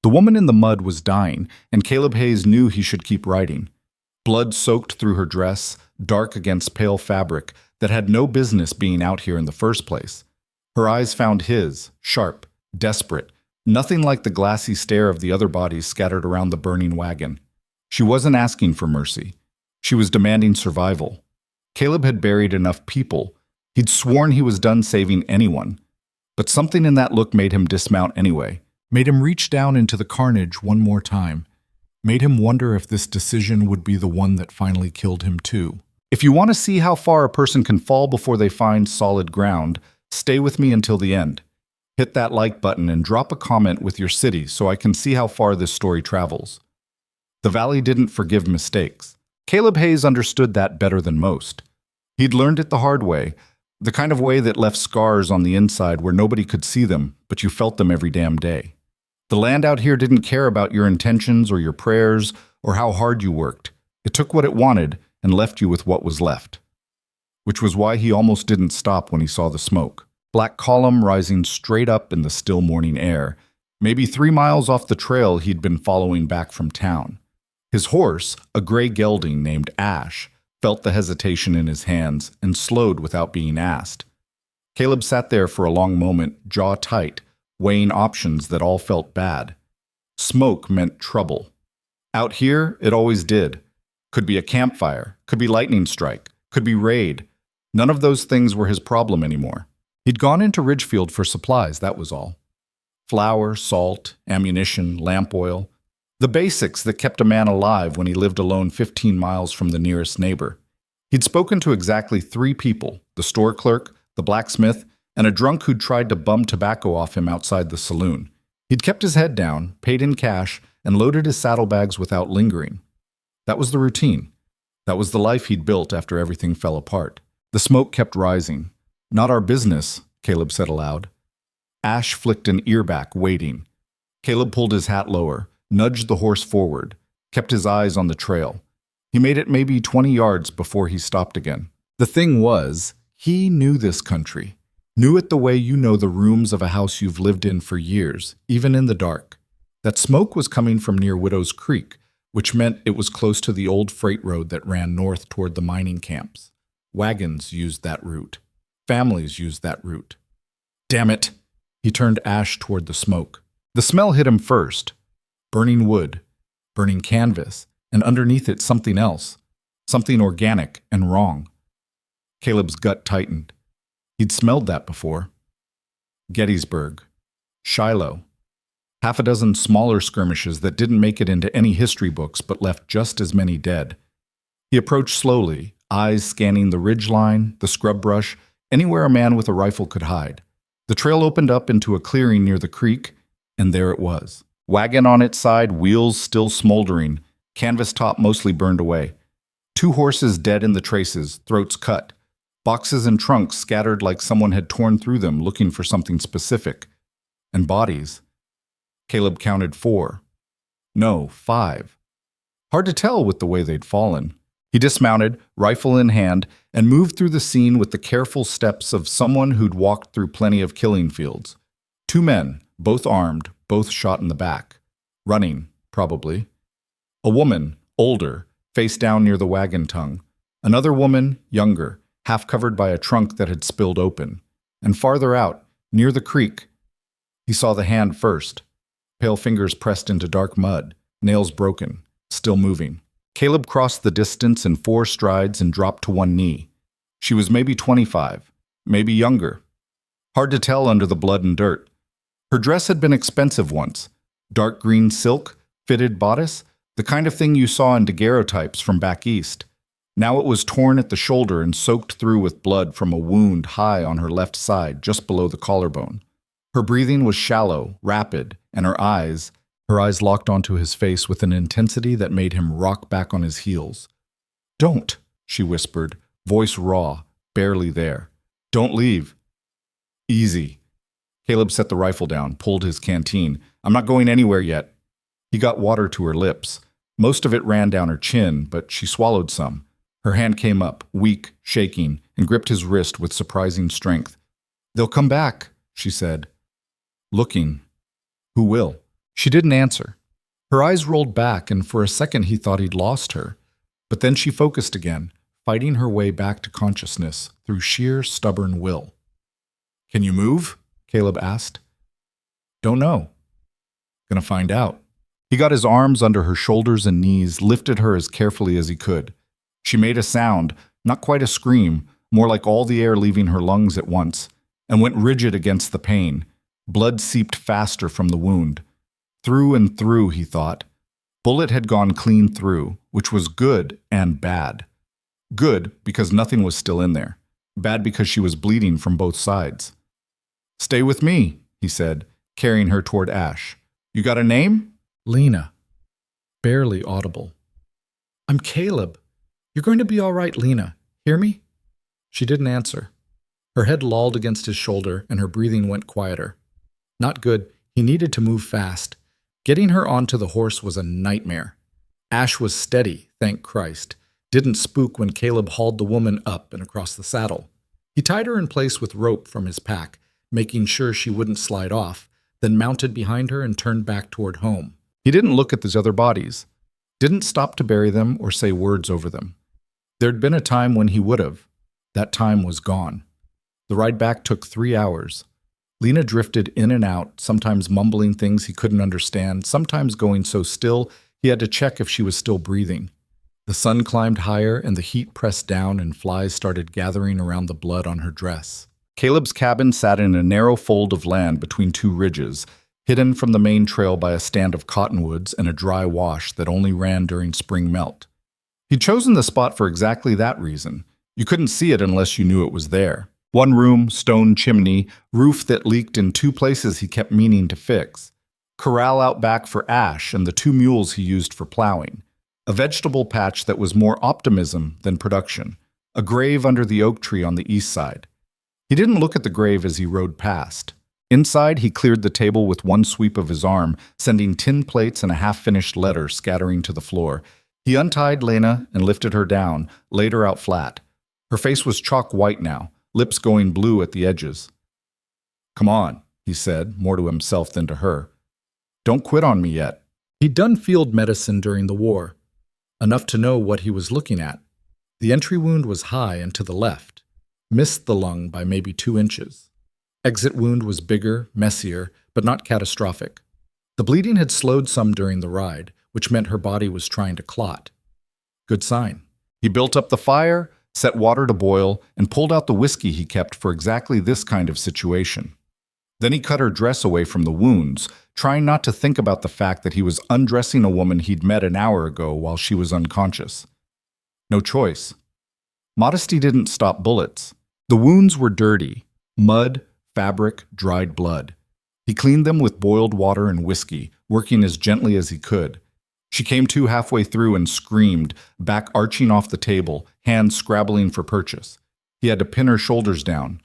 The woman in the mud was dying, and Caleb Hayes knew he should keep writing. Blood soaked through her dress, dark against pale fabric that had no business being out here in the first place. Her eyes found his, sharp, desperate, nothing like the glassy stare of the other bodies scattered around the burning wagon. She wasn't asking for mercy. She was demanding survival. Caleb had buried enough people. He'd sworn he was done saving anyone. But something in that look made him dismount anyway, made him reach down into the carnage one more time, made him wonder if this decision would be the one that finally killed him too. If you want to see how far a person can fall before they find solid ground, stay with me until the end. Hit that like button and drop a comment with your city so I can see how far this story travels. The Valley didn't forgive mistakes. Caleb Hayes understood that better than most. He'd learned it the hard way, the kind of way that left scars on the inside where nobody could see them, but you felt them every damn day. The land out here didn't care about your intentions or your prayers or how hard you worked. It took what it wanted and left you with what was left. Which was why he almost didn't stop when he saw the smoke. Black column rising straight up in the still morning air, maybe 3 miles off the trail he'd been following back from town. His horse, a gray gelding named Ash, felt the hesitation in his hands and slowed without being asked. Caleb sat there for a long moment, jaw tight, weighing options that all felt bad. Smoke meant trouble. Out here, it always did. Could be a campfire, could be lightning strike, could be raid. None of those things were his problem anymore. He'd gone into Ridgefield for supplies, that was all. Flour, salt, ammunition, lamp oil. The basics that kept a man alive when he lived alone 15 miles from the nearest neighbor. He'd spoken to exactly 3 people, the store clerk, the blacksmith, and a drunk who'd tried to bum tobacco off him outside the saloon. He'd kept his head down, paid in cash, and loaded his saddlebags without lingering. That was the routine. That was the life he'd built after everything fell apart. The smoke kept rising. Not our business, Caleb said aloud. Ash flicked an ear back, waiting. Caleb pulled his hat lower, nudged the horse forward, kept his eyes on the trail. He made it maybe 20 yards before he stopped again. The thing was, he knew this country. Knew it the way you know the rooms of a house you've lived in for years, even in the dark. That smoke was coming from near Widow's Creek, which meant it was close to the old freight road that ran north toward the mining camps. Wagons used that route. Families used that route. Damn it! He turned Ash toward the smoke. The smell hit him first. Burning wood, burning canvas, and underneath it something else. Something organic and wrong. Caleb's gut tightened. He'd smelled that before. Gettysburg. Shiloh. 6 smaller skirmishes that didn't make it into any history books but left just as many dead. He approached slowly, eyes scanning the ridgeline, the scrub brush, anywhere a man with a rifle could hide. The trail opened up into a clearing near the creek, and there it was. Wagon on its side, wheels still smoldering, canvas top mostly burned away. 2 horses dead in the traces, throats cut. Boxes and trunks scattered like someone had torn through them looking for something specific. And bodies. Caleb counted 4. No, 5. Hard to tell with the way they'd fallen. He dismounted, rifle in hand, and moved through the scene with the careful steps of someone who'd walked through plenty of killing fields. 2 men, both armed, both shot in the back. Running, probably. A woman, older, face down near the wagon tongue. Another woman, younger, half covered by a trunk that had spilled open. And farther out, near the creek, he saw the hand first. Pale fingers pressed into dark mud, nails broken, still moving. Caleb crossed the distance in 4 strides and dropped to one knee. She was maybe 25, maybe younger. Hard to tell under the blood and dirt. Her dress had been expensive once. Dark green silk, fitted bodice, the kind of thing you saw in daguerreotypes from back east. Now it was torn at the shoulder and soaked through with blood from a wound high on her left side, just below the collarbone. Her breathing was shallow, rapid, and her eyes locked onto his face with an intensity that made him rock back on his heels. "Don't," she whispered, voice raw, barely there. "Don't leave." "Easy." Caleb set the rifle down, pulled his canteen. "I'm not going anywhere yet." He got water to her lips. Most of it ran down her chin, but she swallowed some. Her hand came up, weak, shaking, and gripped his wrist with surprising strength. "They'll come back," she said. "Looking." "Who will?" She didn't answer. Her eyes rolled back, and for a second he thought he'd lost her. But then she focused again, fighting her way back to consciousness through sheer stubborn will. "Can you move?" Caleb asked. "Don't know. Gonna find out." He got his arms under her shoulders and knees, lifted her as carefully as he could. She made a sound, not quite a scream, more like all the air leaving her lungs at once, and went rigid against the pain. Blood seeped faster from the wound. Through and through, he thought. Bullet had gone clean through, which was good and bad. Good because nothing was still in there. Bad because she was bleeding from both sides. "Stay with me," he said, carrying her toward Ash. "You got a name?" "Lena." Barely audible. "I'm Caleb. You're going to be all right, Lena. Hear me?" She didn't answer. Her head lolled against his shoulder, and her breathing went quieter. Not good. He needed to move fast. Getting her onto the horse was a nightmare. Ash was steady, thank Christ. Didn't spook when Caleb hauled the woman up and across the saddle. He tied her in place with rope from his pack, making sure she wouldn't slide off, then mounted behind her and turned back toward home. He didn't look at these other bodies. Didn't stop to bury them or say words over them. There'd been a time when he would have. That time was gone. The ride back took 3 hours. Lena drifted in and out, sometimes mumbling things he couldn't understand, sometimes going so still he had to check if she was still breathing. The sun climbed higher and the heat pressed down and flies started gathering around the blood on her dress. Caleb's cabin sat in a narrow fold of land between two ridges, hidden from the main trail by a stand of cottonwoods and a dry wash that only ran during spring melt. He'd chosen the spot for exactly that reason. You couldn't see it unless you knew it was there. One room, stone chimney, roof that leaked in 2 places he kept meaning to fix. Corral out back for Ash and the 2 mules he used for plowing. A vegetable patch that was more optimism than production. A grave under the oak tree on the east side. He didn't look at the grave as he rode past. Inside, he cleared the table with one sweep of his arm, sending tin plates and a half-finished letter scattering to the floor. He untied Lena and lifted her down, laid her out flat. Her face was chalk white now, lips going blue at the edges. "Come on," he said, more to himself than to her. "Don't quit on me yet." He'd done field medicine during the war, enough to know what he was looking at. The entry wound was high and to the left, missed the lung by maybe 2 inches. Exit wound was bigger, messier, but not catastrophic. The bleeding had slowed some during the ride, which meant her body was trying to clot. Good sign. He built up the fire, set water to boil, and pulled out the whiskey he kept for exactly this kind of situation. Then he cut her dress away from the wounds, trying not to think about the fact that he was undressing a woman he'd met an hour ago while she was unconscious. No choice. Modesty didn't stop bullets. The wounds were dirty. Mud, fabric, dried blood. He cleaned them with boiled water and whiskey, working as gently as he could. She came to halfway through and screamed, back arching off the table, hands scrabbling for purchase. He had to pin her shoulders down.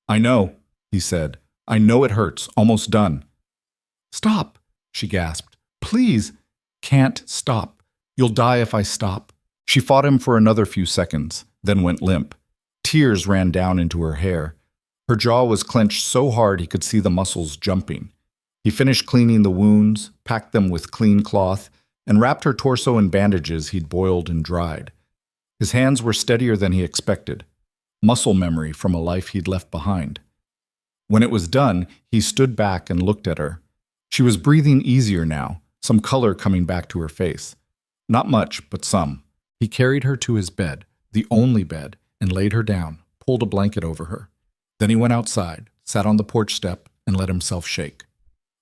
"I know," he said. "I know it hurts. Almost done." "Stop," she gasped. "Please." "Can't stop. You'll die if I stop." She fought him for another few seconds, then went limp. Tears ran down into her hair. Her jaw was clenched so hard he could see the muscles jumping. He finished cleaning the wounds, packed them with clean cloth, and wrapped her torso in bandages he'd boiled and dried. His hands were steadier than he expected. Muscle memory from a life he'd left behind. When it was done, he stood back and looked at her. She was breathing easier now, some color coming back to her face. Not much, but some. He carried her to his bed, the only bed, and laid her down, pulled a blanket over her. Then he went outside, sat on the porch step, and let himself shake.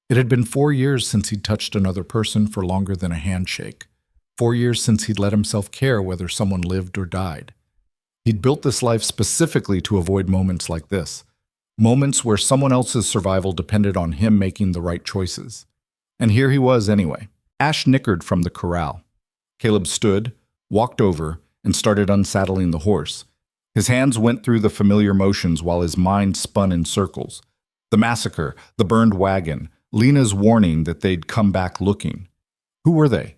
It had been 4 years since he'd touched another person for longer than a handshake. 4 years since he'd let himself care whether someone lived or died. He'd built this life specifically to avoid moments like this. Moments where someone else's survival depended on him making the right choices. And here he was anyway. Ash nickered from the corral. Caleb stood, walked over, and started unsaddling the horse. His hands went through the familiar motions while his mind spun in circles. The massacre, the burned wagon, Lena's warning that they'd come back looking. Who were they?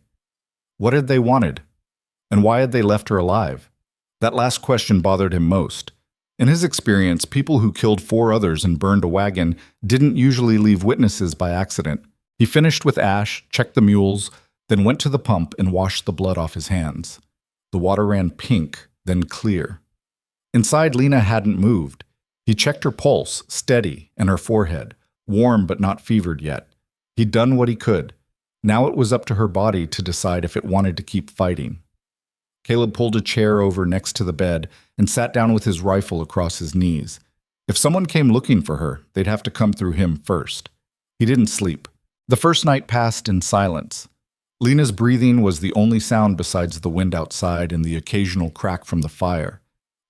What had they wanted? And why had they left her alive? That last question bothered him most. In his experience, people who killed 4 others and burned a wagon didn't usually leave witnesses by accident. He finished with Ash, checked the mules, then went to the pump and washed the blood off his hands. The water ran pink, then clear. Inside, Lena hadn't moved. He checked her pulse, steady, and her forehead, warm but not fevered yet. He'd done what he could. Now it was up to her body to decide if it wanted to keep fighting. Caleb pulled a chair over next to the bed and sat down with his rifle across his knees. If someone came looking for her, they'd have to come through him first. He didn't sleep. The first night passed in silence. Lena's breathing was the only sound besides the wind outside and the occasional crack from the fire.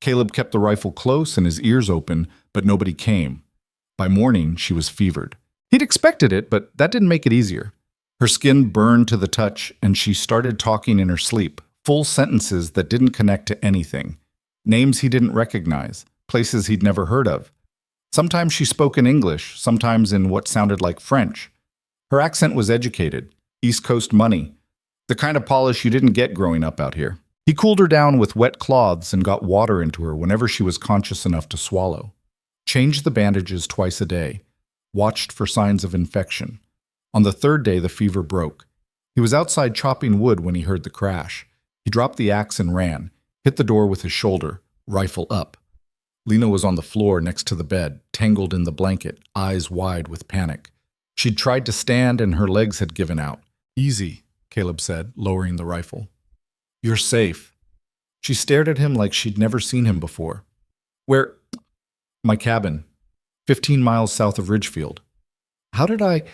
Caleb kept the rifle close and his ears open, but nobody came. By morning, she was fevered. He'd expected it, but that didn't make it easier. Her skin burned to the touch, and she started talking in her sleep, full sentences that didn't connect to anything. Names he didn't recognize, places he'd never heard of. Sometimes she spoke in English, sometimes in what sounded like French. Her accent was educated, East Coast money, the kind of polish you didn't get growing up out here. He cooled her down with wet cloths and got water into her whenever she was conscious enough to swallow. Changed the bandages twice a day. Watched for signs of infection. On the third day, the fever broke. He was outside chopping wood when he heard the crash. He dropped the axe and ran, hit the door with his shoulder, rifle up. Lena was on the floor next to the bed, tangled in the blanket, eyes wide with panic. She'd tried to stand and her legs had given out. "Easy," Caleb said, lowering the rifle. "You're safe." She stared at him like she'd never seen him before. "Where?" "My cabin, 15 miles south of Ridgefield." "How did I—"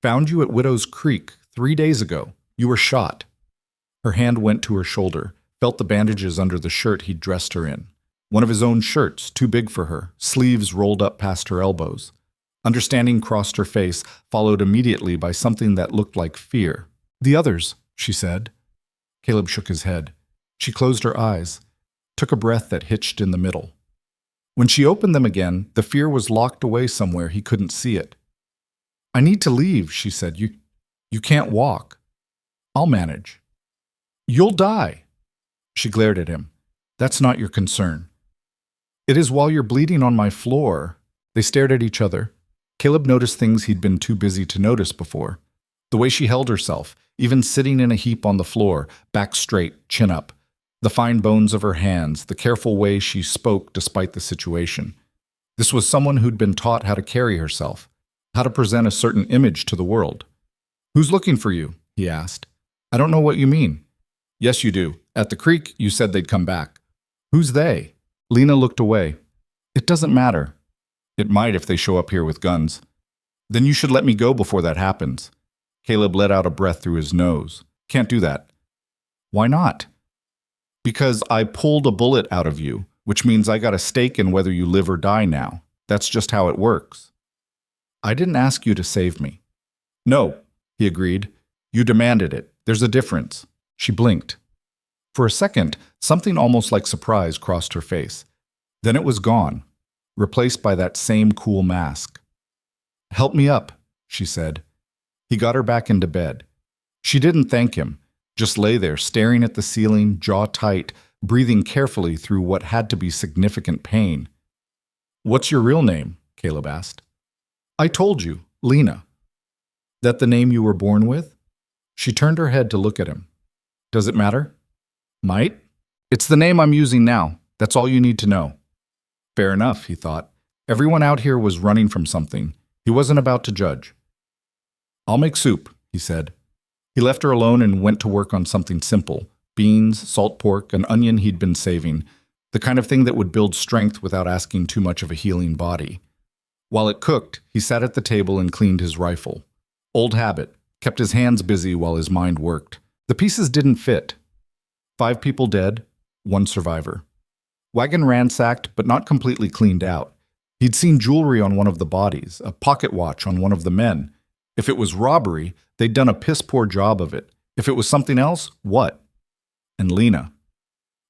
"Found you at Widow's Creek 3 days ago. You were shot." Her hand went to her shoulder, felt the bandages under the shirt he'd dressed her in. One of his own shirts, too big for her, sleeves rolled up past her elbows. Understanding crossed her face, followed immediately by something that looked like fear. "The others," she said. Caleb shook his head. She closed her eyes, took a breath that hitched in the middle. When she opened them again, the fear was locked away somewhere he couldn't see it. "I need to leave," she said. You can't walk." "I'll manage." "You'll die." She glared at him. "That's not your concern." "It is while you're bleeding on my floor." They stared at each other. Caleb noticed things he'd been too busy to notice before. The way she held herself, even sitting in a heap on the floor, back straight, chin up. The fine bones of her hands, the careful way she spoke despite the situation. This was someone who'd been taught how to carry herself, how to present a certain image to the world. "Who's looking for you?" he asked. "I don't know what you mean." "Yes, you do. At the creek, you said they'd come back." "Who's they?" Lena looked away. "It doesn't matter." "It might if they show up here with guns." "Then you should let me go before that happens." Caleb let out a breath through his nose. "Can't do that." "Why not?" "Because I pulled a bullet out of you, which means I got a stake in whether you live or die now. That's just how it works." "I didn't ask you to save me." "No," he agreed. "You demanded it. There's a difference." She blinked. For a second, something almost like surprise crossed her face. Then it was gone, replaced by that same cool mask. "Help me up," she said. He got her back into bed. She didn't thank him, just lay there staring at the ceiling, jaw tight, breathing carefully through what had to be significant pain. "What's your real name?" Caleb asked. "I told you, Lena." "That the name you were born with?" She turned her head to look at him. "Does it matter?" "Might. It's the name I'm using now. That's all you need to know." Fair enough, he thought. Everyone out here was running from something. He wasn't about to judge. "I'll make soup," he said. He left her alone and went to work on something simple. Beans, salt pork, an onion he'd been saving. The kind of thing that would build strength without asking too much of a healing body. While it cooked, he sat at the table and cleaned his rifle. Old habit, kept his hands busy while his mind worked. The pieces didn't fit. 5 people dead, 1 survivor. Wagon ransacked, but not completely cleaned out. He'd seen jewelry on one of the bodies, a pocket watch on one of the men. If it was robbery, they'd done a piss-poor job of it. If it was something else, what? And Lena.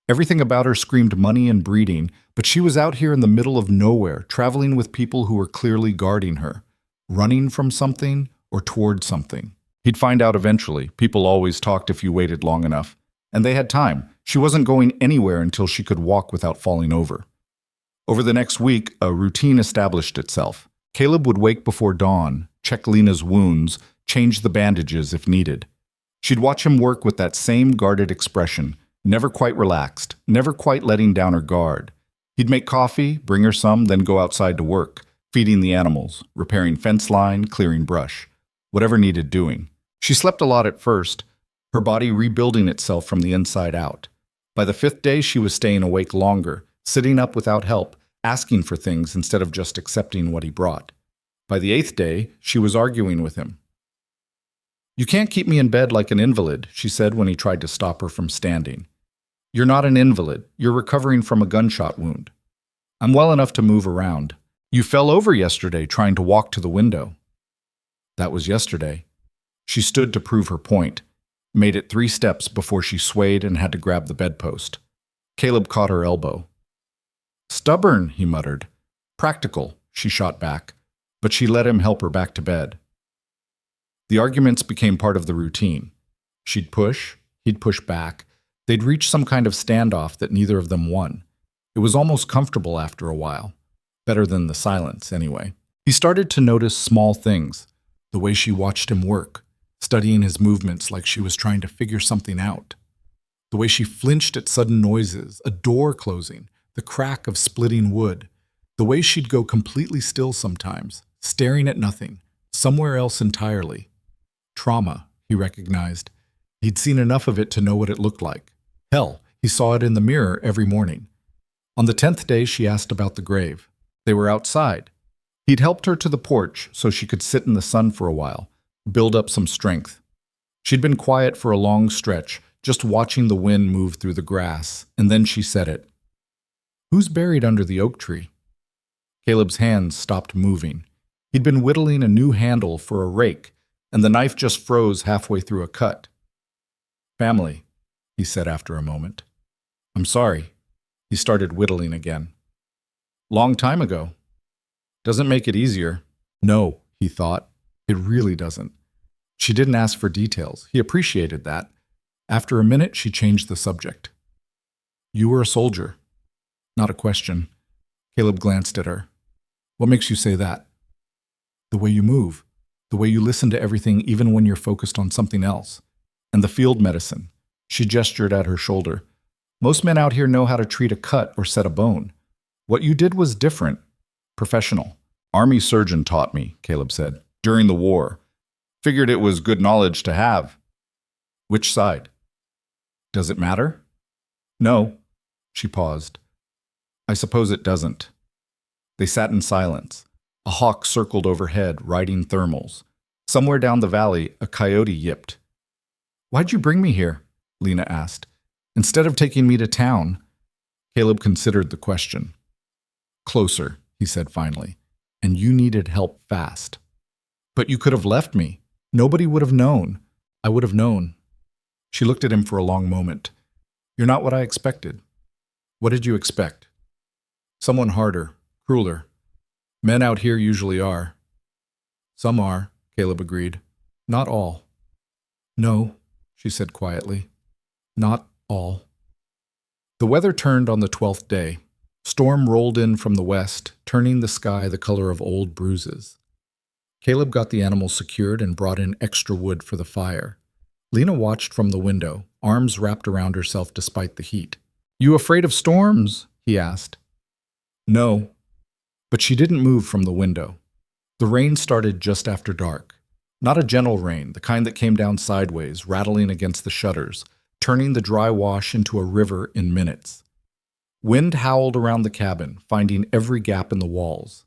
Everything about her screamed money and breeding, but she was out here in the middle of nowhere, traveling with people who were clearly guarding her, running from something or toward something. He'd find out eventually. People always talked if you waited long enough. And they had time. She wasn't going anywhere until she could walk without falling over. Over the next week, a routine established itself. Caleb would wake before dawn, check Lena's wounds, change the bandages if needed. She'd watch him work with that same guarded expression, never quite relaxed, never quite letting down her guard. He'd make coffee, bring her some, then go outside to work, feeding the animals, repairing fence line, clearing brush, whatever needed doing. She slept a lot at first, her body rebuilding itself from the inside out. By the 5th day, she was staying awake longer, sitting up without help, asking for things instead of just accepting what he brought. By the 8th day, she was arguing with him. "You can't keep me in bed like an invalid," she said when he tried to stop her from standing. "You're not an invalid. You're recovering from a gunshot wound. I'm well enough to move around. You fell over yesterday trying to walk to the window." That was yesterday. She stood to prove her point, made it 3 steps before she swayed and had to grab the bedpost. Caleb caught her elbow. "Stubborn," he muttered. "Practical," she shot back, but she let him help her back to bed. The arguments became part of the routine. She'd push, he'd push back. They'd reach some kind of standoff that neither of them won. It was almost comfortable after a while. Better than the silence, anyway. He started to notice small things. The way she watched him work, studying his movements like she was trying to figure something out. The way she flinched at sudden noises, a door closing, the crack of splitting wood. The way she'd go completely still sometimes, staring at nothing, somewhere else entirely. Trauma, he recognized. He'd seen enough of it to know what it looked like. Hell, he saw it in the mirror every morning. On the 10th day, she asked about the grave. They were outside. He'd helped her to the porch so she could sit in the sun for a while, build up some strength. She'd been quiet for a long stretch, just watching the wind move through the grass, and then she said it. "Who's buried under the oak tree?" Caleb's hands stopped moving. He'd been whittling a new handle for a rake, and the knife just froze halfway through a cut. "Family," he said after a moment. "I'm sorry." He started whittling again. "Long time ago." Doesn't make it easier. No, he thought. It really doesn't. She didn't ask for details. He appreciated that. After a minute, she changed the subject. "You were a soldier." Not a question. Caleb glanced at her. "What makes you say that?" "The way you move. The way you listen to everything even when you're focused on something else. And the field medicine." She gestured at her shoulder. "Most men out here know how to treat a cut or set a bone. What you did was different. Professional. Army surgeon taught me," Caleb said, "during the war. Figured it was good knowledge to have." "Which side?" "Does it matter?" "No." She paused. "I suppose it doesn't." They sat in silence. A hawk circled overhead, riding thermals. Somewhere down the valley, a coyote yipped. "Why'd you bring me here?" Lena asked. "Instead of taking me to town." Caleb considered the question. "Closer," he said finally. "And you needed help fast." "But you could have left me. Nobody would have known." "I would have known." She looked at him for a long moment. "You're not what I expected." "What did you expect?" "Someone harder, crueler. Men out here usually are." "Some are," Caleb agreed. "Not all." "No," she said quietly. "Not all." The weather turned on the 12th day. Storm rolled in from the west, turning the sky the color of old bruises. Caleb got the animals secured and brought in extra wood for the fire. Lena watched from the window, arms wrapped around herself despite the heat. "You afraid of storms?" he asked. "No." But she didn't move from the window. The rain started just after dark. Not a gentle rain, the kind that came down sideways, rattling against the shutters, turning the dry wash into a river in minutes. Wind howled around the cabin, finding every gap in the walls.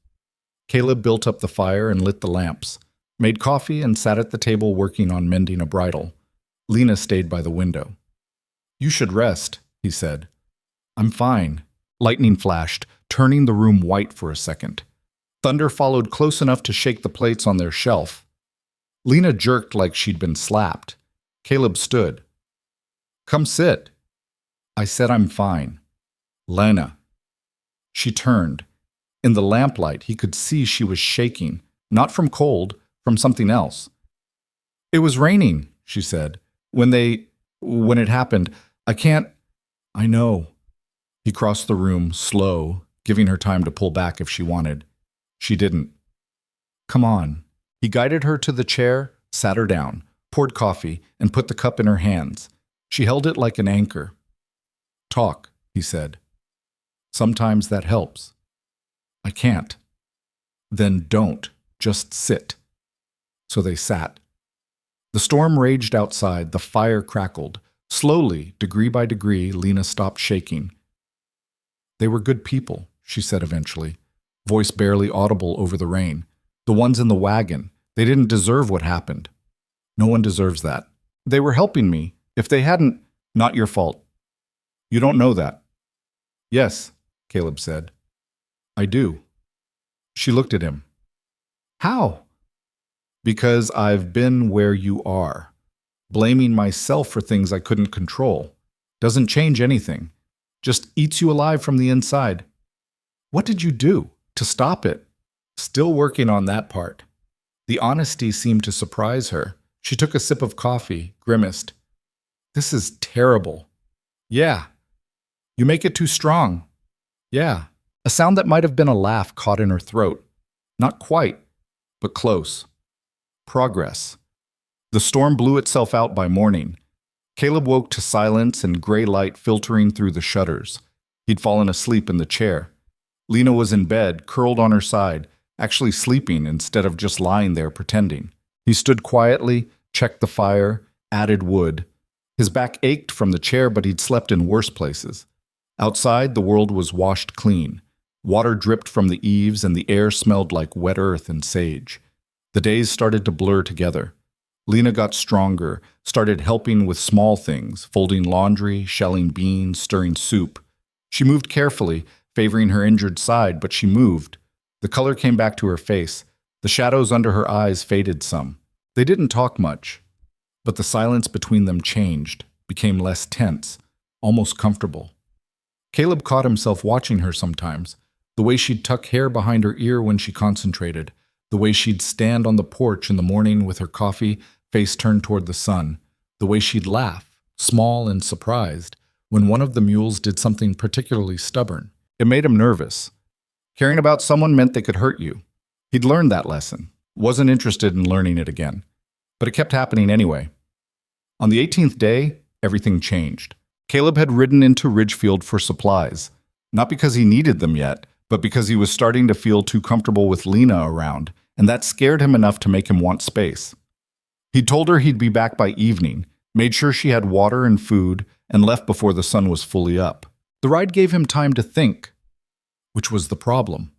Caleb built up the fire and lit the lamps, made coffee and sat at the table working on mending a bridle. Lena stayed by the window. "You should rest," he said. "I'm fine." Lightning flashed, turning the room white for a second. Thunder followed close enough to shake the plates on their shelf. Lena jerked like she'd been slapped. Caleb stood. "Come sit." "I said I'm fine." "Lena." She turned. In the lamplight, he could see she was shaking, not from cold, from something else. "It was raining," she said. When it happened, I can't." "I know." He crossed the room, slow, giving her time to pull back if she wanted. She didn't. Come on. He guided her to the chair, sat her down, poured coffee, and put the cup in her hands. She held it like an anchor. Talk, he said. Sometimes that helps. I can't. Then don't. Just sit. So they sat. The storm raged outside, the fire crackled. Slowly, degree by degree, Lena stopped shaking. They were good people, she said eventually, voice barely audible over the rain. The ones in the wagon, they didn't deserve what happened. No one deserves that. They were helping me. If they hadn't, not your fault. You don't know that. Yes, Caleb said. I do. She looked at him. How? Because I've been where you are. Blaming myself for things I couldn't control. Doesn't change anything. Just eats you alive from the inside. What did you do to stop it? Still working on that part. The honesty seemed to surprise her. She took a sip of coffee, grimaced. This is terrible. Yeah. You make it too strong. Yeah. A sound that might have been a laugh caught in her throat. Not quite, but close. Progress. The storm blew itself out by morning. Caleb woke to silence and gray light filtering through the shutters. He'd fallen asleep in the chair. Lena was in bed, curled on her side, actually sleeping instead of just lying there pretending. He stood quietly, checked the fire, added wood. His back ached from the chair, but he'd slept in worse places. Outside, the world was washed clean. Water dripped from the eaves, and the air smelled like wet earth and sage. The days started to blur together. Lena got stronger, started helping with small things, folding laundry, shelling beans, stirring soup. She moved carefully, favoring her injured side, but she moved. The color came back to her face. The shadows under her eyes faded some. They didn't talk much, but the silence between them changed, became less tense, almost comfortable. Caleb caught himself watching her sometimes, the way she'd tuck hair behind her ear when she concentrated, the way she'd stand on the porch in the morning with her coffee, face turned toward the sun, the way she'd laugh, small and surprised, when one of the mules did something particularly stubborn. It made him nervous. Caring about someone meant they could hurt you. He'd learned that lesson, wasn't interested in learning it again. But it kept happening anyway. On the 18th day, everything changed. Caleb had ridden into Ridgefield for supplies, not because he needed them yet, but because he was starting to feel too comfortable with Lena around, and that scared him enough to make him want space. He told her he'd be back by evening, made sure she had water and food, and left before the sun was fully up. The ride gave him time to think, which was the problem.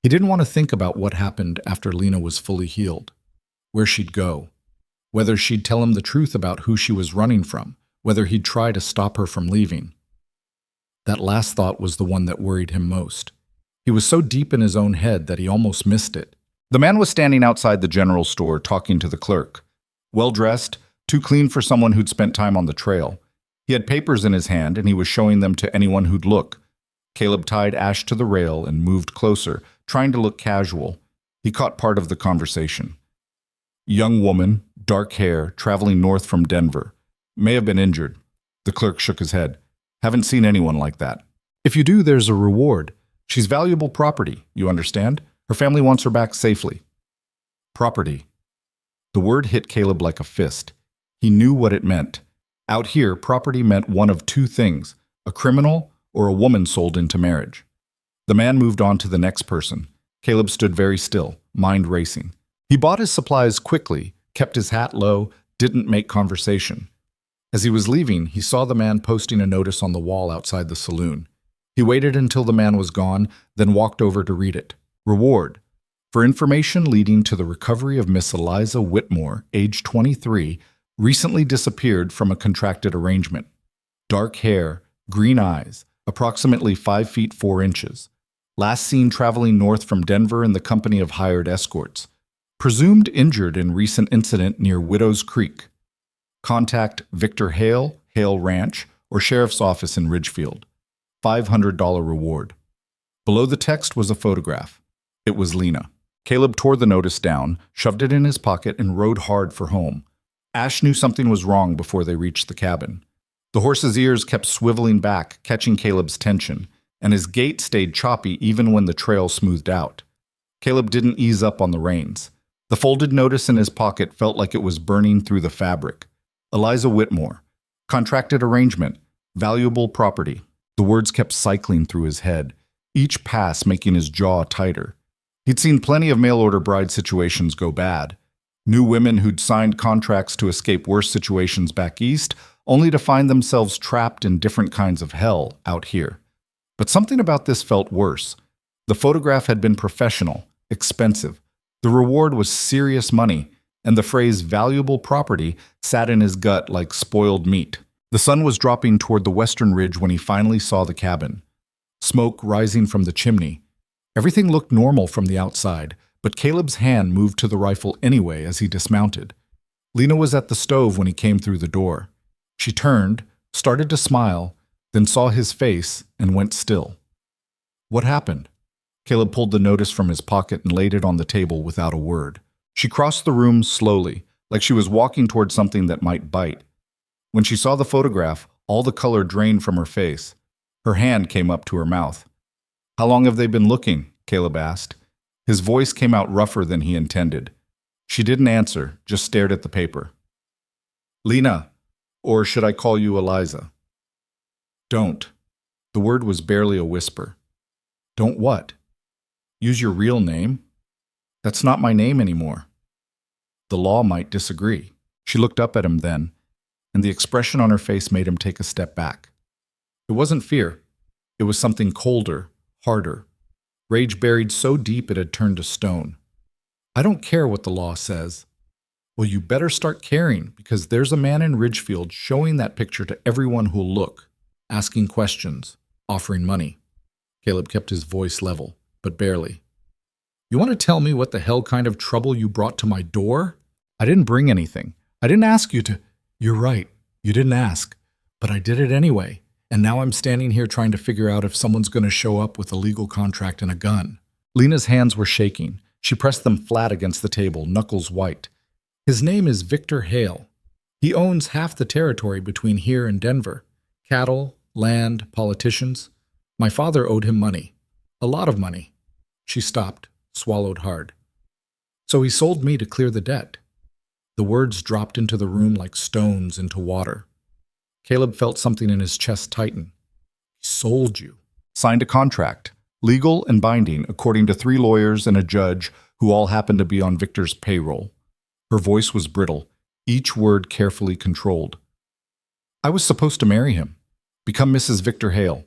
He didn't want to think about what happened after Lena was fully healed, where she'd go, whether she'd tell him the truth about who she was running from, whether he'd try to stop her from leaving. That last thought was the one that worried him most. He was so deep in his own head that he almost missed it. The man was standing outside the general store talking to the clerk. Well-dressed, too clean for someone who'd spent time on the trail. He had papers in his hand, and he was showing them to anyone who'd look. Caleb tied Ash to the rail and moved closer, trying to look casual. He caught part of the conversation. Young woman, dark hair, traveling north from Denver. May have been injured. The clerk shook his head. Haven't seen anyone like that. If you do, there's a reward. She's valuable property, you understand? Her family wants her back safely. Property. The word hit Caleb like a fist. He knew what it meant. Out here, property meant one of two things, a criminal or a woman sold into marriage. The man moved on to the next person. Caleb stood very still, mind racing. He bought his supplies quickly, kept his hat low, didn't make conversation. As he was leaving, he saw the man posting a notice on the wall outside the saloon. He waited until the man was gone, then walked over to read it. Reward. For information leading to the recovery of Miss Eliza Whitmore, age 23, recently disappeared from a contracted arrangement. Dark hair, green eyes, approximately 5 feet 4 inches. Last seen traveling north from Denver in the company of hired escorts. Presumed injured in recent incident near Widow's Creek. Contact Victor Hale, Hale Ranch, or Sheriff's Office in Ridgefield. $500 reward. Below the text was a photograph. It was Lena. Caleb tore the notice down, shoved it in his pocket, and rode hard for home. Ash knew something was wrong before they reached the cabin. The horse's ears kept swiveling back, catching Caleb's tension, and his gait stayed choppy even when the trail smoothed out. Caleb didn't ease up on the reins. The folded notice in his pocket felt like it was burning through the fabric. Eliza Whitmore. Contracted arrangement. Valuable property. The words kept cycling through his head, each pass making his jaw tighter. He'd seen plenty of mail-order bride situations go bad. Knew women who'd signed contracts to escape worse situations back east, only to find themselves trapped in different kinds of hell out here. But something about this felt worse. The photograph had been professional, expensive. The reward was serious money, and the phrase valuable property sat in his gut like spoiled meat. The sun was dropping toward the western ridge when he finally saw the cabin. Smoke rising from the chimney. Everything looked normal from the outside, but Caleb's hand moved to the rifle anyway as he dismounted. Lena was at the stove when he came through the door. She turned, started to smile, then saw his face and went still. What happened? Caleb pulled the notice from his pocket and laid it on the table without a word. She crossed the room slowly, like she was walking toward something that might bite. When she saw the photograph, all the color drained from her face. Her hand came up to her mouth. "How long have they been looking?" Caleb asked. His voice came out rougher than he intended. She didn't answer, just stared at the paper. "Lena, or should I call you Eliza?" "Don't." The word was barely a whisper. "Don't what?" "Use your real name." "That's not my name anymore." "The law might disagree." She looked up at him then, and the expression on her face made him take a step back. It wasn't fear. It was something colder, harder. Rage buried so deep it had turned to stone. "I don't care what the law says." "Well, you better start caring, because there's a man in Ridgefield showing that picture to everyone who'll look, asking questions, offering money." Caleb kept his voice level, but barely. "You want to tell me what the hell kind of trouble you brought to my door?" "I didn't bring anything. I didn't ask you to—" "You're right. You didn't ask. But I did it anyway. And now I'm standing here trying to figure out if someone's going to show up with a legal contract and a gun." Lena's hands were shaking. She pressed them flat against the table, knuckles white. "His name is Victor Hale. He owns half the territory between here and Denver. Cattle, land, politicians. My father owed him money. A lot of money." She stopped, swallowed hard. "So he sold me to clear the debt." The words dropped into the room like stones into water. Caleb felt something in his chest tighten. "He sold you." "Signed a contract, legal and binding, according to 3 lawyers and a judge who all happened to be on Victor's payroll." Her voice was brittle, each word carefully controlled. "I was supposed to marry him, become Mrs. Victor Hale,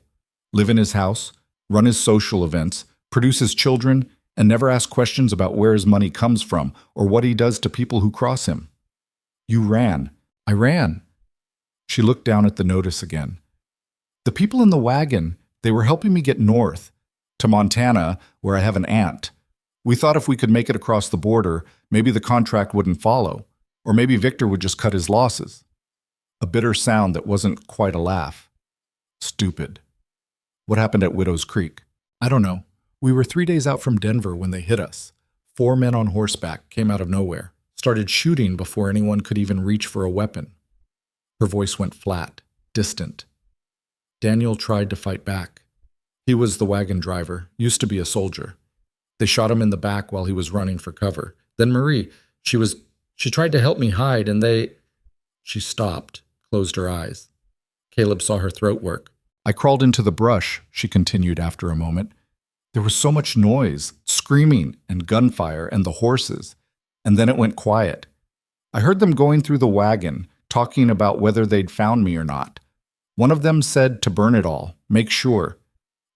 live in his house, run his social events, produce his children, and never ask questions about where his money comes from or what he does to people who cross him." "You ran." "I ran." She looked down at the notice again. "The people in the wagon, they were helping me get north, to Montana, where I have an aunt. We thought if we could make it across the border, maybe the contract wouldn't follow, or maybe Victor would just cut his losses." A bitter sound that wasn't quite a laugh. "Stupid." "What happened at Widow's Creek?" "I don't know. We were 3 days out from Denver when they hit us. 4 men on horseback came out of nowhere, started shooting before anyone could even reach for a weapon." Her voice went flat, distant. "Daniel tried to fight back. He was the wagon driver, used to be a soldier. They shot him in the back while he was running for cover. Then Marie, she tried to help me hide, and they—" She stopped, closed her eyes. Caleb saw her throat work. "I crawled into the brush," she continued after a moment. "There was so much noise, screaming and gunfire and the horses, and then it went quiet. I heard them going through the wagon, talking about whether they'd found me or not. One of them said to burn it all, make sure.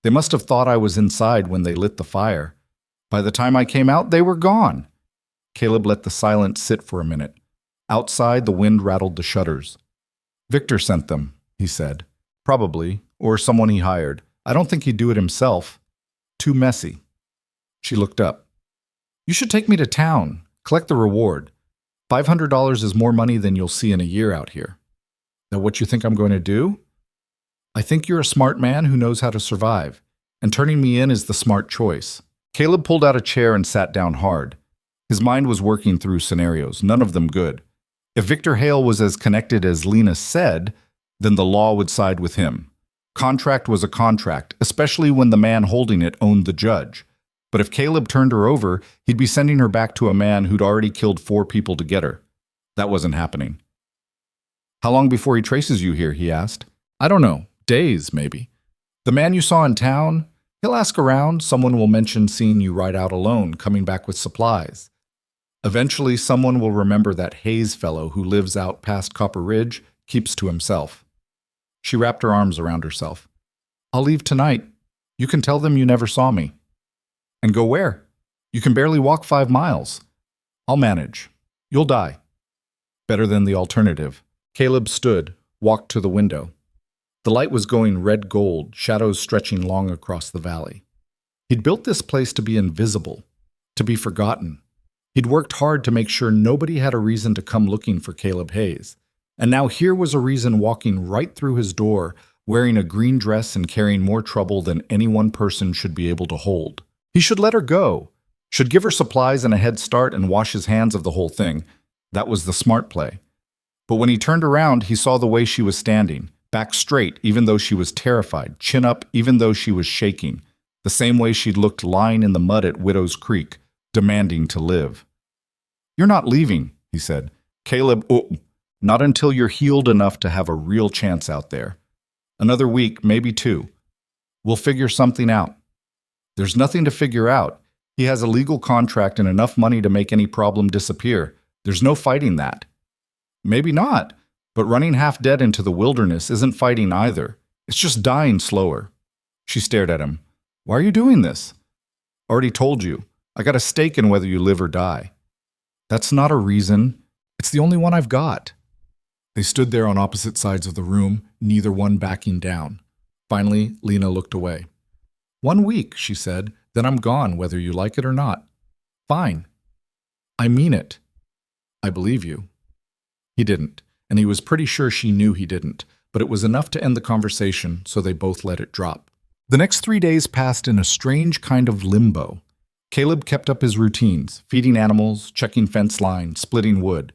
They must have thought I was inside when they lit the fire. By the time I came out, they were gone." Caleb let the silence sit for a minute. Outside, the wind rattled the shutters. "Victor sent them," he said. "Probably, or someone he hired. I don't think he'd do it himself. Too messy." She looked up. "You should take me to town, collect the reward. $500 is more money than you'll see in a year out here." "That what you think I'm going to do?" "I think you're a smart man who knows how to survive, and turning me in is the smart choice." Caleb pulled out a chair and sat down hard. His mind was working through scenarios, none of them good. If Victor Hale was as connected as Lena said, then the law would side with him. Contract was a contract, especially when the man holding it owned the judge. But if Caleb turned her over, he'd be sending her back to a man who'd already killed 4 people to get her. That wasn't happening. How long before he traces you here, he asked. I don't know. Days, maybe. The man you saw in town? He'll ask around. Someone will mention seeing you ride out alone, coming back with supplies. Eventually, someone will remember that Hayes fellow who lives out past Copper Ridge, keeps to himself. She wrapped her arms around herself. I'll leave tonight. You can tell them you never saw me. And go where? You can barely walk 5 miles. I'll manage. You'll die. Better than the alternative. Caleb stood, walked to the window. The light was going red gold, shadows stretching long across the valley. He'd built this place to be invisible, to be forgotten. He'd worked hard to make sure nobody had a reason to come looking for Caleb Hayes. And now here was a reason walking right through his door, wearing a green dress and carrying more trouble than any one person should be able to hold. He should let her go, should give her supplies and a head start and wash his hands of the whole thing. That was the smart play. But when he turned around, he saw the way she was standing, back straight even though she was terrified, chin up even though she was shaking, the same way she'd looked lying in the mud at Widow's Creek, demanding to live. You're not leaving, he said. Caleb, not until you're healed enough to have a real chance out there. Another week, maybe 2. We'll figure something out. There's nothing to figure out. He has a legal contract and enough money to make any problem disappear. There's no fighting that. Maybe not, but running half dead into the wilderness isn't fighting either. It's just dying slower. She stared at him. Why are you doing this? Already told you. I got a stake in whether you live or die. That's not a reason. It's the only one I've got. They stood there on opposite sides of the room, neither one backing down. Finally, Lena looked away. 1 week, she said, then I'm gone whether you like it or not. Fine. I mean it. I believe you. He didn't, and he was pretty sure she knew he didn't, but it was enough to end the conversation, so they both let it drop. The next 3 days passed in a strange kind of limbo. Caleb kept up his routines, feeding animals, checking fence lines, splitting wood,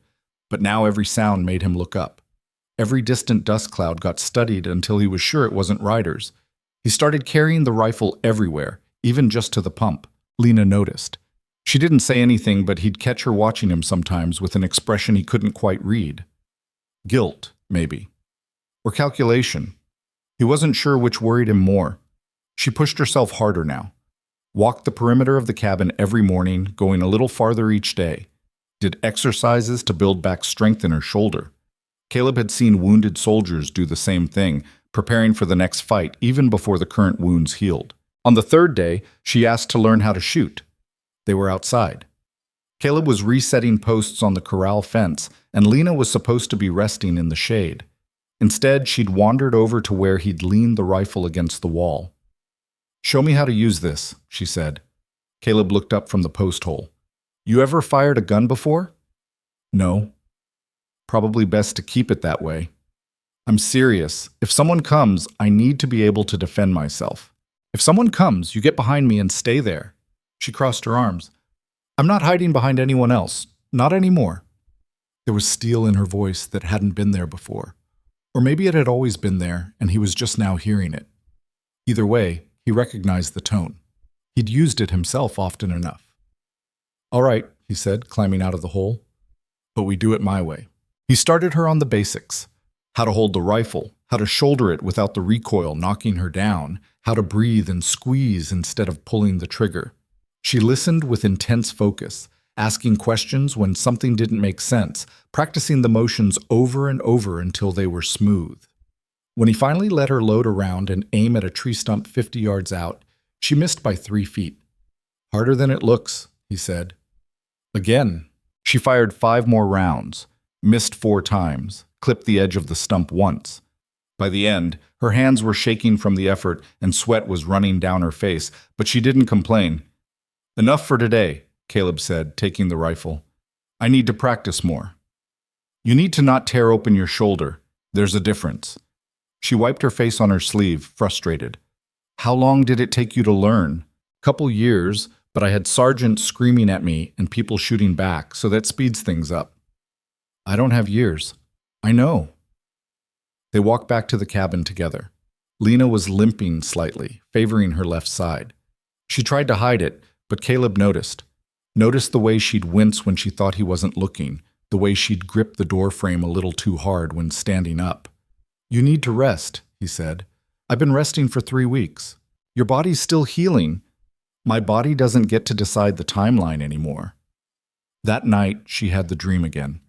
but now every sound made him look up. Every distant dust cloud got studied until he was sure it wasn't riders. He started carrying the rifle everywhere, even just to the pump. Lena noticed. She didn't say anything, but he'd catch her watching him sometimes with an expression he couldn't quite read. Guilt, maybe. Or calculation. He wasn't sure which worried him more. She pushed herself harder now. Walked the perimeter of the cabin every morning, going a little farther each day. Did exercises to build back strength in her shoulder. Caleb had seen wounded soldiers do the same thing, preparing for the next fight even before the current wounds healed. On the 3rd day, she asked to learn how to shoot. They were outside. Caleb was resetting posts on the corral fence, and Lena was supposed to be resting in the shade. Instead, she'd wandered over to where he'd leaned the rifle against the wall. Show me how to use this, she said. Caleb looked up from the post hole. You ever fired a gun before? No. Probably best to keep it that way. I'm serious. If someone comes, I need to be able to defend myself. If someone comes, you get behind me and stay there. She crossed her arms. I'm not hiding behind anyone else. Not anymore. There was steel in her voice that hadn't been there before. Or maybe it had always been there, and he was just now hearing it. Either way, he recognized the tone. He'd used it himself often enough. All right, he said, climbing out of the hole. But we do it my way. He started her on the basics. How to hold the rifle, how to shoulder it without the recoil knocking her down, how to breathe and squeeze instead of pulling the trigger. She listened with intense focus, asking questions when something didn't make sense, practicing the motions over and over until they were smooth. When he finally let her load around and aim at a tree stump 50 yards out, she missed by 3 feet. Harder than it looks, he said. Again, she fired 5 more rounds, missed 4 times, clipped the edge of the stump once. By the end, her hands were shaking from the effort and sweat was running down her face, but she didn't complain. Enough for today, Caleb said, taking the rifle. I need to practice more. You need to not tear open your shoulder. There's a difference. She wiped her face on her sleeve, frustrated. How long did it take you to learn? Couple years, but I had sergeants screaming at me and people shooting back, so that speeds things up. I don't have years. I know. They walked back to the cabin together. Lena was limping slightly, favoring her left side. She tried to hide it, But Caleb noticed. Noticed the way she'd wince when she thought he wasn't looking, the way she'd grip the door frame a little too hard when standing up. "You need to rest," he said. "I've been resting for 3 weeks. Your body's still healing." "My body doesn't get to decide the timeline anymore." That night, she had the dream again.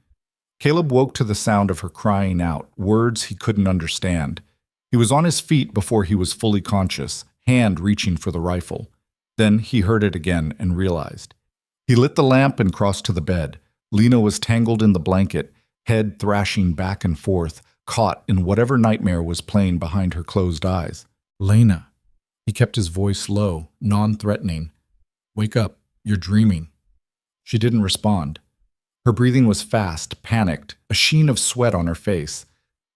Caleb woke to the sound of her crying out, words he couldn't understand. He was on his feet before he was fully conscious, hand reaching for the rifle. Then he heard it again and realized. He lit the lamp and crossed to the bed. Lena was tangled in the blanket, head thrashing back and forth, caught in whatever nightmare was playing behind her closed eyes. "Lena." He kept his voice low, non-threatening. "Wake up. You're dreaming." She didn't respond. Her breathing was fast, panicked, a sheen of sweat on her face.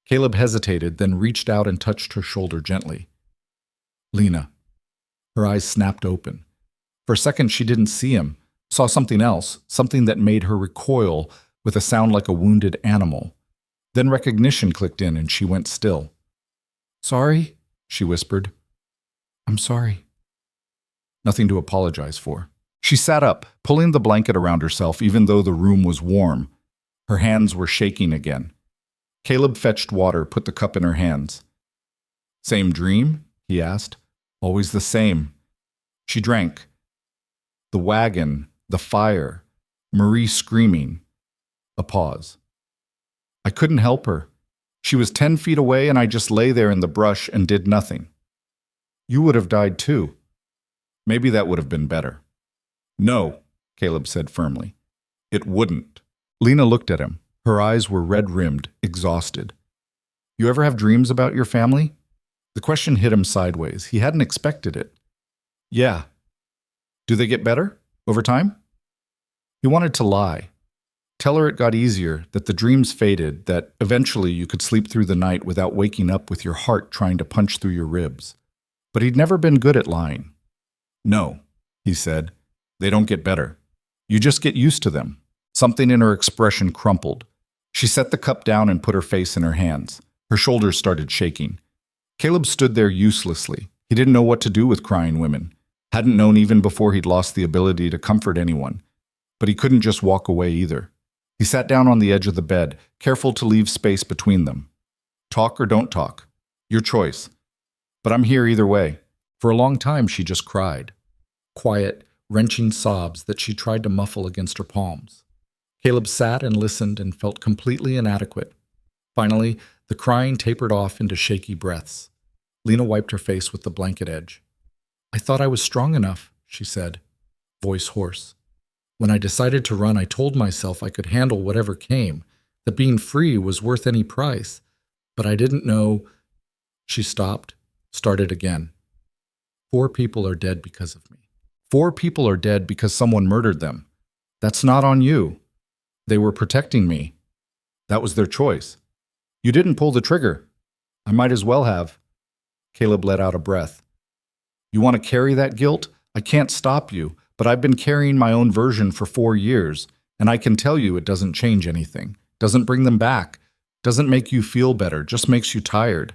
Caleb hesitated, then reached out and touched her shoulder gently. "Lena." Her eyes snapped open. For a second, she didn't see him, saw something else, something that made her recoil with a sound like a wounded animal. Then recognition clicked in and she went still. "Sorry," she whispered. "I'm sorry." Nothing to apologize for. She sat up, pulling the blanket around herself even though the room was warm. Her hands were shaking again. Caleb fetched water, put the cup in her hands. "Same dream?" he asked. "Always the same." She drank. The wagon, the fire, Marie screaming. A pause. "I couldn't help her. She was 10 feet away and I just lay there in the brush and did nothing." "You would have died too." "Maybe that would have been better." "No," Caleb said firmly. "It wouldn't." Lena looked at him. Her eyes were red-rimmed, exhausted. "You ever have dreams about your family?" The question hit him sideways. He hadn't expected it. "Yeah." "Do they get better? Over time?" He wanted to lie. Tell her it got easier, that the dreams faded, that eventually you could sleep through the night without waking up with your heart trying to punch through your ribs. But he'd never been good at lying. "No," he said. "They don't get better. You just get used to them." Something in her expression crumpled. She set the cup down and put her face in her hands. Her shoulders started shaking. Caleb stood there uselessly. He didn't know what to do with crying women. Hadn't known even before he'd lost the ability to comfort anyone. But he couldn't just walk away either. He sat down on the edge of the bed, careful to leave space between them. "Talk or don't talk. Your choice. But I'm here either way." For a long time she just cried. Quiet, wrenching sobs that she tried to muffle against her palms. Caleb sat and listened and felt completely inadequate. Finally, the crying tapered off into shaky breaths. Lena wiped her face with the blanket edge. "I thought I was strong enough," she said, voice hoarse. "When I decided to run, I told myself I could handle whatever came, that being free was worth any price. But I didn't know—" She stopped, started again. 4 people are dead because of me. 4 people are dead because someone murdered them. That's not on you. They were protecting me. That was their choice. You didn't pull the trigger. I might as well have." Caleb let out a breath. "You want to carry that guilt? I can't stop you, but I've been carrying my own version for 4 years, and I can tell you it doesn't change anything, doesn't bring them back, doesn't make you feel better, just makes you tired."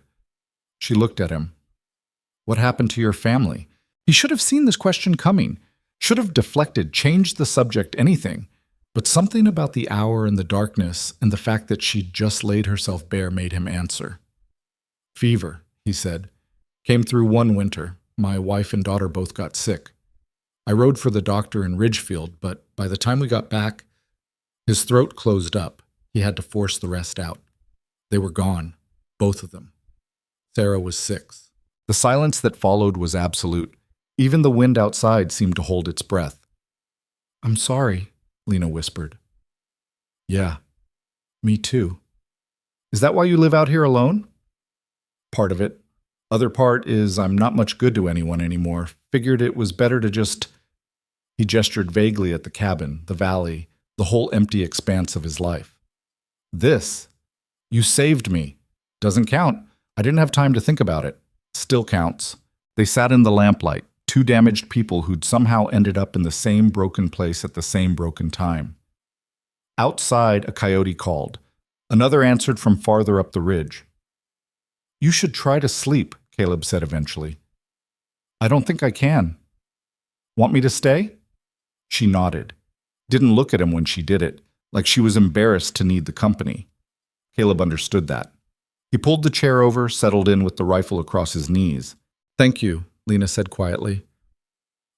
She looked at him. "What happened to your family?" He should have seen this question coming, should have deflected, changed the subject, anything. But something about the hour and the darkness and the fact that she'd just laid herself bare made him answer. "Fever," he said. "Came through one winter. My wife and daughter both got sick. I rode for the doctor in Ridgefield, but by the time we got back..." His throat closed up. He had to force the rest out. They were gone, both of them. Sarah was 6. The silence that followed was absolute. Even the wind outside seemed to hold its breath. "I'm sorry," Lena whispered. "Yeah, me too. Is that why you live out here alone?" "Part of it. Other part is I'm not much good to anyone anymore. Figured it was better to just..." He gestured vaguely at the cabin, the valley, the whole empty expanse of his life. "This. You saved me. Doesn't count. I didn't have time to think about it. Still counts." They sat in the lamplight, 2 damaged people who'd somehow ended up in the same broken place at the same broken time. Outside, a coyote called. Another answered from farther up the ridge. "You should try to sleep," Caleb said eventually. "I don't think I can." Want me to stay?" She nodded. Didn't look at him when she did it, like she was embarrassed to need the company. Caleb understood that. He pulled the chair over, settled in with the rifle across his knees. "Thank you," Lena said quietly.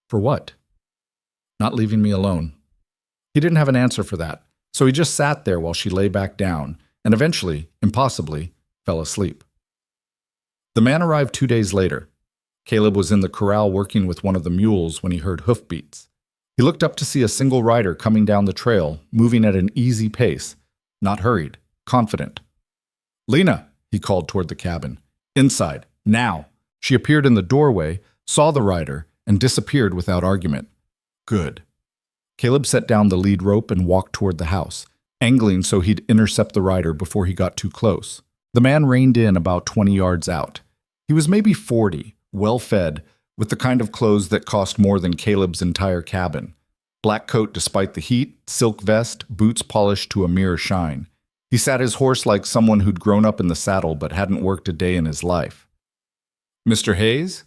"For what?" "Not leaving me alone." He didn't have an answer for that, so he just sat there while she lay back down, and eventually, impossibly, fell asleep. The man arrived 2 days later. Caleb was in the corral working with one of the mules when he heard hoofbeats. He looked up to see a single rider coming down the trail, moving at an easy pace, not hurried, confident. "Lena," he called toward the cabin. "Inside, now." She appeared in the doorway, saw the rider, and disappeared without argument. Good. Caleb set down the lead rope and walked toward the house, angling so he'd intercept the rider before he got too close. The man reined in about 20 yards out. He was maybe 40, well-fed, with the kind of clothes that cost more than Caleb's entire cabin. Black coat despite the heat, silk vest, boots polished to a mirror shine. He sat his horse like someone who'd grown up in the saddle but hadn't worked a day in his life. "Mr. Hayes?"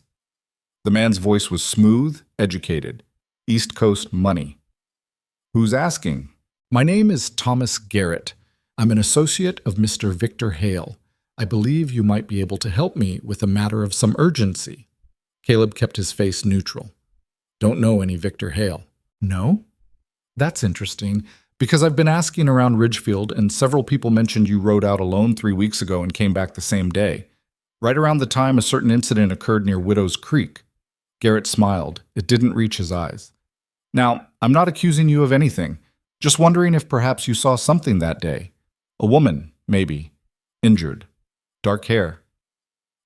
The man's voice was smooth, educated. East Coast money. "Who's asking?" "My name is Thomas Garrett. I'm an associate of Mr. Victor Hale. I believe you might be able to help me with a matter of some urgency." Caleb kept his face neutral. "Don't know any Victor Hale." "No? That's interesting, because I've been asking around Ridgefield and several people mentioned you rode out alone 3 weeks ago and came back the same day, right around the time a certain incident occurred near Widow's Creek." Garrett smiled. It didn't reach his eyes. "Now, I'm not accusing you of anything. Just wondering if perhaps you saw something that day. A woman, maybe. Injured. Dark hair.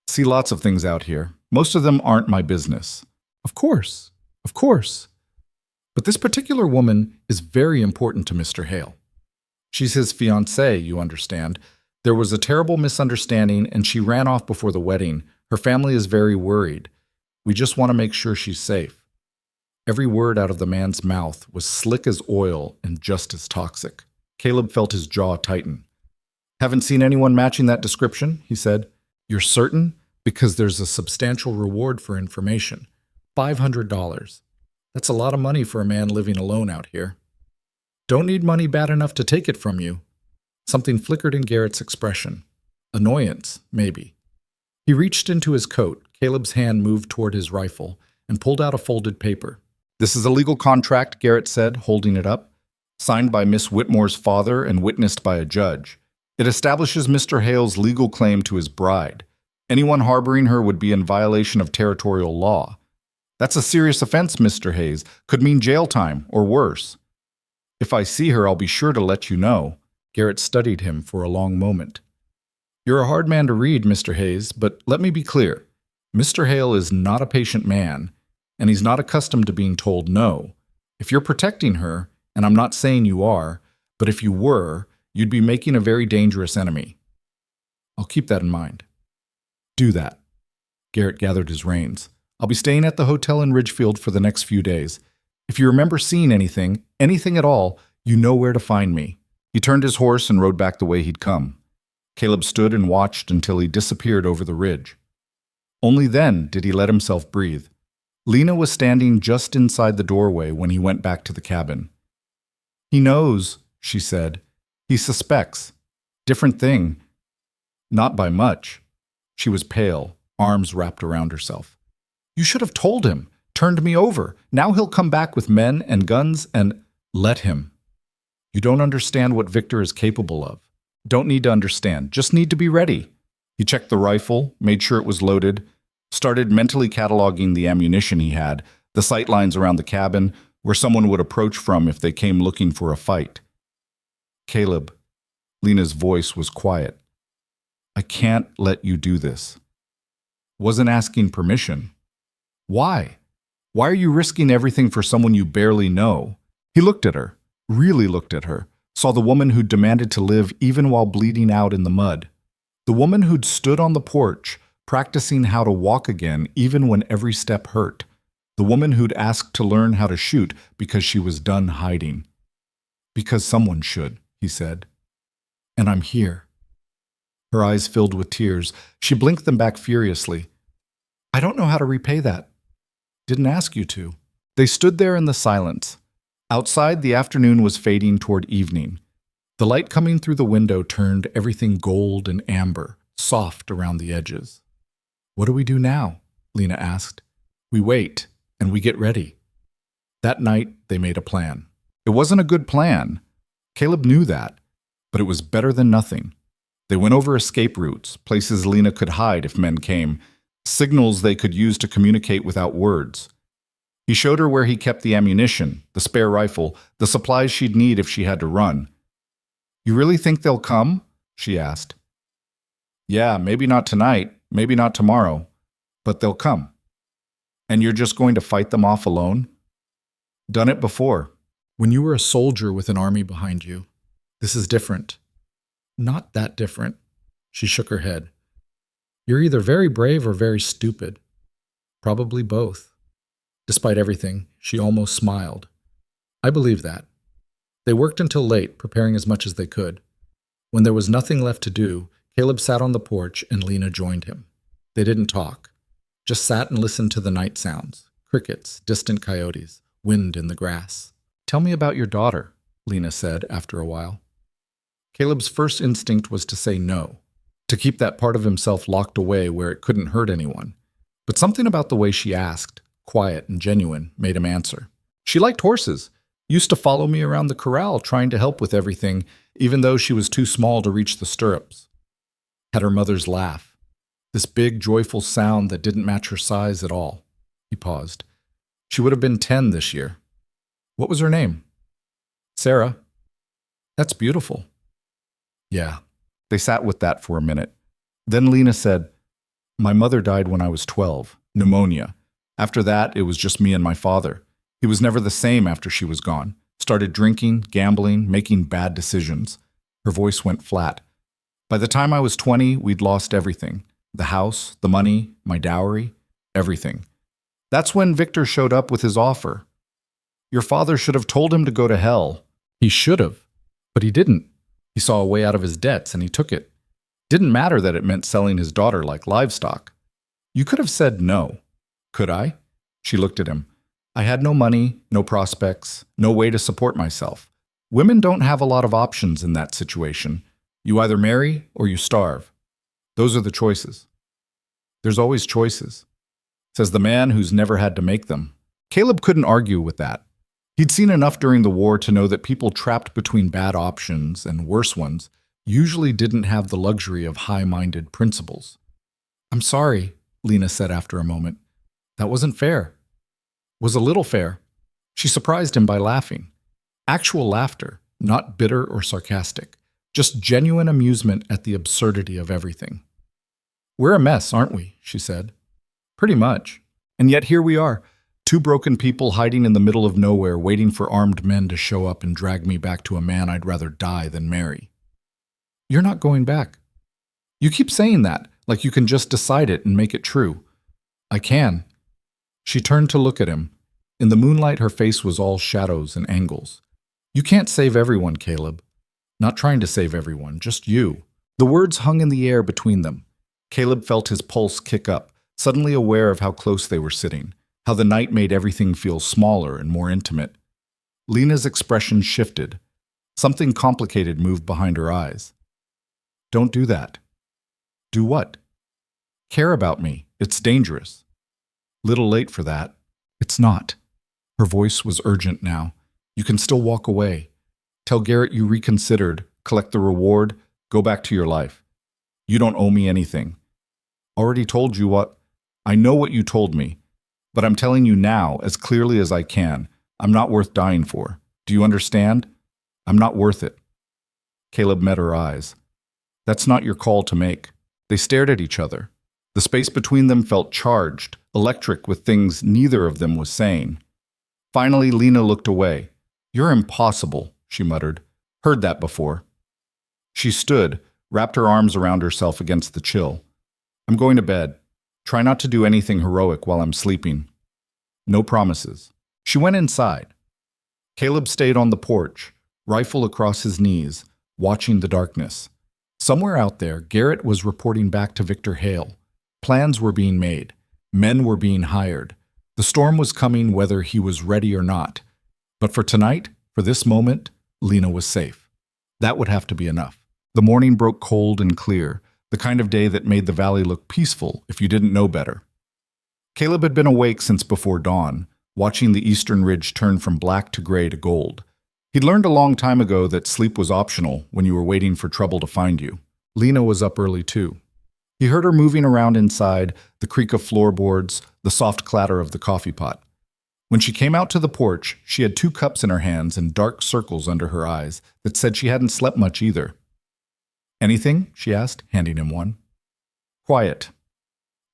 See lots of things out here. Most of them aren't my business." Of course. But this particular woman is very important to Mr. Hale. She's his fiancée, you understand. There was a terrible misunderstanding and she ran off before the wedding. Her family is very worried. We just want to make sure she's safe." Every word out of the man's mouth was slick as oil and just as toxic. Caleb felt his jaw tighten. "Haven't seen anyone matching that description," he said. "You're certain? Because there's a substantial reward for information. $500. That's a lot of money for a man living alone out here." "Don't need money bad enough to take it from you." Something flickered in Garrett's expression. Annoyance, maybe. He reached into his coat. Caleb's hand moved toward his rifle and pulled out a folded paper. "This is a legal contract," Garrett said, holding it up. "Signed by Miss Whitmore's father and witnessed by a judge. It establishes Mr. Hale's legal claim to his bride. Anyone harboring her would be in violation of territorial law. That's a serious offense, Mr. Hayes. Could mean jail time, or worse. If I see her, I'll be sure to let you know." Garrett studied him for a long moment. "You're a hard man to read, Mr. Hayes, but let me be clear. Mr. Hale is not a patient man, and he's not accustomed to being told no. If you're protecting her, and I'm not saying you are, but if you were, you'd be making a very dangerous enemy. I'll keep that in mind." "Do that." Garrett gathered his reins. "I'll be staying at the hotel in Ridgefield for the next few days. If you remember seeing anything at all, you know where to find me." He turned his horse and rode back the way he'd come. Caleb stood and watched until he disappeared over the ridge. Only then did he let himself breathe. Lena was standing just inside the doorway when he went back to the cabin. "He knows," she said. "He suspects. Different thing. Not by much." She was pale, arms wrapped around herself. "You should have told him. Turned me over. Now he'll come back with men and guns and—" "Let him. You don't understand what Victor is capable of. Don't need to understand. Just need to be ready." He checked the rifle, made sure it was loaded, started mentally cataloging the ammunition he had, the sight lines around the cabin, where someone would approach from if they came looking for a fight. "Caleb," Lena's voice was quiet. "I can't let you do this." Wasn't asking permission. "Why? Why are you risking everything for someone you barely know?" He looked at her, really looked at her, saw the woman who'd demanded to live even while bleeding out in the mud. The woman who'd stood on the porch, practicing how to walk again even when every step hurt. The woman who'd asked to learn how to shoot because she was done hiding. "Because someone should," he said. "And I'm here." Her eyes filled with tears. She blinked them back furiously. "I don't know how to repay that. Didn't ask you to." They stood there in the silence. Outside, the afternoon was fading toward evening. The light coming through the window turned everything gold and amber, soft around the edges. "What do we do now?" Lena asked. "We wait, and we get ready." That night, they made a plan. It wasn't a good plan. Caleb knew that, but it was better than nothing. They went over escape routes, places Lena could hide if men came, signals they could use to communicate without words. He showed her where he kept the ammunition, the spare rifle, the supplies she'd need if she had to run. "You really think they'll come?" she asked. "Yeah, maybe not tonight, maybe not tomorrow, but they'll come." "And you're just going to fight them off alone?" "Done it before. When you were a soldier with an army behind you. This is different." "Not that different." She shook her head. "You're either very brave or very stupid. Probably both." Despite everything, she almost smiled. "I believe that." They worked until late, preparing as much as they could. When there was nothing left to do, Caleb sat on the porch and Lena joined him. They didn't talk, just sat and listened to the night sounds, crickets, distant coyotes, wind in the grass. "Tell me about your daughter," Lena said after a while. Caleb's first instinct was to say no, to keep that part of himself locked away where it couldn't hurt anyone. But something about the way she asked, quiet and genuine, made him answer. "She liked horses. Used to follow me around the corral trying to help with everything, even though she was too small to reach the stirrups." Had her mother's laugh. This big, joyful sound that didn't match her size at all. He paused. "She would have been 10 this year." "What was her name?" "Sarah." "That's beautiful." "Yeah." They sat with that for a minute. Then Lena said, "My mother died when I was 12, pneumonia. After that, it was just me and my father. He was never the same after she was gone. Started drinking, gambling, making bad decisions." Her voice went flat. "By the time I was 20, we'd lost everything. The house, the money, my dowry, everything. That's when Victor showed up with his offer. Your father should have told him to go to hell." "He should have, but he didn't. He saw a way out of his debts and he took it. Didn't matter that it meant selling his daughter like livestock. You could have said no." "Could I?" She looked at him. "I had no money, no prospects, no way to support myself. Women don't have a lot of options in that situation. You either marry or you starve. Those are the choices." "There's always choices," says the man who's never had to make them. Caleb couldn't argue with that. He'd seen enough during the war to know that people trapped between bad options and worse ones usually didn't have the luxury of high-minded principles. "I'm sorry," Lena said after a moment. "That wasn't fair." "Was a little fair." She surprised him by laughing. Actual laughter, not bitter or sarcastic. Just genuine amusement at the absurdity of everything. "We're a mess, aren't we?" she said. "Pretty much. And yet here we are. Two broken people hiding in the middle of nowhere, waiting for armed men to show up and drag me back to a man I'd rather die than marry." "You're not going back." "You keep saying that, like you can just decide it and make it true." "I can." She turned to look at him. In the moonlight, her face was all shadows and angles. "You can't save everyone, Caleb. Not trying to save everyone, just you." The words hung in the air between them. Caleb felt his pulse kick up, suddenly aware of how close they were sitting, how the night made everything feel smaller and more intimate. Lena's expression shifted. Something complicated moved behind her eyes. "Don't do that." "Do what?" "Care about me. It's dangerous." "Little late for that." "It's not." Her voice was urgent now. "You can still walk away. Tell Garrett you reconsidered, collect the reward, go back to your life. You don't owe me anything. Already told you what. I know what you told me. But I'm telling you now, as clearly as I can, I'm not worth dying for. Do you understand? I'm not worth it." Caleb met her eyes. "That's not your call to make." They stared at each other. The space between them felt charged, electric with things neither of them was saying. Finally, Lena looked away. "You're impossible," she muttered. "Heard that before." She stood, wrapped her arms around herself against the chill. "I'm going to bed. Try not to do anything heroic while I'm sleeping. No promises." She went inside. Caleb stayed on the porch, rifle across his knees, watching the darkness. Somewhere out there, Garrett was reporting back to Victor Hale. Plans were being made. Men were being hired. The storm was coming whether he was ready or not. But for tonight, for this moment, Lena was safe. That would have to be enough. The morning broke cold and clear, the kind of day that made the valley look peaceful if you didn't know better. Caleb had been awake since before dawn, watching the eastern ridge turn from black to gray to gold. He'd learned a long time ago that sleep was optional when you were waiting for trouble to find you. Lena was up early too. He heard her moving around inside, the creak of floorboards, the soft clatter of the coffee pot. When she came out to the porch, she had 2 cups in her hands and dark circles under her eyes that said she hadn't slept much either. "Anything?" she asked, handing him one. "Quiet."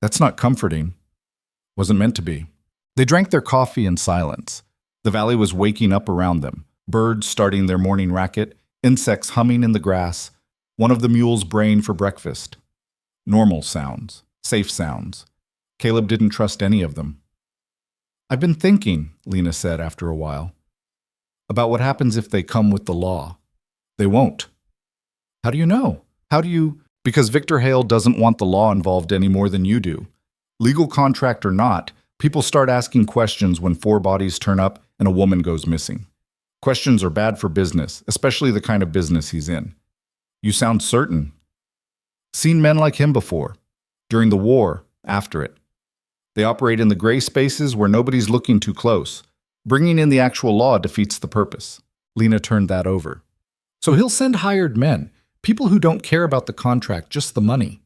"That's not comforting." Wasn't meant to be. They drank their coffee in silence. The valley was waking up around them, birds starting their morning racket, insects humming in the grass, one of the mules braying for breakfast. Normal sounds, safe sounds. Caleb didn't trust any of them. "I've been thinking," Lena said after a while, "about what happens if they come with the law." "They won't." "How do you know? How do you—" "Because Victor Hale doesn't want the law involved any more than you do. Legal contract or not, people start asking questions when 4 bodies turn up and a woman goes missing. Questions are bad for business, especially the kind of business he's in." "You sound certain." "Seen men like him before. During the war, after it. They operate in the gray spaces where nobody's looking too close. Bringing in the actual law defeats the purpose." Lena turned that over. "So he'll send hired men, people who don't care about the contract, just the money."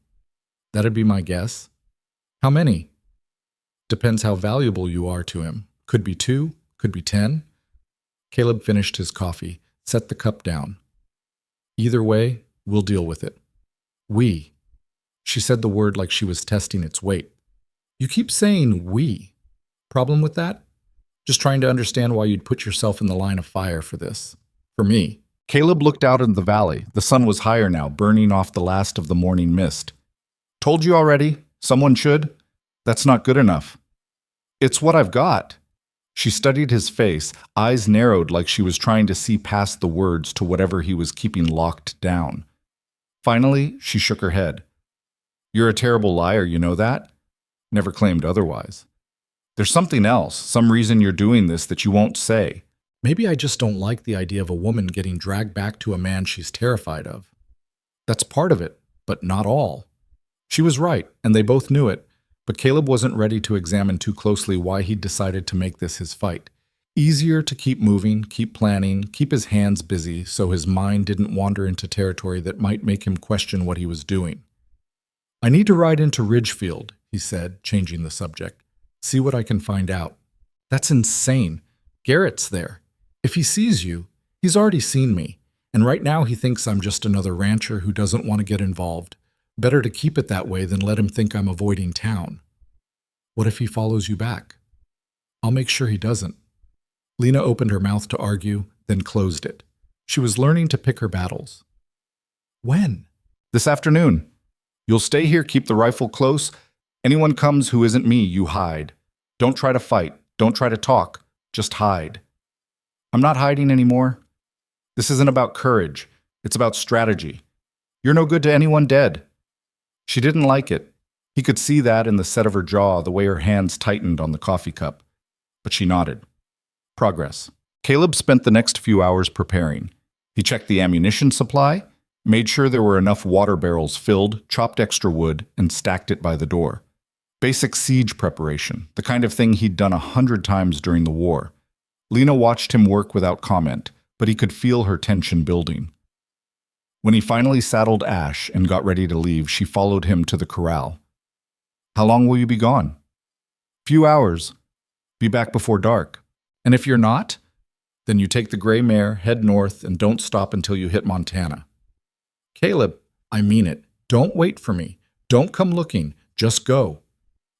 "That'd be my guess." "How many?" "Depends how valuable you are to him. Could be 2, could be 10. Caleb finished his coffee, set the cup down. "Either way, we'll deal with it." "We." She said the word like she was testing its weight. "You keep saying we. Problem with that?" "Just trying to understand why you'd put yourself in the line of fire for this. For me." Caleb looked out in the valley. The sun was higher now, burning off the last of the morning mist. "Told you already? Someone should? That's not good enough." "It's what I've got." She studied his face, eyes narrowed like she was trying to see past the words to whatever he was keeping locked down. Finally, she shook her head. "You're a terrible liar, you know that?" "Never claimed otherwise." "There's something else, some reason you're doing this that you won't say." "Maybe I just don't like the idea of a woman getting dragged back to a man she's terrified of." "That's part of it, but not all." She was right, and they both knew it, but Caleb wasn't ready to examine too closely why he'd decided to make this his fight. Easier to keep moving, keep planning, keep his hands busy so his mind didn't wander into territory that might make him question what he was doing. "I need to ride into Ridgefield," he said, changing the subject. "See what I can find out." "That's insane. Garrett's there. If he sees you, he's already seen me, and right now he thinks I'm just another rancher who doesn't want to get involved. Better to keep it that way than let him think I'm avoiding town." "What if he follows you back?" "I'll make sure he doesn't." Lena opened her mouth to argue, then closed it. She was learning to pick her battles. "When?" "This afternoon. You'll stay here, keep the rifle close. Anyone comes who isn't me, you hide. Don't try to fight. Don't try to talk. Just hide." "I'm not hiding anymore. This isn't about courage. It's about strategy. You're no good to anyone dead." She didn't like it. He could see that in the set of her jaw, the way her hands tightened on the coffee cup. But she nodded. Progress. Caleb spent the next few hours preparing. He checked the ammunition supply, made sure there were enough water barrels filled, chopped extra wood, and stacked it by the door. Basic siege preparation, the kind of thing he'd done 100 times during the war. Lena watched him work without comment, but he could feel her tension building. When he finally saddled Ash and got ready to leave, she followed him to the corral. "How long will you be gone?" "Few hours. Be back before dark." "And if you're not?" "Then you take the gray mare, head north, and don't stop until you hit Montana." "Caleb, I mean it. Don't wait for me. Don't come looking. Just go."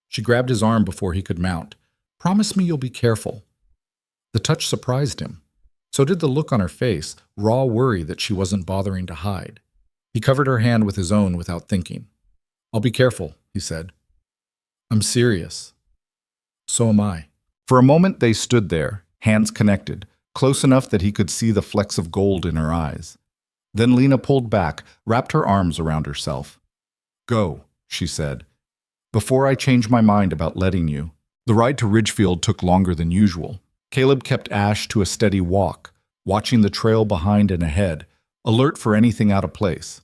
She grabbed his arm before he could mount. "Promise me you'll be careful." The touch surprised him. So did the look on her face, raw worry that she wasn't bothering to hide. He covered her hand with his own without thinking. "I'll be careful," he said. "I'm serious." "So am I." For a moment they stood there, hands connected, close enough that he could see the flecks of gold in her eyes. Then Lena pulled back, wrapped her arms around herself. "Go," she said. "Before I change my mind about letting you, The ride to Ridgefield took longer than usual. Caleb kept Ash to a steady walk, watching the trail behind and ahead, alert for anything out of place.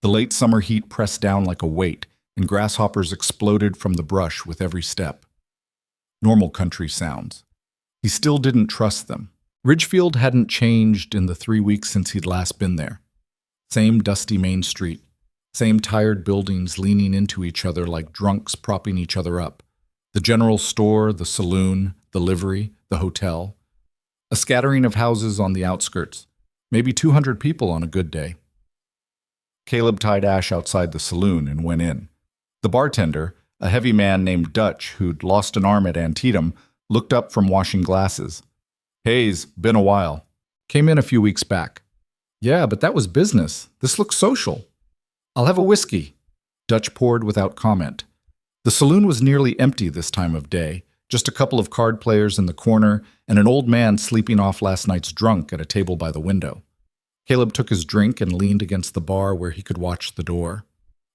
The late summer heat pressed down like a weight, and grasshoppers exploded from the brush with every step. Normal country sounds. He still didn't trust them. Ridgefield hadn't changed in the 3 weeks since he'd last been there. Same dusty main street, same tired buildings leaning into each other like drunks propping each other up. The general store, the saloon, the livery, the hotel. A scattering of houses on the outskirts, maybe 200 people on a good day. Caleb tied Ash outside the saloon and went in. The bartender, a heavy man named Dutch who'd lost an arm at Antietam, looked up from washing glasses. "Hayes, been a while. Came in a few weeks back." "Yeah, but that was business. This looks social." "I'll have a whiskey." Dutch poured without comment. The saloon was nearly empty this time of day, just a couple of card players in the corner and an old man sleeping off last night's drunk at a table by the window. Caleb took his drink and leaned against the bar where he could watch the door.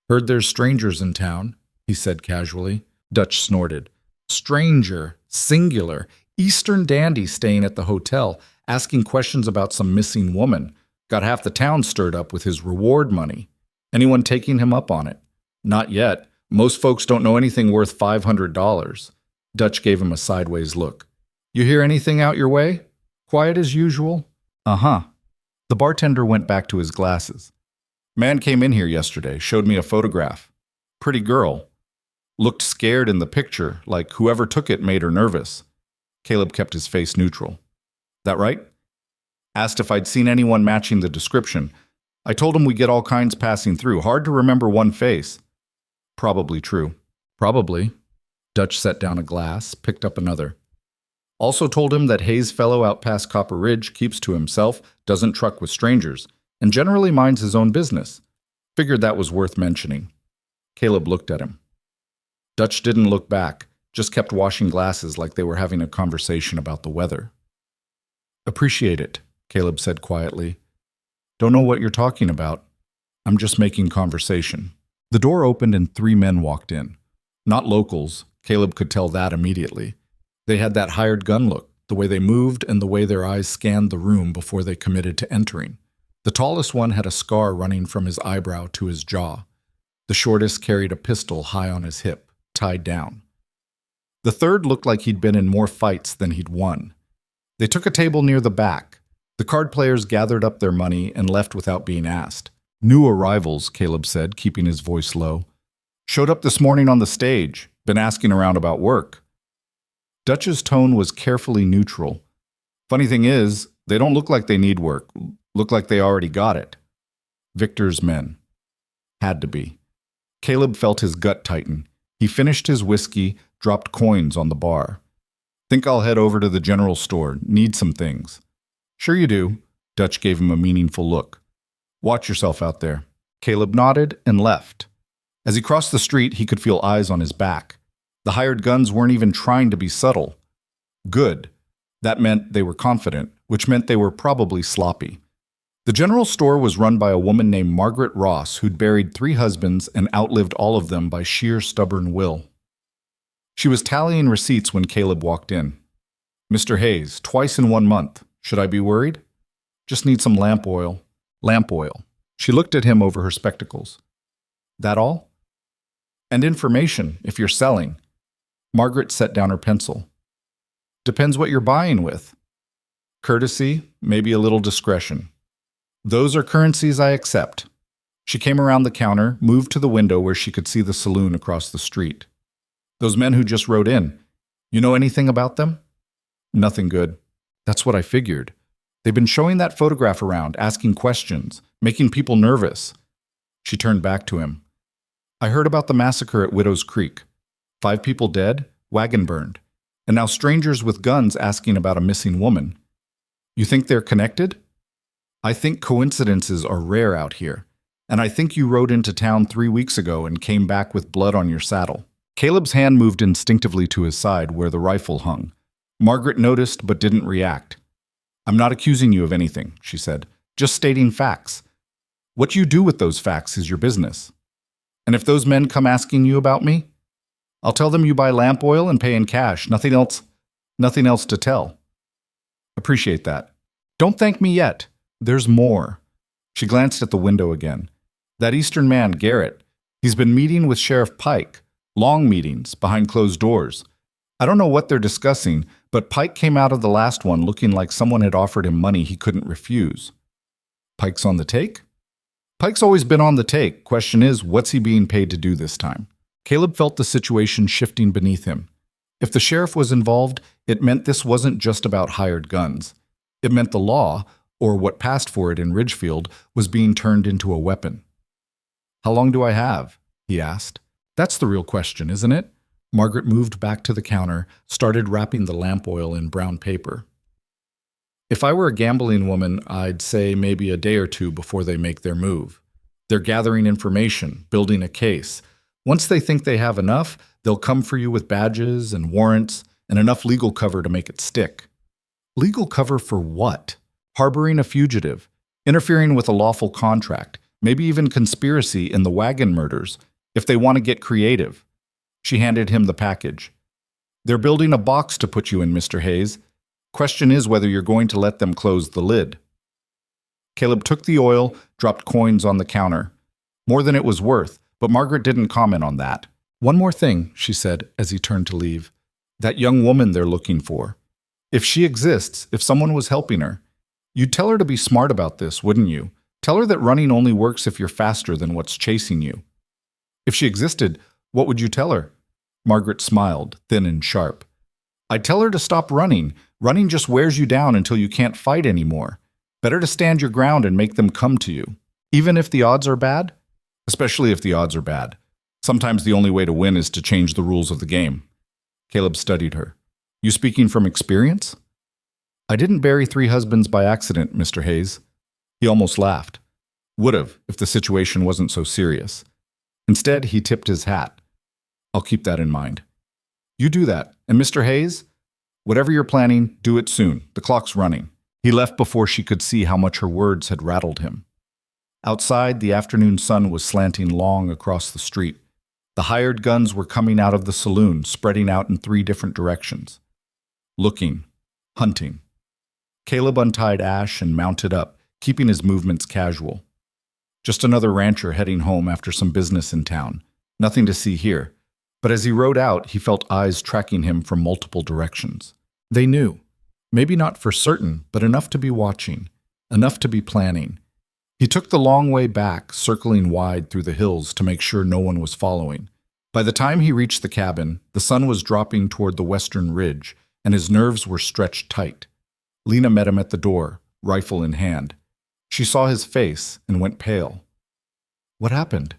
"Heard there's strangers in town," he said casually. Dutch snorted. "Stranger, singular, Eastern dandy staying at the hotel, asking questions about some missing woman. Got half the town stirred up with his reward money. Anyone taking him up on it?" "Not yet. Most folks don't know anything worth $500. Dutch gave him a sideways look. "You hear anything out your way? Quiet as usual?" "Uh-huh." The bartender went back to his glasses. "Man came in here yesterday, showed me a photograph. Pretty girl. Looked scared in the picture, like whoever took it made her nervous." Caleb kept his face neutral. "That right?" Asked if I'd seen anyone matching the description. I told him we get all kinds passing through. Hard to remember one face. "Probably true." "Probably." Dutch set down a glass, picked up another. Also told him that Hayes fellow out past Copper Ridge keeps to himself, doesn't truck with strangers, and generally minds his own business. Figured that was worth mentioning. Caleb looked at him. Dutch didn't look back, just kept washing glasses like they were having a conversation about the weather. "Appreciate it," Caleb said quietly. "Don't know what you're talking about. I'm just making conversation." The door opened and 3 men walked in. Not locals, Caleb could tell that immediately. They had that hired gun look, the way they moved and the way their eyes scanned the room before they committed to entering. The tallest one had a scar running from his eyebrow to his jaw. The shortest carried a pistol high on his hip, tied down. The third looked like he'd been in more fights than he'd won. They took a table near the back. The card players gathered up their money and left without being asked. "New arrivals," Caleb said, keeping his voice low. "Showed up this morning on the stage. Been asking around about work." Dutch's tone was carefully neutral. "Funny thing is, they don't look like they need work. Look like they already got it." Victor's men. Had to be. Caleb felt his gut tighten. He finished his whiskey, dropped coins on the bar. "Think I'll head over to the general store. Need some things." "Sure you do." Dutch gave him a meaningful look. "Watch yourself out there." Caleb nodded and left. As he crossed the street, he could feel eyes on his back. The hired guns weren't even trying to be subtle. Good. That meant they were confident, which meant they were probably sloppy. The general store was run by a woman named Margaret Ross, who'd buried 3 husbands and outlived all of them by sheer stubborn will. She was tallying receipts when Caleb walked in. "Mr. Hayes, twice in 1 month. Should I be worried?" "Just need some lamp oil." "Lamp oil." She looked at him over her spectacles. "That all?" "And information, if you're selling." Margaret set down her pencil. "Depends what you're buying with." "Courtesy, maybe a little discretion." "Those are currencies I accept." She came around the counter, moved to the window where she could see the saloon across the street. "Those men who just rode in, you know anything about them?" "Nothing good." "That's what I figured. They've been showing that photograph around, asking questions, making people nervous." She turned back to him. "I heard about the massacre at Widow's Creek. 5 people dead, wagon burned, and now strangers with guns asking about a missing woman. You think they're connected?" "I think coincidences are rare out here, and I think you rode into town 3 weeks ago and came back with blood on your saddle." Caleb's hand moved instinctively to his side where the rifle hung. Margaret noticed but didn't react. "I'm not accusing you of anything," she said, "just stating facts. What you do with those facts is your business. And if those men come asking you about me, I'll tell them you buy lamp oil and pay in cash. Nothing else. Nothing else to tell. Appreciate that. Don't thank me yet. There's more. She glanced at the window again. That Eastern man, Garrett, he's been meeting with Sheriff Pike. Long meetings, behind closed doors. I don't know what they're discussing, but Pike came out of the last one looking like someone had offered him money he couldn't refuse. Pike's on the take? Pike's always been on the take. Question is, what's he being paid to do this time? Caleb felt the situation shifting beneath him. If the sheriff was involved, it meant this wasn't just about hired guns. It meant the law, or what passed for it in Ridgefield, was being turned into a weapon. How long do I have? He asked. That's the real question, isn't it? Margaret moved back to the counter, started wrapping the lamp oil in brown paper. If I were a gambling woman, I'd say maybe a day or two before they make their move. They're gathering information, building a case. Once they think they have enough, they'll come for you with badges and warrants and enough legal cover to make it stick. Legal cover for what? Harboring a fugitive, interfering with a lawful contract, maybe even conspiracy in the Wagon murders, if they want to get creative. She handed him the package. They're building a box to put you in, Mr. Hayes. Question is whether you're going to let them close the lid. Caleb took the oil, dropped coins on the counter. More than it was worth, but Margaret didn't comment on that. One more thing, she said as he turned to leave. That young woman they're looking for. If she exists, if someone was helping her, you'd tell her to be smart about this, wouldn't you? Tell her that running only works if you're faster than what's chasing you. If she existed, what would you tell her? Margaret smiled, thin and sharp. I'd tell her to stop running. Running just wears you down until you can't fight anymore. Better to stand your ground and make them come to you. Even if the odds are bad? Especially if the odds are bad. Sometimes the only way to win is to change the rules of the game. Caleb studied her. You speaking from experience? I didn't bury 3 husbands by accident, Mr. Hayes. He almost laughed. Would've, if the situation wasn't so serious. Instead, he tipped his hat. I'll keep that in mind. You do that. And Mr. Hayes, whatever you're planning, do it soon. The clock's running. He left before she could see how much her words had rattled him. Outside, the afternoon sun was slanting long across the street. The hired guns were coming out of the saloon, spreading out in 3 different directions. Looking, hunting. Caleb untied Ash and mounted up, keeping his movements casual. Just another rancher heading home after some business in town. Nothing to see here. But as he rode out, he felt eyes tracking him from multiple directions. They knew. Maybe not for certain, but enough to be watching. Enough to be planning. He took the long way back, circling wide through the hills to make sure no one was following. By the time he reached the cabin, the sun was dropping toward the western ridge, and his nerves were stretched tight. Lena met him at the door, rifle in hand. She saw his face and went pale. What happened?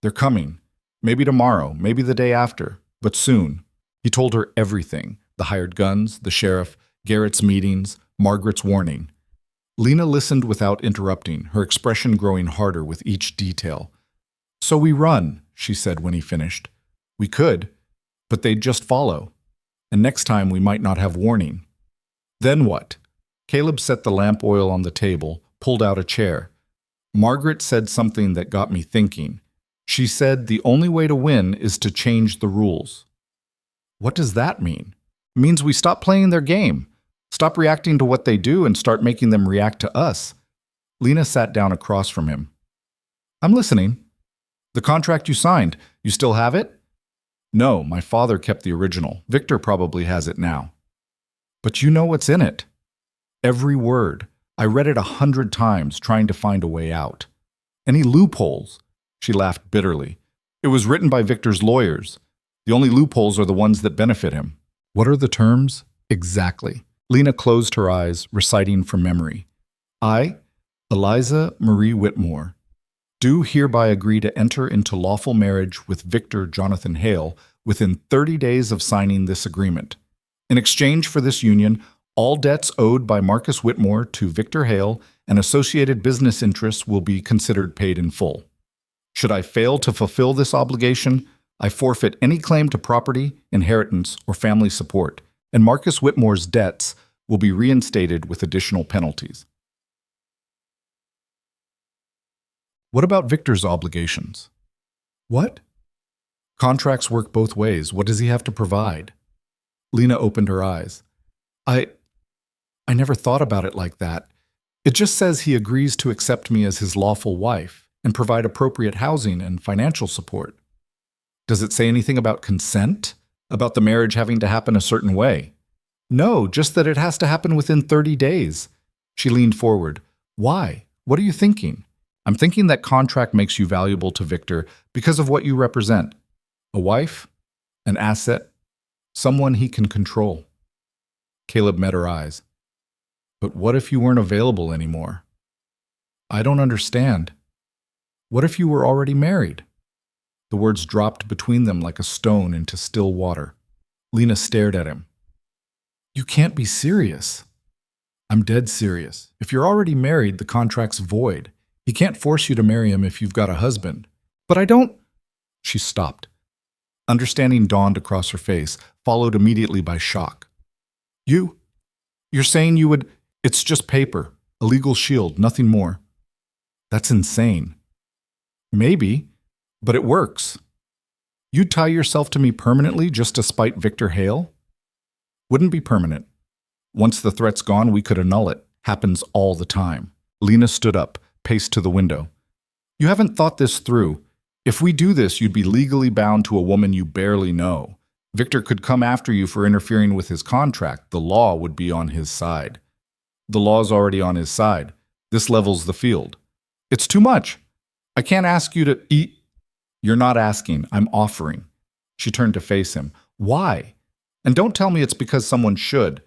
They're coming. Maybe tomorrow, maybe the day after, but soon. He told her everything, the hired guns, the sheriff, Garrett's meetings, Margaret's warning. Lena listened without interrupting, her expression growing harder with each detail. So we run, she said when he finished. We could, but they'd just follow. And next time we might not have warning. Then what? Caleb set the lamp oil on the table, pulled out a chair. Margaret said something that got me thinking. She said the only way to win is to change the rules. What does that mean? It means we stop playing their game. Stop reacting to what they do and start making them react to us. Lena sat down across from him. I'm listening. The contract you signed, you still have it? No, my father kept the original. Victor probably has it now. But you know what's in it. Every word. I read it 100 times, trying to find a way out. Any loopholes? She laughed bitterly. It was written by Victor's lawyers. The only loopholes are the ones that benefit him. What are the terms? Exactly. Lena closed her eyes, reciting from memory. I, Eliza Marie Whitmore, do hereby agree to enter into lawful marriage with Victor Jonathan Hale within 30 days of signing this agreement. In exchange for this union, all debts owed by Marcus Whitmore to Victor Hale and associated business interests will be considered paid in full. Should I fail to fulfill this obligation, I forfeit any claim to property, inheritance, or family support, and Marcus Whitmore's debts will be reinstated with additional penalties. What about Victor's obligations? What? Contracts work both ways. What does he have to provide? Lena opened her eyes. I never thought about it like that. It just says he agrees to accept me as his lawful wife and provide appropriate housing and financial support. Does it say anything about consent? About the marriage having to happen a certain way? No, just that it has to happen within 30 days. She leaned forward. Why? What are you thinking? I'm thinking that contract makes you valuable to Victor because of what you represent. A wife, an asset, someone he can control. Caleb met her eyes. But what if you weren't available anymore? I don't understand. What if you were already married? The words dropped between them like a stone into still water. Lena stared at him. You can't be serious. I'm dead serious. If you're already married, the contract's void. He can't force you to marry him if you've got a husband. But I don't... She stopped. Understanding dawned across her face, followed immediately by shock. You're saying you would... It's just paper, a legal shield, nothing more. That's insane. Maybe, but it works. You'd tie yourself to me permanently just to spite Victor Hale? Wouldn't be permanent. Once the threat's gone, we could annul it. Happens all the time. Lena stood up, paced to the window. You haven't thought this through. If we do this, you'd be legally bound to a woman you barely know. Victor could come after you for interfering with his contract. The law would be on his side. The law's already on his side. This levels the field. It's too much. I can't ask you to eat. You're not asking. I'm offering. She turned to face him. Why? And don't tell me it's because someone should.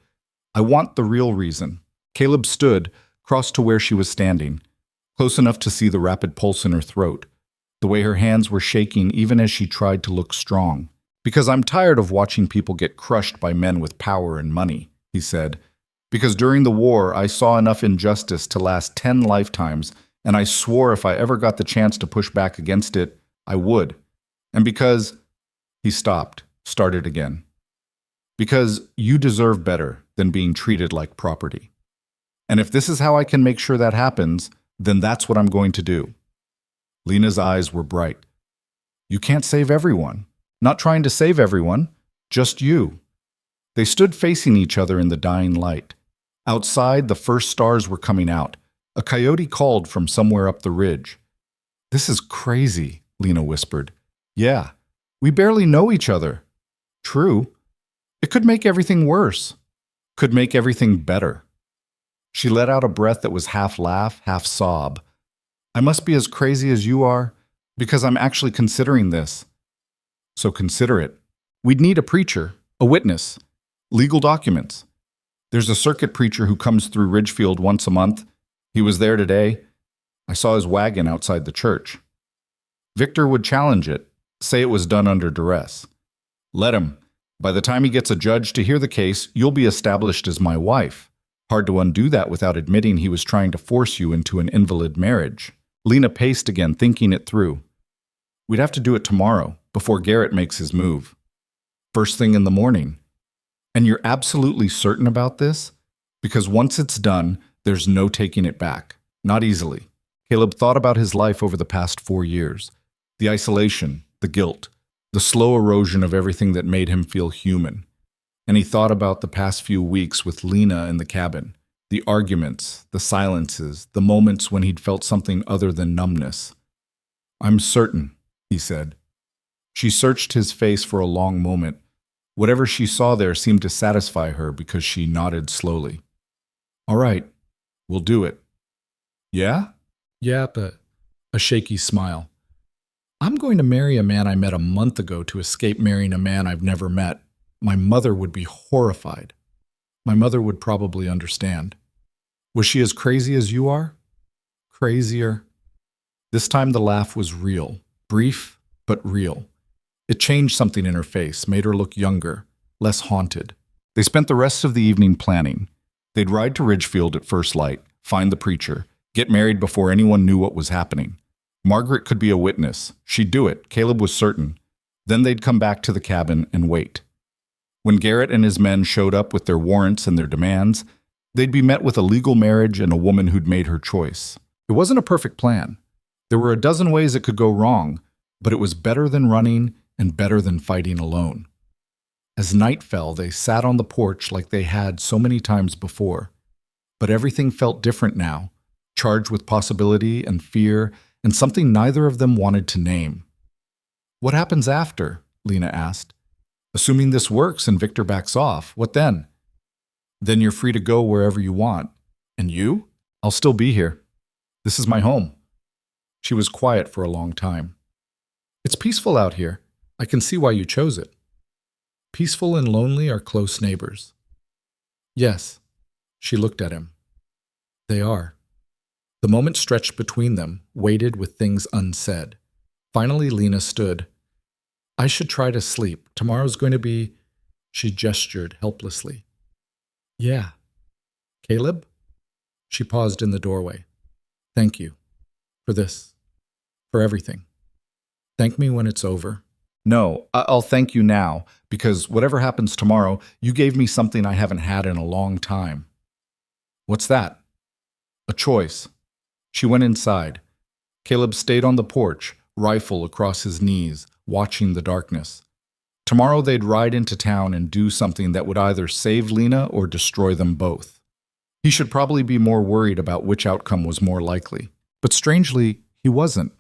I want the real reason. Caleb stood, crossed to where she was standing, close enough to see the rapid pulse in her throat, the way her hands were shaking even as she tried to look strong. Because I'm tired of watching people get crushed by men with power and money, he said. Because during the war, I saw enough injustice to last 10 lifetimes, and I swore if I ever got the chance to push back against it, I would. And because... He stopped, started again. Because you deserve better than being treated like property. And if this is how I can make sure that happens, then that's what I'm going to do. Lena's eyes were bright. You can't save everyone. Not trying to save everyone, just you. They stood facing each other in the dying light. Outside, the first stars were coming out. A coyote called from somewhere up the ridge. This is crazy, Lena whispered. Yeah, we barely know each other. True. It could make everything worse. Could make everything better. She let out a breath that was half laugh, half sob. I must be as crazy as you are, because I'm actually considering this. So consider it. We'd need a preacher, a witness, legal documents. There's a circuit preacher who comes through Ridgefield once a month. He was there today. I saw his wagon outside the church. Victor would challenge it, say it was done under duress. Let him. By the time he gets a judge to hear the case, you'll be established as my wife. Hard to undo that without admitting he was trying to force you into an invalid marriage. Lena paced again, thinking it through. We'd have to do it tomorrow, before Garrett makes his move. First thing in the morning. And you're absolutely certain about this? Because once it's done, there's no taking it back. Not easily. Caleb thought about his life over the past 4 years. The isolation, the guilt, the slow erosion of everything that made him feel human. And he thought about the past few weeks with Lena in the cabin. The arguments, the silences, the moments when he'd felt something other than numbness. I'm certain, he said. She searched his face for a long moment. Whatever she saw there seemed to satisfy her because she nodded slowly. All right, we'll do it. Yeah? Yep, a shaky smile. I'm going to marry a man I met a month ago to escape marrying a man I've never met. My mother would be horrified. My mother would probably understand. Was she as crazy as you are? Crazier. This time the laugh was real, brief but real. It changed something in her face, made her look younger, less haunted. They spent the rest of the evening planning. They'd ride to Ridgefield at first light, find the preacher, get married before anyone knew what was happening. Margaret could be a witness. She'd do it, Caleb was certain. Then they'd come back to the cabin and wait. When Garrett and his men showed up with their warrants and their demands, they'd be met with a legal marriage and a woman who'd made her choice. It wasn't a perfect plan. There were a dozen ways it could go wrong, but it was better than running, and better than fighting alone. As night fell, they sat on the porch like they had so many times before. But everything felt different now, charged with possibility and fear and something neither of them wanted to name. "What happens after?" Lena asked. "Assuming this works and Victor backs off, what then?" "Then you're free to go wherever you want. And you?" "I'll still be here. This is my home." She was quiet for a long time. "It's peaceful out here. I can see why you chose it." "Peaceful and lonely are close neighbors." "Yes." She looked at him. "They are." The moment stretched between them, waited with things unsaid. Finally, Lena stood. "I should try to sleep. Tomorrow's going to be—" She gestured helplessly. "Yeah." "Caleb?" She paused in the doorway. "Thank you. For this. For everything. Thank me when it's over." "No, I'll thank you now, because whatever happens tomorrow, you gave me something I haven't had in a long time." "What's that?" "A choice." She went inside. Caleb stayed on the porch, rifle across his knees, watching the darkness. Tomorrow they'd ride into town and do something that would either save Lena or destroy them both. He should probably be more worried about which outcome was more likely. But strangely, he wasn't.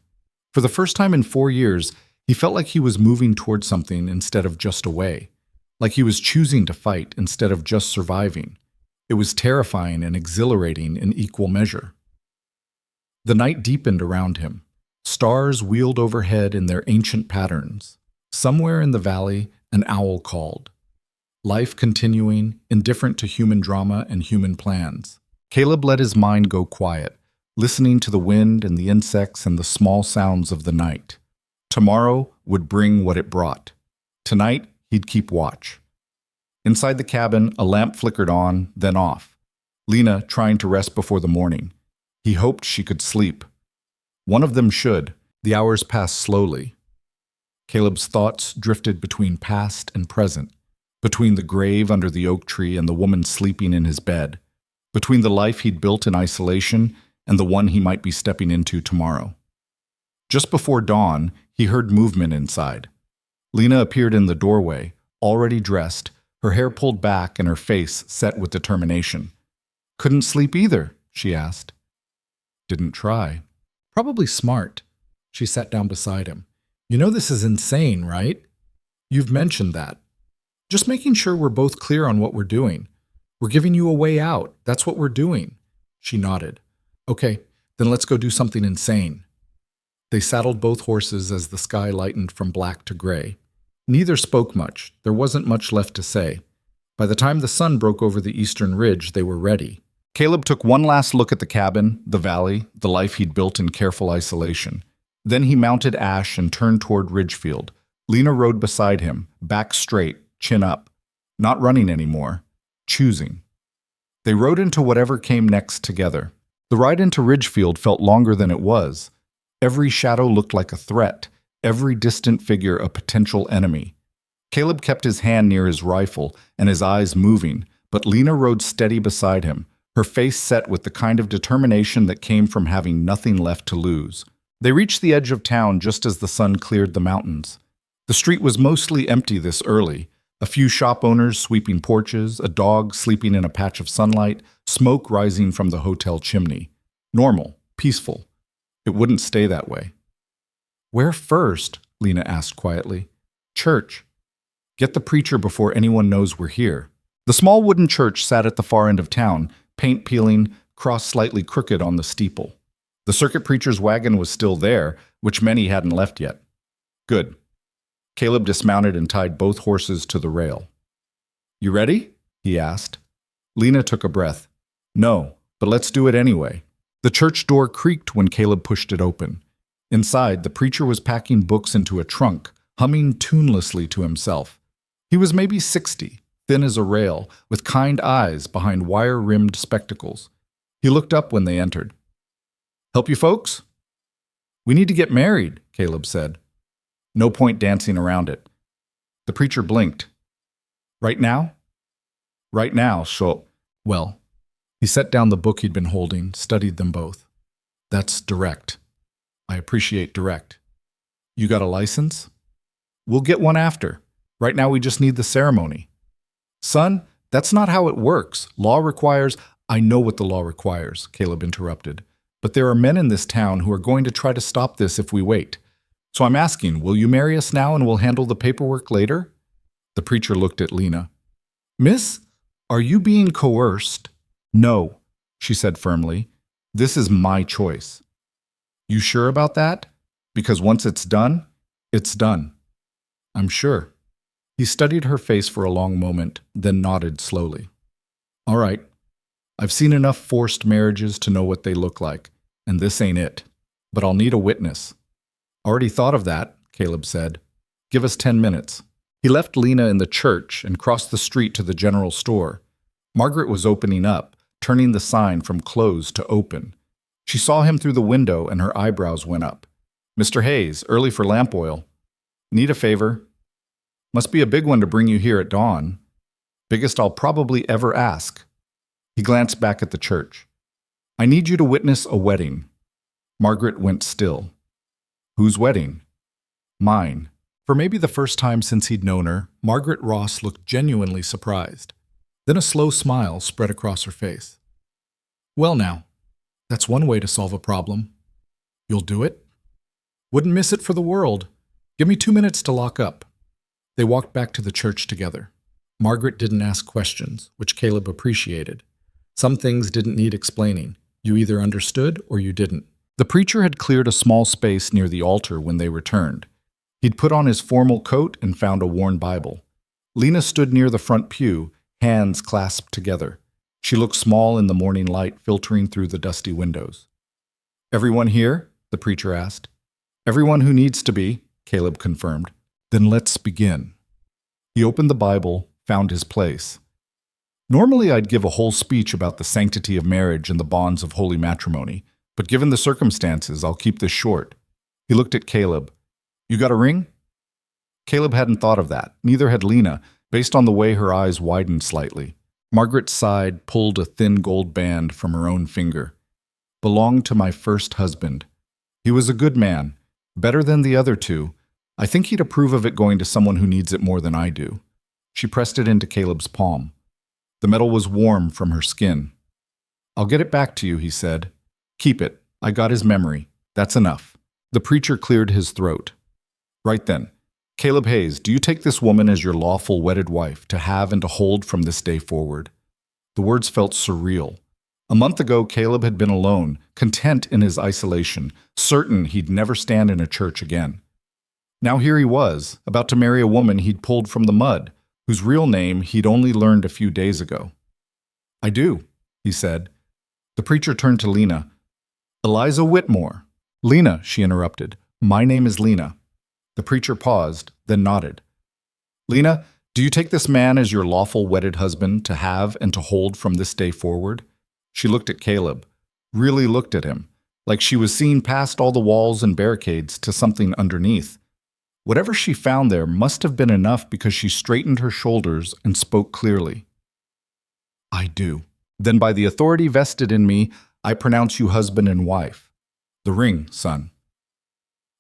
For the first time in 4 years, he felt like he was moving toward something instead of just away. Like he was choosing to fight instead of just surviving. It was terrifying and exhilarating in equal measure. The night deepened around him. Stars wheeled overhead in their ancient patterns. Somewhere in the valley, an owl called. Life continuing, indifferent to human drama and human plans. Caleb let his mind go quiet, listening to the wind and the insects and the small sounds of the night. Tomorrow would bring what it brought. Tonight, he'd keep watch. Inside the cabin, a lamp flickered on, then off. Lena trying to rest before the morning. He hoped she could sleep. One of them should. The hours passed slowly. Caleb's thoughts drifted between past and present, between the grave under the oak tree and the woman sleeping in his bed, between the life he'd built in isolation and the one he might be stepping into tomorrow. Just before dawn, he heard movement inside. Lena appeared in the doorway, already dressed, her hair pulled back and her face set with determination. "Couldn't sleep either?" she asked. "Didn't try." "Probably smart." She sat down beside him. "You know this is insane, right?" "You've mentioned that." "Just making sure we're both clear on what we're doing. We're giving you a way out. That's what we're doing." She nodded. "Okay, then let's go do something insane." They saddled both horses as the sky lightened from black to gray. Neither spoke much. There wasn't much left to say. By the time the sun broke over the eastern ridge, they were ready. Caleb took one last look at the cabin, the valley, the life he'd built in careful isolation. Then he mounted Ash and turned toward Ridgefield. Lena rode beside him, back straight, chin up. Not running anymore. Choosing. They rode into whatever came next together. The ride into Ridgefield felt longer than it was. Every shadow looked like a threat, every distant figure a potential enemy. Caleb kept his hand near his rifle and his eyes moving, but Lena rode steady beside him, her face set with the kind of determination that came from having nothing left to lose. They reached the edge of town just as the sun cleared the mountains. The street was mostly empty this early. A few shop owners sweeping porches, a dog sleeping in a patch of sunlight, smoke rising from the hotel chimney. Normal, peaceful. It wouldn't stay that way. "Where first?" Lena asked quietly. "Church. Get the preacher before anyone knows we're here." The small wooden church sat at the far end of town, paint peeling, cross slightly crooked on the steeple. The circuit preacher's wagon was still there, which meant he hadn't left yet. Good. Caleb dismounted and tied both horses to the rail. "You ready?" he asked. Lena took a breath. "No, but let's do it anyway." The church door creaked when Caleb pushed it open. Inside, the preacher was packing books into a trunk, humming tunelessly to himself. He was maybe 60, thin as a rail, with kind eyes behind wire-rimmed spectacles. He looked up when they entered. "Help you folks?" "We need to get married," Caleb said. No point dancing around it. The preacher blinked. "Right now?" "Right now, so..." "Well..." He set down the book he'd been holding, studied them both. "That's direct. I appreciate direct. You got a license?" We'll get one after. Right now we just need the ceremony. Son, that's not how it works. Law requires— I know what the law requires, Caleb interrupted. But there are men in this town who are going to try to stop this if we wait. So I'm asking, will you marry us now and we'll handle the paperwork later? The preacher looked at Lena. Miss, are you being coerced? No, she said firmly. This is my choice. You sure about that? Because once it's done, it's done. I'm sure. He studied her face for a long moment, then nodded slowly. All right. I've seen enough forced marriages to know what they look like, and this ain't it. But I'll need a witness. Already thought of that, Caleb said. Give us 10 minutes. He left Lena in the church and crossed the street to the general store. Margaret was opening up, turning the sign from close to open. She saw him through the window and her eyebrows went up. Mr. Hayes, early for lamp oil. Need a favor? Must be a big one to bring you here at dawn. Biggest I'll probably ever ask. He glanced back at the church. I need you to witness a wedding. Margaret went still. Whose wedding? Mine. For maybe the first time since he'd known her, Margaret Ross looked genuinely surprised. Then a slow smile spread across her face. Well now, that's one way to solve a problem. You'll do it? Wouldn't miss it for the world. Give me 2 minutes to lock up. They walked back to the church together. Margaret didn't ask questions, which Caleb appreciated. Some things didn't need explaining. You either understood or you didn't. The preacher had cleared a small space near the altar when they returned. He'd put on his formal coat and found a worn Bible. Lena stood near the front pew, hands clasped together. She looked small in the morning light filtering through the dusty windows. Everyone here? The preacher asked. Everyone who needs to be, Caleb confirmed. Then let's begin. He opened the Bible, found his place. Normally I'd give a whole speech about the sanctity of marriage and the bonds of holy matrimony, but given the circumstances, I'll keep this short. He looked at Caleb. You got a ring? Caleb hadn't thought of that. Neither had Lena, based on the way her eyes widened slightly. Margaret sighed, pulled a thin gold band from her own finger. Belonged to my first husband. He was a good man, better than the other two. I think he'd approve of it going to someone who needs it more than I do. She pressed it into Caleb's palm. The metal was warm from her skin. I'll get it back to you, he said. Keep it. I got his memory. That's enough. The preacher cleared his throat. Right then. Caleb Hayes, do you take this woman as your lawful wedded wife to have and to hold from this day forward? The words felt surreal. A month ago, Caleb had been alone, content in his isolation, certain he'd never stand in a church again. Now here he was, about to marry a woman he'd pulled from the mud, whose real name he'd only learned a few days ago. I do, he said. The preacher turned to Lena. Eliza Whitmore. Lena, she interrupted. My name is Lena. The preacher paused, then nodded. Lena, do you take this man as your lawful wedded husband to have and to hold from this day forward? She looked at Caleb, really looked at him, like she was seeing past all the walls and barricades to something underneath. Whatever she found there must have been enough because she straightened her shoulders and spoke clearly. I do. Then by the authority vested in me, I pronounce you husband and wife. The ring, son.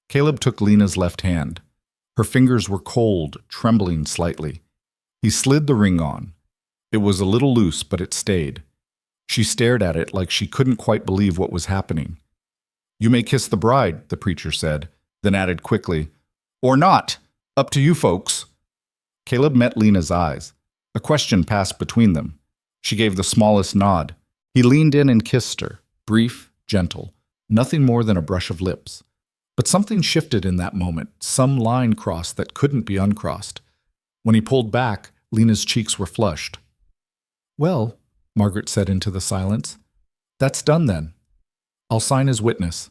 Caleb took Lena's left hand. Her fingers were cold, trembling slightly. He slid the ring on. It was a little loose, but it stayed. She stared at it like she couldn't quite believe what was happening. You may kiss the bride, the preacher said, then added quickly, or not. Up to you folks. Caleb met Lena's eyes. A question passed between them. She gave the smallest nod. He leaned in and kissed her, brief, gentle, nothing more than a brush of lips. But something shifted in that moment, some line crossed that couldn't be uncrossed. When he pulled back, Lena's cheeks were flushed. Well, Margaret said into the silence, that's done then. I'll sign as witness.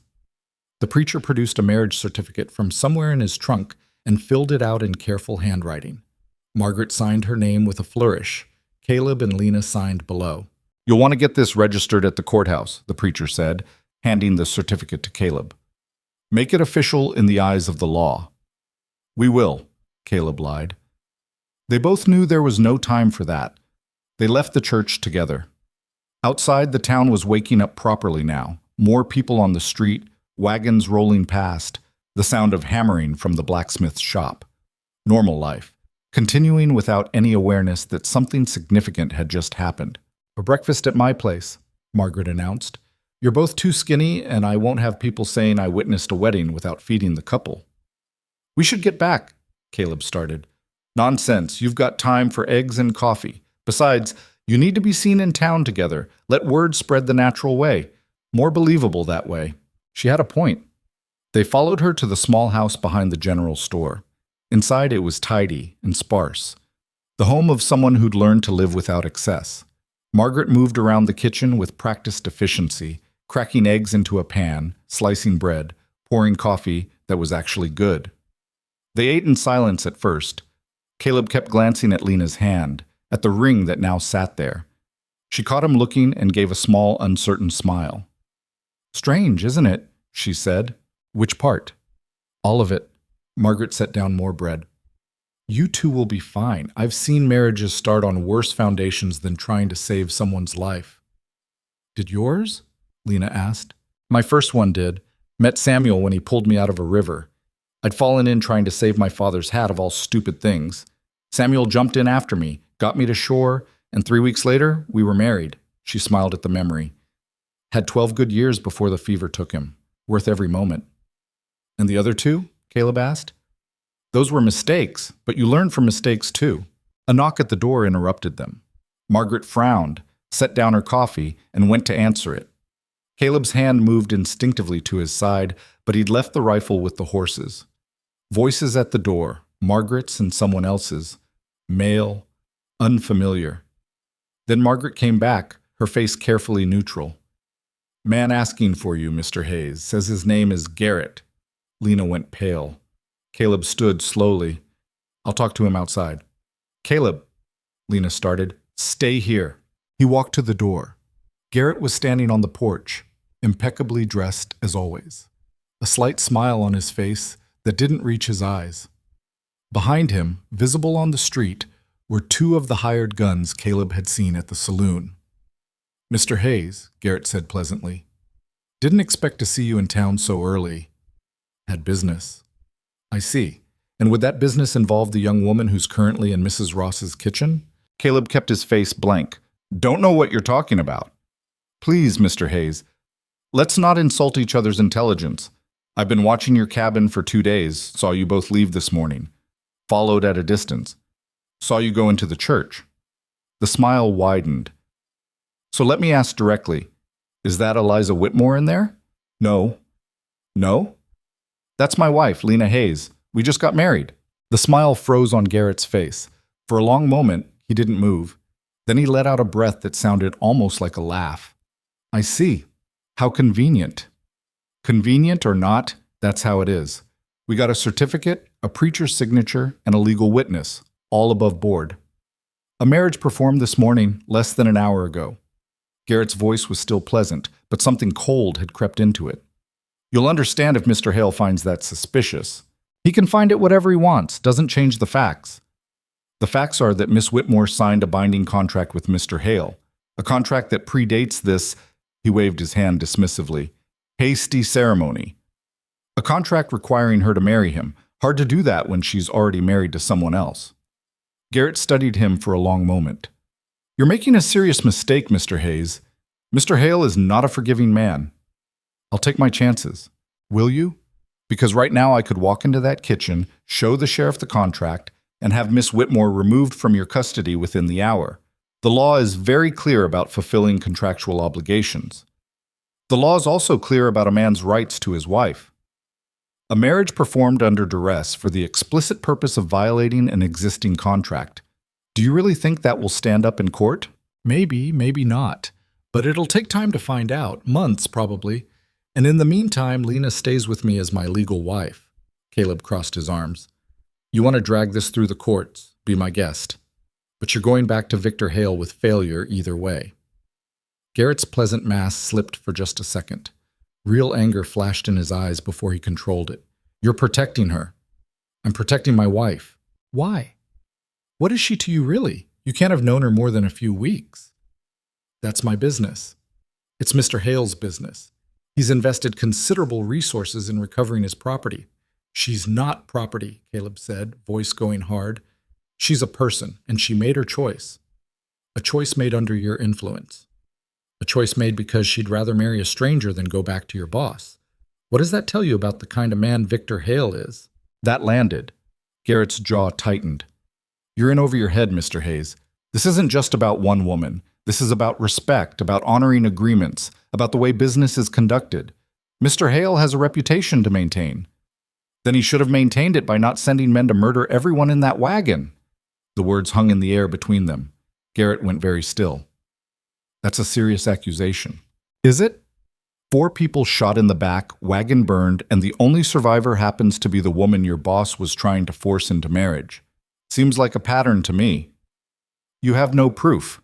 The preacher produced a marriage certificate from somewhere in his trunk and filled it out in careful handwriting. Margaret signed her name with a flourish. Caleb and Lena signed below. You'll want to get this registered at the courthouse, the preacher said, handing the certificate to Caleb. Make it official in the eyes of the law. We will, Caleb lied. They both knew there was no time for that. They left the church together. Outside, the town was waking up properly now. More people on the street, wagons rolling past, the sound of hammering from the blacksmith's shop. normal life, continuing without any awareness that something significant had just happened. "A breakfast at my place," Margaret announced. "You're both too skinny, and I won't have people saying I witnessed a wedding without feeding the couple." "We should get back," Caleb started. "Nonsense. You've got time for eggs and coffee. Besides, you need to be seen in town together. Let word spread the natural way. More believable that way." She had a point. They followed her to the small house behind the general store. Inside, it was tidy and sparse, the home of someone who'd learned to live without excess. Margaret moved around the kitchen with practiced efficiency, cracking eggs into a pan, slicing bread, pouring coffee that was actually good. They ate in silence at first. Caleb kept glancing at Lena's hand, at the ring that now sat there. She caught him looking and gave a small, uncertain smile. "Strange, isn't it?" she said. "Which part?" "All of it." Margaret set down more bread. "You two will be fine. I've seen marriages start on worse foundations than trying to save someone's life." "Did yours?" Lena asked. "My first one did. Met Samuel when he pulled me out of a river. I'd fallen in trying to save my father's hat of all stupid things. Samuel jumped in after me, got me to shore, and 3 weeks later, we were married." She smiled at the memory. "Had 12 good years before the fever took him. Worth every moment." "And the other two?" Caleb asked. "Those were mistakes, but you learn from mistakes too." A knock at the door interrupted them. Margaret frowned, set down her coffee, and went to answer it. Caleb's hand moved instinctively to his side, but he'd left the rifle with the horses. Voices at the door, Margaret's and someone else's. Male, unfamiliar. Then Margaret came back, her face carefully neutral. "Man asking for you, Mr. Hayes. Says his name is Garrett." Lena went pale. Caleb stood slowly. "I'll talk to him outside." "Caleb," Lena started, "stay here." He walked to the door. Garrett was standing on the porch, impeccably dressed as always, a slight smile on his face that didn't reach his eyes. Behind him, visible on the street, were 2 of the hired guns Caleb had seen at the saloon. "Mr. Hayes," Garrett said pleasantly. "Didn't expect to see you in town so early. Had business." "I see. And would that business involve the young woman who's currently in Mrs. Ross's kitchen?" Caleb kept his face blank. "Don't know what you're talking about." "Please, Mr. Hayes, let's not insult each other's intelligence. I've been watching your cabin for 2 days, saw you both leave this morning. Followed at a distance. Saw you go into the church." The smile widened. "So let me ask directly, is that Eliza Whitmore in there?" "No." "No?" "That's my wife, Lena Hayes. We just got married." The smile froze on Garrett's face. For a long moment, he didn't move. Then he let out a breath that sounded almost like a laugh. "I see. How convenient." "Convenient or not, that's how it is. We got a certificate, a preacher's signature, and a legal witness, all above board. A marriage performed this morning, less than an hour ago." Garrett's voice was still pleasant, but something cold had crept into it. "You'll understand if Mr. Hale finds that suspicious. He can find it whatever he wants, doesn't change the facts. The facts are that Miss Whitmore signed a binding contract with Mr. Hale, a contract that predates this," he waved his hand dismissively, "hasty ceremony. A contract requiring her to marry him. Hard to do that when she's already married to someone else." Garrett studied him for a long moment. "You're making a serious mistake, Mr. Hayes. Mr. Hale is not a forgiving man." "I'll take my chances." "Will you? Because right now I could walk into that kitchen, show the sheriff the contract, and have Miss Whitmore removed from your custody within the hour. The law is very clear about fulfilling contractual obligations. The law is also clear about a man's rights to his wife. A marriage performed under duress for the explicit purpose of violating an existing contract. Do you really think that will stand up in court?" "Maybe, maybe not. But it'll take time to find out, months probably. And in the meantime, Lena stays with me as my legal wife." Caleb crossed his arms. "You want to drag this through the courts, be my guest. But you're going back to Victor Hale with failure either way." Garrett's pleasant mask slipped for just a second. Real anger flashed in his eyes before he controlled it. "You're protecting her." "I'm protecting my wife." "Why? What is she to you really? You can't have known her more than a few weeks." "That's my business. It's Mr. Hale's business. He's invested considerable resources in recovering his property. She's not property, Caleb said, voice going hard. She's a person, and she made her choice. A choice made under your influence. A choice made because she'd rather marry a stranger than go back to your boss. What does that tell you about the kind of man Victor Hale is? That landed. Garrett's jaw tightened. You're in over your head, Mr. Hayes. This isn't just about one woman. This is about respect, about honoring agreements, about the way business is conducted. Mr. Hale has a reputation to maintain. Then he should have maintained it by not sending men to murder everyone in that wagon. The words hung in the air between them. Garrett went very still. That's a serious accusation. Is it? 4 people shot in the back, wagon burned, and the only survivor happens to be the woman your boss was trying to force into marriage. Seems like a pattern to me. You have no proof.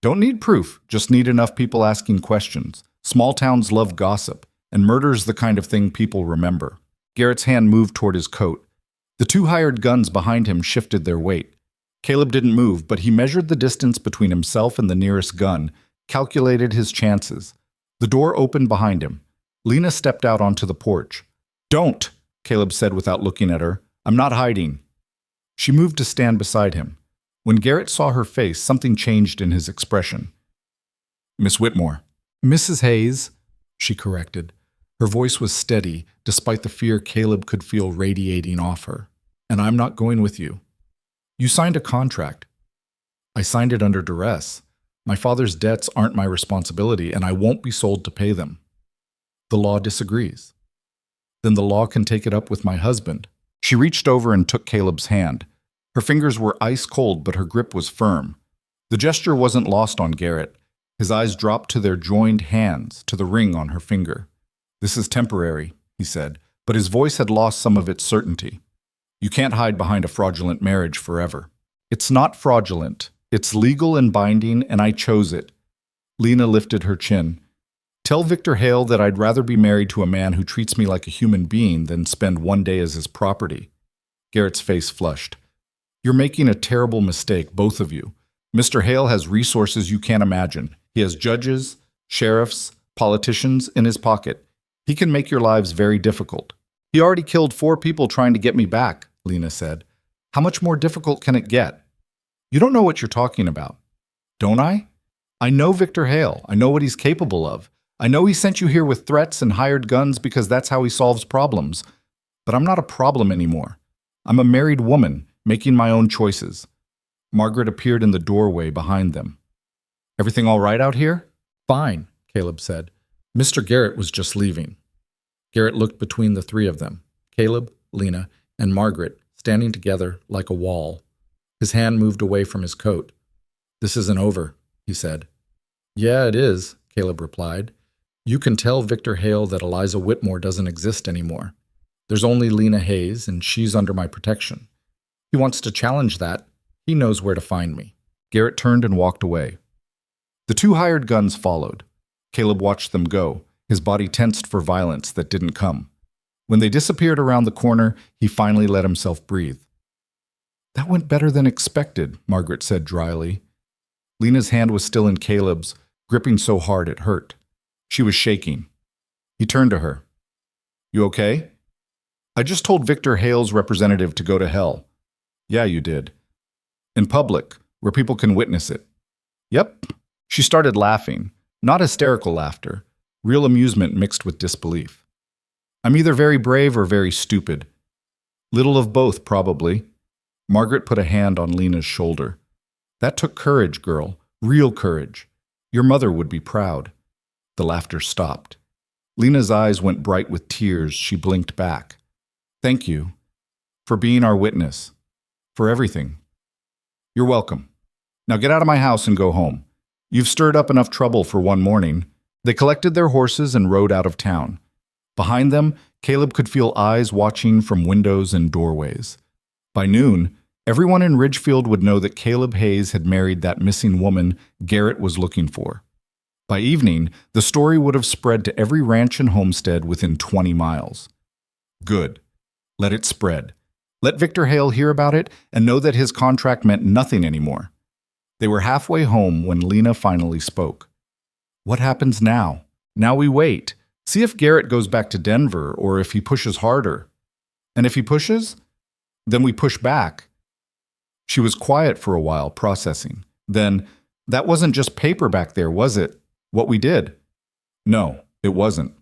Don't need proof, just need enough people asking questions. Small towns love gossip, and murder's the kind of thing people remember. Garrett's hand moved toward his coat. The 2 hired guns behind him shifted their weight. Caleb didn't move, but he measured the distance between himself and the nearest gun, calculated his chances. The door opened behind him. Lena stepped out onto the porch. Don't, Caleb said without looking at her. I'm not hiding. She moved to stand beside him. When Garrett saw her face, something changed in his expression. Miss Whitmore. Mrs. Hayes, she corrected. Her voice was steady, despite the fear Caleb could feel radiating off her. And I'm not going with you. You signed a contract. I signed it under duress. My father's debts aren't my responsibility, and I won't be sold to pay them. The law disagrees. Then the law can take it up with my husband. She reached over and took Caleb's hand. Her fingers were ice cold, but her grip was firm. The gesture wasn't lost on Garrett. His eyes dropped to their joined hands, to the ring on her finger. This is temporary, he said, but his voice had lost some of its certainty. You can't hide behind a fraudulent marriage forever. It's not fraudulent. It's legal and binding, and I chose it. Lena lifted her chin. Tell Victor Hale that I'd rather be married to a man who treats me like a human being than spend one day as his property. Garrett's face flushed. You're making a terrible mistake, both of you. Mr. Hale has resources you can't imagine. He has judges, sheriffs, politicians in his pocket. He can make your lives very difficult. He already killed 4 people trying to get me back, Lena said. How much more difficult can it get? You don't know what you're talking about. Don't I? I know Victor Hale. I know what he's capable of. I know he sent you here with threats and hired guns because that's how he solves problems. But I'm not a problem anymore. I'm a married woman, making my own choices. Margaret appeared in the doorway behind them. Everything all right out here? Fine, Caleb said. Mr. Garrett was just leaving. Garrett looked between the 3 of them, Caleb, Lena, and Margaret, standing together like a wall. His hand moved away from his coat. This isn't over, he said. Yeah, it is, Caleb replied. You can tell Victor Hale that Eliza Whitmore doesn't exist anymore. There's only Lena Hayes, and she's under my protection. He wants to challenge that. He knows where to find me. Garrett turned and walked away. The 2 hired guns followed. Caleb watched them go, his body tensed for violence that didn't come. When they disappeared around the corner, he finally let himself breathe. That went better than expected, Margaret said dryly. Lena's hand was still in Caleb's, gripping so hard it hurt. She was shaking. He turned to her. You okay? I just told Victor Hale's representative to go to hell. Yeah, you did. In public, where people can witness it. Yep. She started laughing, not hysterical laughter, real amusement mixed with disbelief. I'm either very brave or very stupid. Little of both, probably. Margaret put a hand on Lena's shoulder. That took courage, girl, real courage. Your mother would be proud. The laughter stopped. Lena's eyes went bright with tears. She blinked back. Thank you for being our witness, for everything. You're welcome. Now get out of my house and go home. You've stirred up enough trouble for one morning. They collected their horses and rode out of town. Behind them, Caleb could feel eyes watching from windows and doorways. By noon, everyone in Ridgefield would know that Caleb Hayes had married that missing woman Garrett was looking for. By evening, the story would have spread to every ranch and homestead within 20 miles. Good. Let it spread. Let Victor Hale hear about it and know that his contract meant nothing anymore. They were halfway home when Lena finally spoke. What happens now? Now we wait. See if Garrett goes back to Denver or if he pushes harder. And if he pushes, then we push back. She was quiet for a while, processing. Then, that wasn't just paper back there, was it? What we did? No, it wasn't.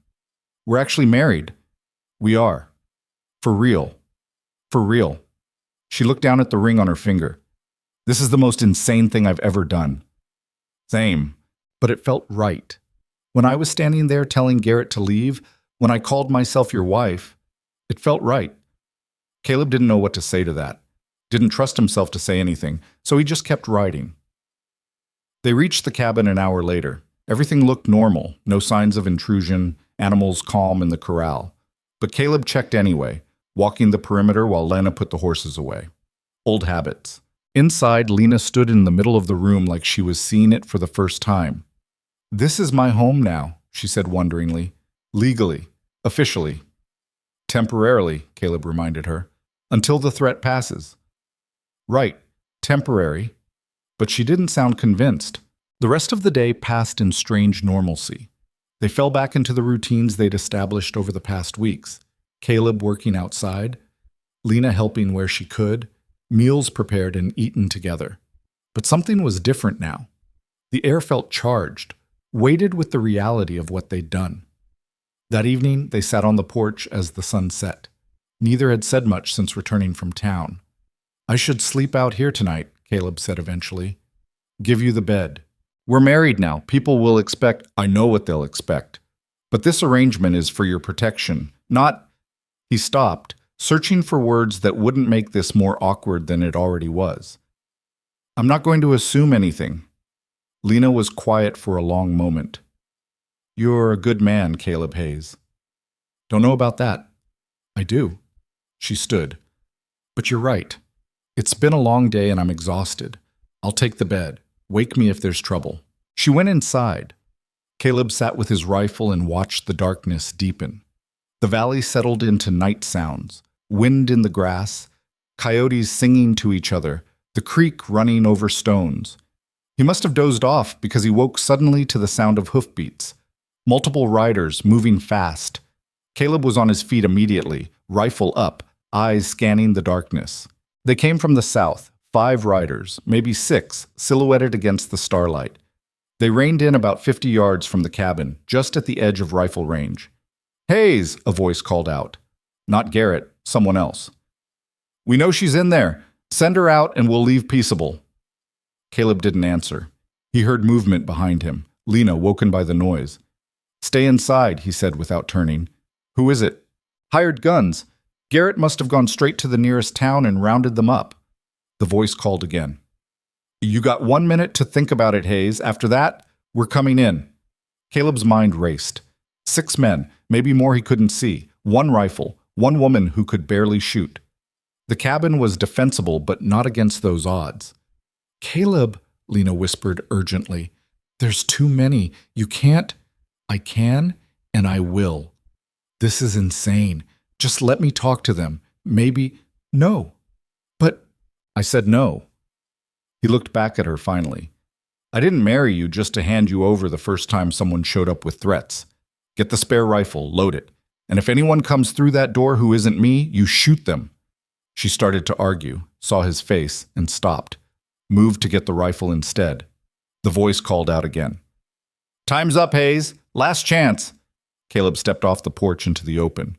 We're actually married. We are. For real. For real. She looked down at the ring on her finger. This is the most insane thing I've ever done. Same. But it felt right. When I was standing there telling Garrett to leave, when I called myself your wife, it felt right. Caleb didn't know what to say to that. Didn't trust himself to say anything, so he just kept riding. They reached the cabin an hour later. Everything looked normal, no signs of intrusion, animals calm in the corral. But Caleb checked anyway, walking the perimeter while Lena put the horses away. Old habits. Inside, Lena stood in the middle of the room like she was seeing it for the first time. This is my home now, she said wonderingly. Legally. Officially. Temporarily, Caleb reminded her. Until the threat passes. Right. Temporary. But she didn't sound convinced. The rest of the day passed in strange normalcy. They fell back into the routines they'd established over the past weeks. Caleb working outside, Lena helping where she could, meals prepared and eaten together. But something was different now. The air felt charged, weighted with the reality of what they'd done. That evening, they sat on the porch as the sun set. Neither had said much since returning from town. I should sleep out here tonight, Caleb said eventually. Give you the bed. We're married now. People will expect. I know what they'll expect. But this arrangement is for your protection, not. He stopped, searching for words that wouldn't make this more awkward than it already was. I'm not going to assume anything. Lena was quiet for a long moment. You're a good man, Caleb Hayes. Don't know about that. I do. She stood. But you're right. It's been a long day and I'm exhausted. I'll take the bed. Wake me if there's trouble. She went inside. Caleb sat with his rifle and watched the darkness deepen. The valley settled into night sounds, wind in the grass, coyotes singing to each other, the creek running over stones. He must have dozed off because he woke suddenly to the sound of hoofbeats. Multiple riders moving fast. Caleb was on his feet immediately, rifle up, eyes scanning the darkness. They came from the south, 5 riders, maybe 6, silhouetted against the starlight. They reined in about 50 yards from the cabin, just at the edge of rifle range. Hayes, a voice called out. Not Garrett, someone else. We know she's in there. Send her out and we'll leave peaceable. Caleb didn't answer. He heard movement behind him, Lena woken by the noise. Stay inside, he said without turning. Who is it? Hired guns. Garrett must have gone straight to the nearest town and rounded them up. The voice called again. You got 1 minute to think about it, Hayes. After that, we're coming in. Caleb's mind raced. 6 men, maybe more he couldn't see. 1 rifle, 1 woman who could barely shoot. The cabin was defensible, but not against those odds. Caleb, Lena whispered urgently, there's too many. You can't. I can, and I will. This is insane. Just let me talk to them. Maybe. No. But I said no. He looked back at her finally. I didn't marry you just to hand you over the first time someone showed up with threats. Get the spare rifle, load it. And if anyone comes through that door who isn't me, you shoot them. She started to argue, saw his face, and stopped. Moved to get the rifle instead. The voice called out again. Time's up, Hayes. Last chance. Caleb stepped off the porch into the open.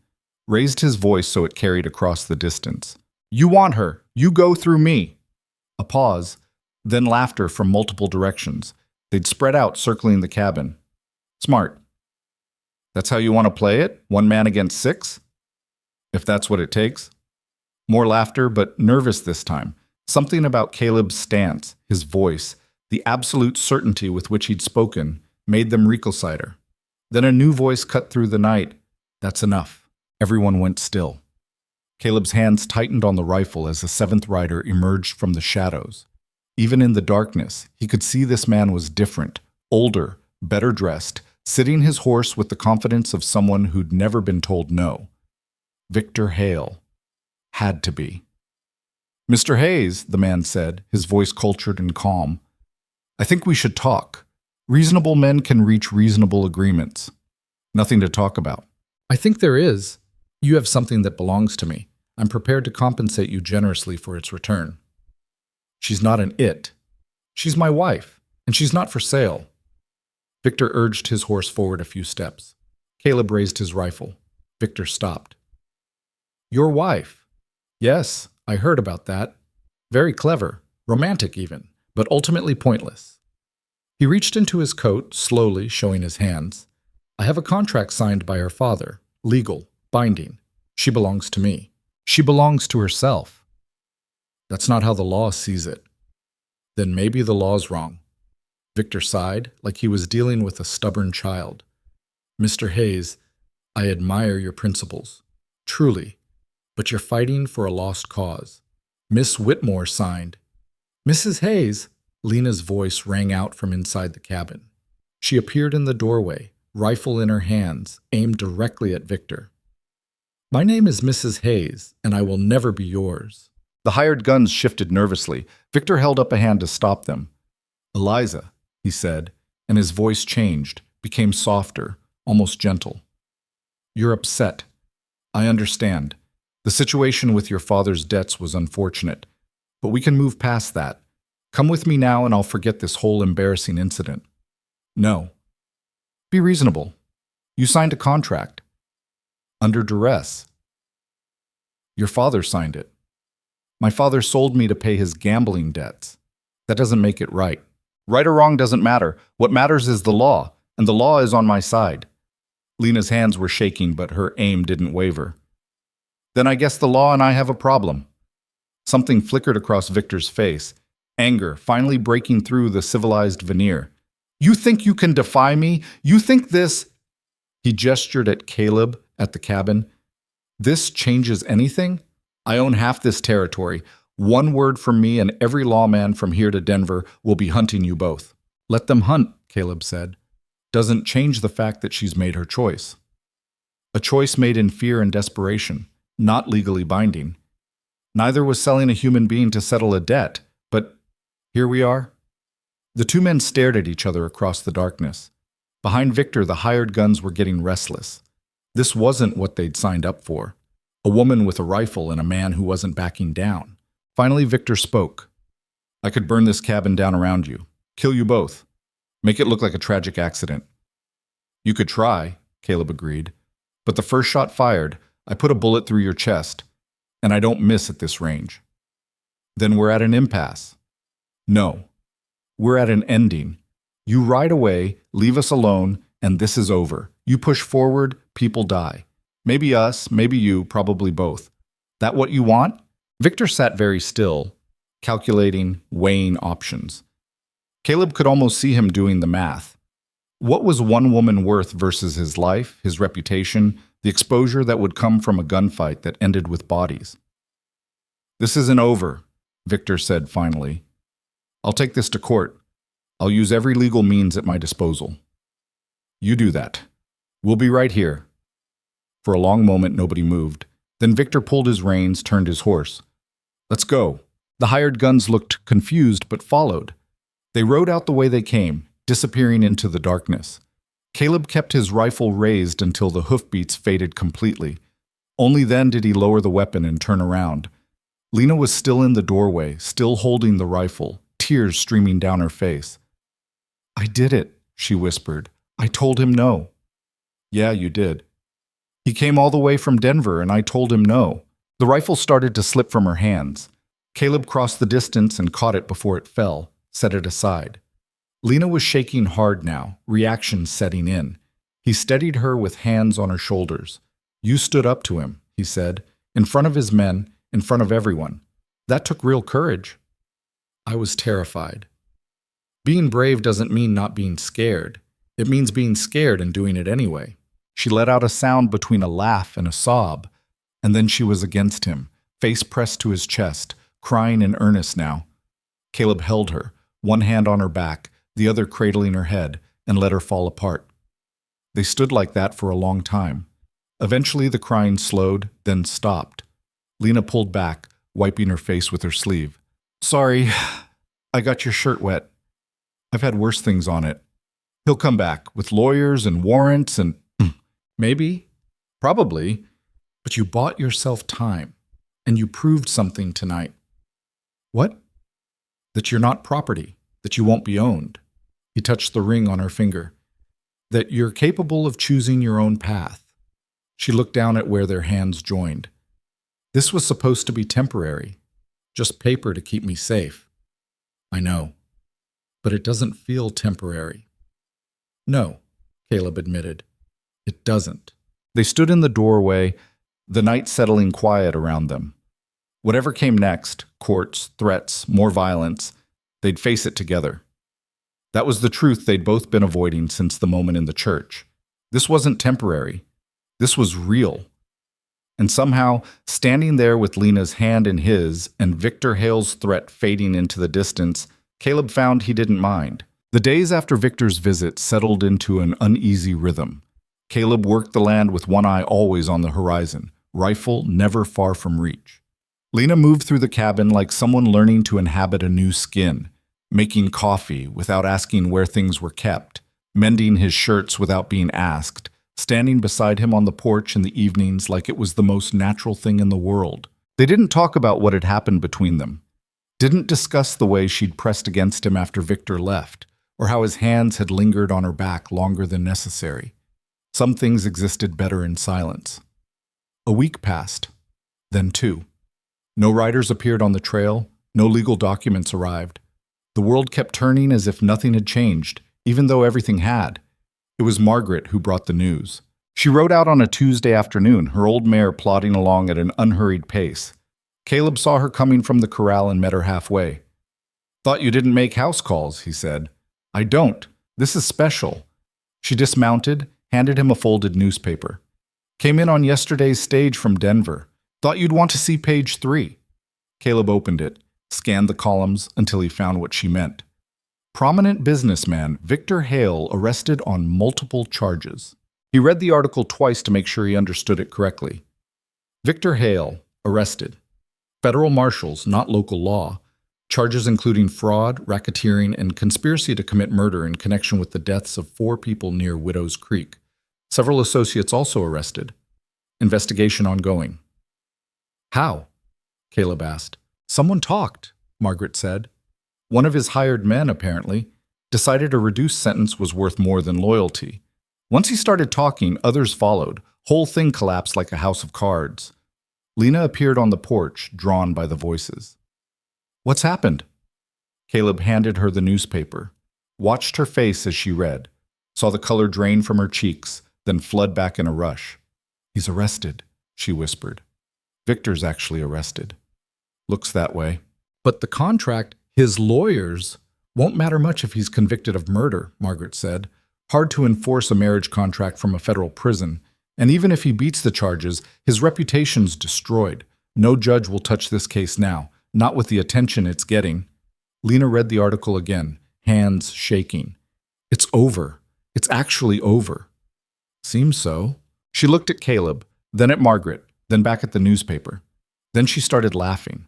Raised his voice so it carried across the distance. You want her. You go through me. A pause, then laughter from multiple directions. They'd spread out, circling the cabin. Smart. That's how you want to play it? 1 man against 6? If that's what it takes. More laughter, but nervous this time. Something about Caleb's stance, his voice, the absolute certainty with which he'd spoken, made them reconcile. Then a new voice cut through the night. That's enough. Everyone went still. Caleb's hands tightened on the rifle as the 7th rider emerged from the shadows. Even in the darkness, he could see this man was different, older, better dressed, sitting his horse with the confidence of someone who'd never been told no. Victor Hale. Had to be. Mr. Hayes, the man said, his voice cultured and calm. I think we should talk. Reasonable men can reach reasonable agreements. Nothing to talk about. I think there is. You have something that belongs to me. I'm prepared to compensate you generously for its return. She's not an it. She's my wife, and she's not for sale. Victor urged his horse forward a few steps. Caleb raised his rifle. Victor stopped. Your wife? Yes, I heard about that. Very clever, romantic even, but ultimately pointless. He reached into his coat, slowly showing his hands. I have a contract signed by her father, legal, binding. She belongs to me. She belongs to herself. That's not how the law sees it. Then maybe the law's wrong. Victor sighed, like he was dealing with a stubborn child. Mr. Hayes, I admire your principles. Truly. But you're fighting for a lost cause. Miss Whitmore signed. Mrs. Hayes, Lena's voice rang out from inside the cabin. She appeared in the doorway, rifle in her hands, aimed directly at Victor. My name is Mrs. Hayes, and I will never be yours. The hired guns shifted nervously. Victor held up a hand to stop them. Eliza, he said, and his voice changed, became softer, almost gentle. You're upset. I understand. The situation with your father's debts was unfortunate, but we can move past that. Come with me now and I'll forget this whole embarrassing incident. No. Be reasonable. You signed a contract. Under duress. Your father signed it. My father sold me to pay his gambling debts. That doesn't make it right. Right or wrong doesn't matter. What matters is the law, and the law is on my side. Lena's hands were shaking, but her aim didn't waver. Then I guess the law and I have a problem. Something flickered across Victor's face, anger finally breaking through the civilized veneer. You think you can defy me? You think this... He gestured at Caleb at the cabin. This changes anything? I own half this territory. One word from me and every lawman from here to Denver will be hunting you both. Let them hunt, Caleb said. Doesn't change the fact that she's made her choice. A choice made in fear and desperation, not legally binding. Neither was selling a human being to settle a debt, but here we are. The two men stared at each other across the darkness. Behind Victor, the hired guns were getting restless. This wasn't what they'd signed up for. A woman with a rifle and a man who wasn't backing down. Finally, Victor spoke. I could burn this cabin down around you. Kill you both. Make it look like a tragic accident. You could try, Caleb agreed. But the first shot fired, I put a bullet through your chest, and I don't miss at this range. Then we're at an impasse. No. We're at an ending. You ride away, leave us alone, and this is over. You push forward, people die. Maybe us, maybe you, probably both. That what you want? Victor sat very still, calculating, weighing options. Caleb could almost see him doing the math. What was one woman worth versus his life, his reputation, the exposure that would come from a gunfight that ended with bodies? This isn't over, Victor said finally. I'll take this to court. I'll use every legal means at my disposal. You do that. We'll be right here. For a long moment, nobody moved. Then Victor pulled his reins, turned his horse. Let's go. The hired guns looked confused but followed. They rode out the way they came, disappearing into the darkness. Caleb kept his rifle raised until the hoofbeats faded completely. Only then did he lower the weapon and turn around. Lena was still in the doorway, still holding the rifle, tears streaming down her face. I did it, she whispered. I told him no. Yeah, you did. He came all the way from Denver, and I told him no. The rifle started to slip from her hands. Caleb crossed the distance and caught it before it fell, set it aside. Lena was shaking hard now, reaction setting in. He steadied her with hands on her shoulders. You stood up to him, he said, in front of his men, in front of everyone. That took real courage. I was terrified. Being brave doesn't mean not being scared. It means being scared and doing it anyway. She let out a sound between a laugh and a sob, and then she was against him, face pressed to his chest, crying in earnest now. Caleb held her, one hand on her back, the other cradling her head, and let her fall apart. They stood like that for a long time. Eventually the crying slowed, then stopped. Lena pulled back, wiping her face with her sleeve. Sorry, I got your shirt wet. I've had worse things on it. He'll come back, with lawyers and warrants and... Maybe. Probably. But you bought yourself time. And you proved something tonight. What? That you're not property, that you won't be owned. He touched the ring on her finger. That you're capable of choosing your own path. She looked down at where their hands joined. This was supposed to be temporary, just paper to keep me safe. I know, but it doesn't feel temporary. No, Caleb admitted. It doesn't. They stood in the doorway, the night settling quiet around them. Whatever came next, courts, threats, more violence, they'd face it together. That was the truth they'd both been avoiding since the moment in the church. This wasn't temporary. This was real. And somehow, standing there with Lena's hand in his and Victor Hale's threat fading into the distance, Caleb found he didn't mind. The days after Victor's visit settled into an uneasy rhythm. Caleb worked the land with one eye always on the horizon, rifle never far from reach. Lena moved through the cabin like someone learning to inhabit a new skin, making coffee without asking where things were kept, mending his shirts without being asked, standing beside him on the porch in the evenings like it was the most natural thing in the world. They didn't talk about what had happened between them, didn't discuss the way she'd pressed against him after Victor left, or how his hands had lingered on her back longer than necessary. Some things existed better in silence. A week passed, then 2. No riders appeared on the trail, no legal documents arrived. The world kept turning as if nothing had changed, even though everything had. It was Margaret who brought the news. She rode out on a Tuesday afternoon, her old mare plodding along at an unhurried pace. Caleb saw her coming from the corral and met her halfway. "Thought you didn't make house calls," he said. "I don't. This is special." She dismounted, handed him a folded newspaper. "Came in on yesterday's stage from Denver. Thought you'd want to see page 3. Caleb opened it, scanned the columns until he found what she meant. Prominent businessman Victor Hale arrested on multiple charges. He read the article twice to make sure he understood it correctly. Victor Hale, arrested. Federal marshals, not local law. Charges including fraud, racketeering, and conspiracy to commit murder in connection with the deaths of 4 people near Widow's Creek. Several associates also arrested. Investigation ongoing. How? Caleb asked. Someone talked, Margaret said. One of his hired men, apparently, decided a reduced sentence was worth more than loyalty. Once he started talking, others followed. Whole thing collapsed like a house of cards. Lena appeared on the porch, drawn by the voices. What's happened? Caleb handed her the newspaper, watched her face as she read, saw the color drain from her cheeks, then flood back in a rush. He's arrested, she whispered. Victor's actually arrested. Looks that way. But the contract, his lawyers, won't matter much if he's convicted of murder, Margaret said. Hard to enforce a marriage contract from a federal prison. And even if he beats the charges, his reputation's destroyed. No judge will touch this case now, not with the attention it's getting. Lena read the article again, hands shaking. It's over. It's actually over. Seems so. She looked at Caleb, then at Margaret, then back at the newspaper. Then she started laughing.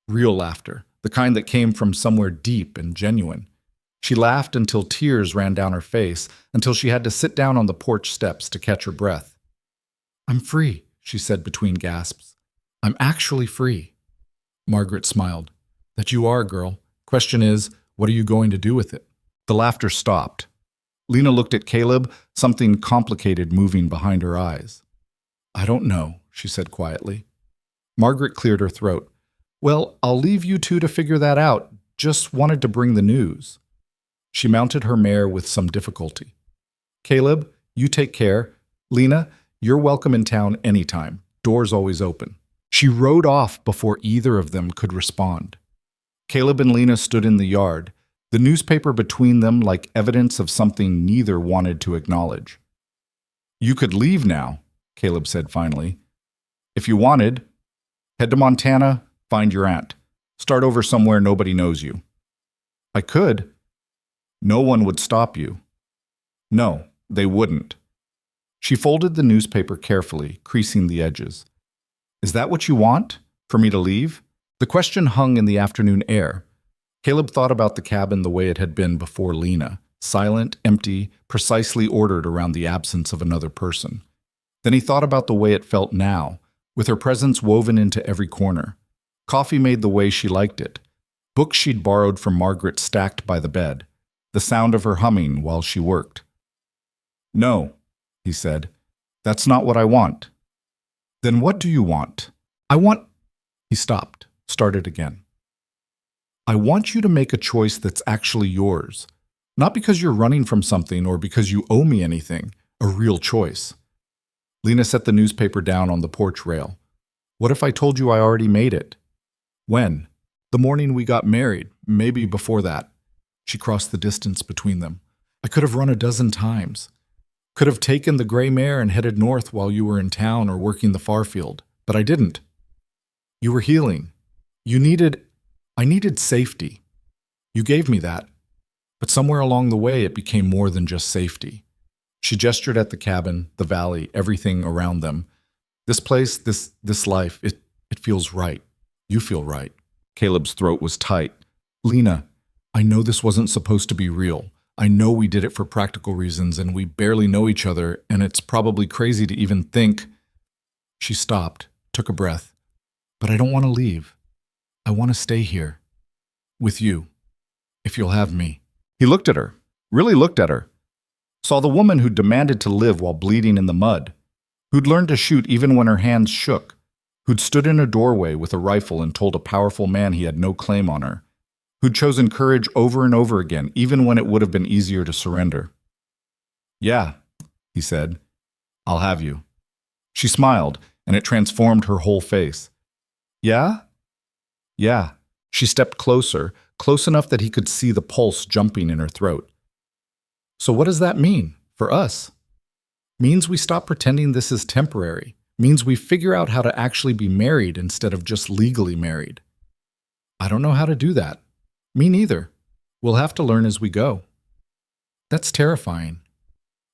Real laughter, the kind that came from somewhere deep and genuine. She laughed until tears ran down her face, until she had to sit down on the porch steps to catch her breath. I'm free, she said between gasps. I'm actually free. Margaret smiled. That you are, girl. Question is, what are you going to do with it? The laughter stopped. Lena looked at Caleb, something complicated moving behind her eyes. I don't know, she said quietly. Margaret cleared her throat. Well, I'll leave you two to figure that out. Just wanted to bring the news. She mounted her mare with some difficulty. Caleb, you take care. Lena, you're welcome in town anytime. Door's always open. She rode off before either of them could respond. Caleb and Lena stood in the yard, the newspaper between them like evidence of something neither wanted to acknowledge. You could leave now, Caleb said finally. If you wanted, head to Montana, find your aunt. Start over somewhere nobody knows you. I could. No one would stop you. No, they wouldn't. She folded the newspaper carefully, creasing the edges. Is that what you want? For me to leave? The question hung in the afternoon air. Caleb thought about the cabin the way it had been before Lena, silent, empty, precisely ordered around the absence of another person. Then he thought about the way it felt now, with her presence woven into every corner. Coffee made the way she liked it. Books she'd borrowed from Margaret stacked by the bed. The sound of her humming while she worked. "No," he said. "That's not what I want." "Then what do you want?" "I want—" He stopped, started again. "I want you to make a choice that's actually yours. Not because you're running from something or because you owe me anything. A real choice." Lena set the newspaper down on the porch rail. "What if I told you I already made it?" "When?" "The morning we got married, maybe before that." She crossed the distance between them. "I could have run a dozen times. Could have taken the gray mare and headed north while you were in town or working the far field, but I didn't. You were healing. I needed safety. You gave me that. But somewhere along the way, it became more than just safety." She gestured at the cabin, the valley, everything around them. "This place, this life, it feels right. You feel right." Caleb's throat was tight. "Lena, I know this wasn't supposed to be real. I know we did it for practical reasons, and we barely know each other, and it's probably crazy to even think—" She stopped, took a breath. "But I don't want to leave. I want to stay here. With you. If you'll have me." He looked at her, really looked at her. Saw the woman who demanded to live while bleeding in the mud, who'd learned to shoot even when her hands shook, who'd stood in a doorway with a rifle and told a powerful man he had no claim on her, who'd chosen courage over and over again, even when it would have been easier to surrender. "Yeah," he said, "I'll have you." She smiled, and it transformed her whole face. "Yeah?" "Yeah." She stepped closer, close enough that he could see the pulse jumping in her throat. "So what does that mean, for us?" "Means we stop pretending this is temporary. Means we figure out how to actually be married instead of just legally married." "I don't know how to do that." "Me neither. We'll have to learn as we go." "That's terrifying."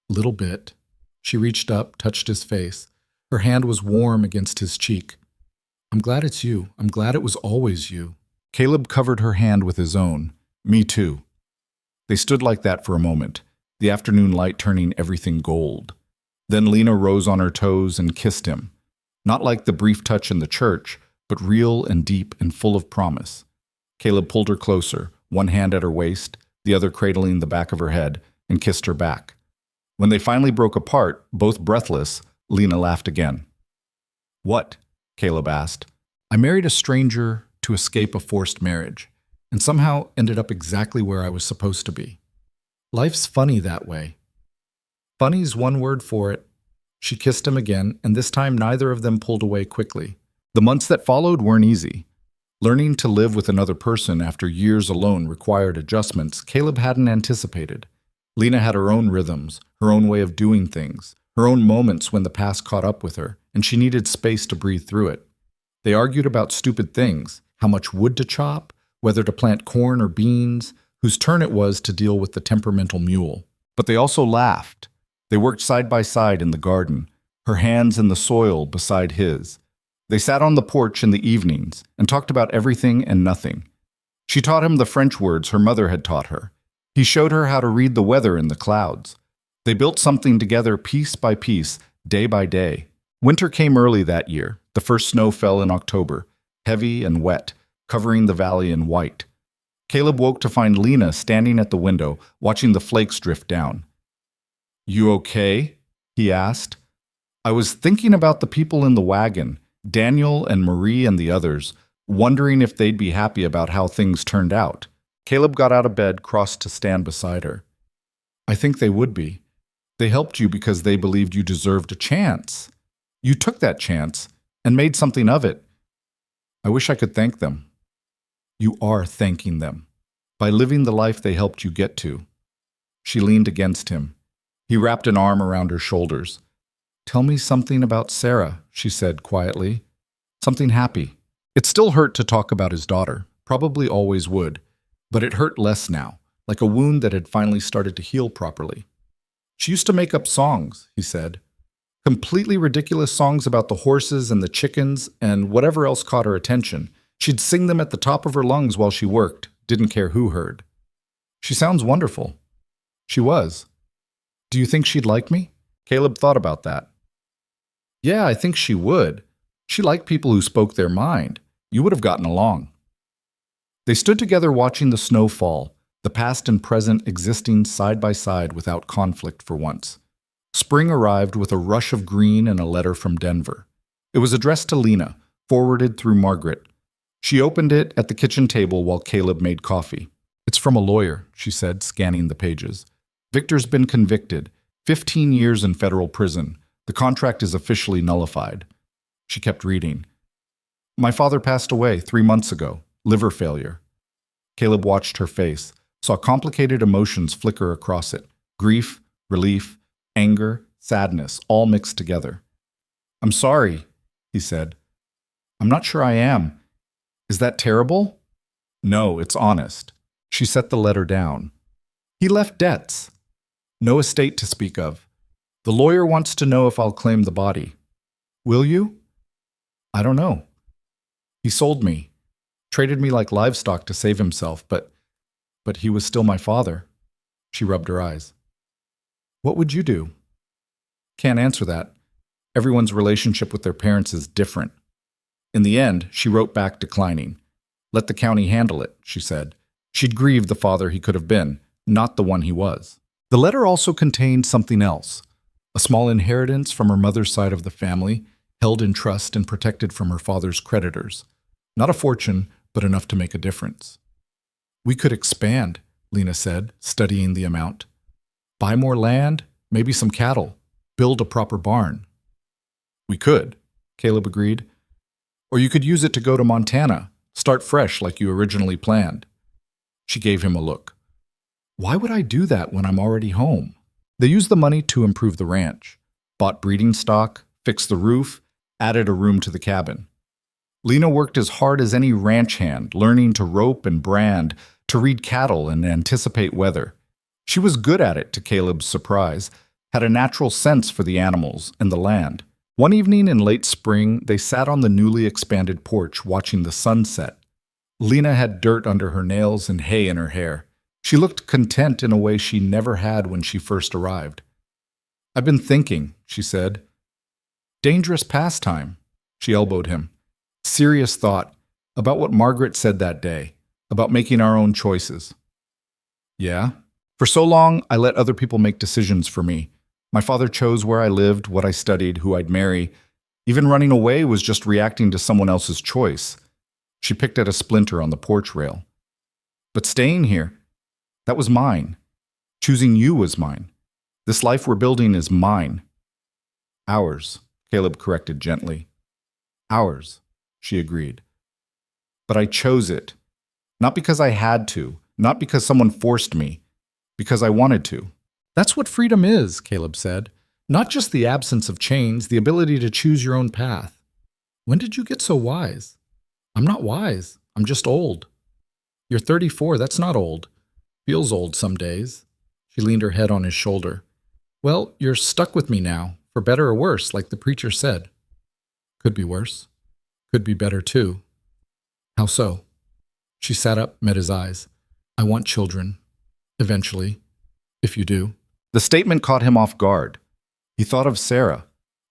"Little bit." She reached up, touched his face. Her hand was warm against his cheek. "I'm glad it's you. I'm glad it was always you." Caleb covered her hand with his own. "Me too." They stood like that for a moment, the afternoon light turning everything gold. Then Lena rose on her toes and kissed him. Not like the brief touch in the church, but real and deep and full of promise. Caleb pulled her closer, one hand at her waist, the other cradling the back of her head, and kissed her back. When they finally broke apart, both breathless, Lena laughed again. "What?" Caleb asked. "I married a stranger to escape a forced marriage, and somehow ended up exactly where I was supposed to be. Life's funny that way." "Funny's one word for it." She kissed him again, and this time neither of them pulled away quickly. The months that followed weren't easy. Learning to live with another person after years alone required adjustments Caleb hadn't anticipated. Lena had her own rhythms, her own way of doing things, her own moments when the past caught up with her, and she needed space to breathe through it. They argued about stupid things, how much wood to chop, whether to plant corn or beans, whose turn it was to deal with the temperamental mule. But they also laughed. They worked side by side in the garden, her hands in the soil beside his. They sat on the porch in the evenings and talked about everything and nothing. She taught him the French words her mother had taught her. He showed her how to read the weather in the clouds. They built something together piece by piece, day by day. Winter came early that year. The first snow fell in October, heavy and wet, covering the valley in white. Caleb woke to find Lena standing at the window, watching the flakes drift down. "You okay?" he asked. "I was thinking about the people in the wagon, Daniel and Marie and the others, wondering if they'd be happy about how things turned out." Caleb got out of bed, crossed to stand beside her. "I think they would be. They helped you because they believed you deserved a chance. You took that chance and made something of it. I wish I could thank them." "You are thanking them, by living the life they helped you get to." She leaned against him. He wrapped an arm around her shoulders. "Tell me something about Sarah," she said quietly. "Something happy." It still hurt to talk about his daughter, probably always would, but it hurt less now, like a wound that had finally started to heal properly. "She used to make up songs," he said. "Completely ridiculous songs about the horses and the chickens and whatever else caught her attention. She'd sing them at the top of her lungs while she worked, didn't care who heard. She sounds wonderful." She was. "Do you think she'd like me?" Caleb thought about that. "Yeah, I think she would. She liked people who spoke their mind. You would have gotten along. They stood together watching the snow fall, the past and present existing side by side without conflict for once. Spring arrived with a rush of green and a letter from Denver. It was addressed to Lena, forwarded through Margaret. She opened it at the kitchen table while Caleb made coffee. "It's from a lawyer," she said, scanning the pages. "Victor's been convicted. 15 years in federal prison. The contract is officially nullified." She kept reading. "My father passed away 3 months ago. Liver failure." Caleb watched her face, saw complicated emotions flicker across it. Grief, relief, anger, sadness, all mixed together. "I'm sorry," he said. "I'm not sure I am. Is that terrible?" "No, it's honest." She set the letter down. "He left debts. No estate to speak of. The lawyer wants to know if I'll claim the body. Will you?" "I don't know. He sold me, traded me like livestock to save himself, but he was still my father." She rubbed her eyes. "What would you do?" "Can't answer that. Everyone's relationship with their parents is different." In the end, she wrote back declining. "Let the county handle it," she said. She'd grieved the father he could have been, not the one he was. The letter also contained something else. A small inheritance from her mother's side of the family, held in trust and protected from her father's creditors. Not a fortune, but enough to make a difference. "We could expand," Lena said, studying the amount. "Buy more land, maybe some cattle, build a proper barn." "We could," Caleb agreed. "Or you could use it to go to Montana, start fresh like you originally planned." She gave him a look. "Why would I do that when I'm already home?" They used the money to improve the ranch, bought breeding stock, fixed the roof, added a room to the cabin. Lena worked as hard as any ranch hand, learning to rope and brand, to read cattle and anticipate weather. She was good at it, to Caleb's surprise, had a natural sense for the animals and the land. One evening in late spring, they sat on the newly expanded porch watching the sun set. Lena had dirt under her nails and hay in her hair. She looked content in a way she never had when she first arrived. "I've been thinking," she said. "Dangerous pastime," she elbowed him. "Serious thought, about what Margaret said that day, about making our own choices." "Yeah? For so long, I let other people make decisions for me. My father chose where I lived, what I studied, who I'd marry. Even running away was just reacting to someone else's choice." She picked at a splinter on the porch rail. "But staying here, that was mine. Choosing you was mine. This life we're building is mine." "Ours," Caleb corrected gently. "Ours," she agreed. "But I chose it. Not because I had to, not because someone forced me, because I wanted to." "That's what freedom is," Caleb said. "Not just the absence of chains, the ability to choose your own path." "When did you get so wise?" "I'm not wise. I'm just old." "You're 34. That's not old. Feels old some days." She leaned her head on his shoulder. "Well, you're stuck with me now, for better or worse, like the preacher said." "Could be worse. Could be better, too." "How so?" She sat up, met his eyes. "I want children. Eventually. If you do." The statement caught him off guard. He thought of Sarah,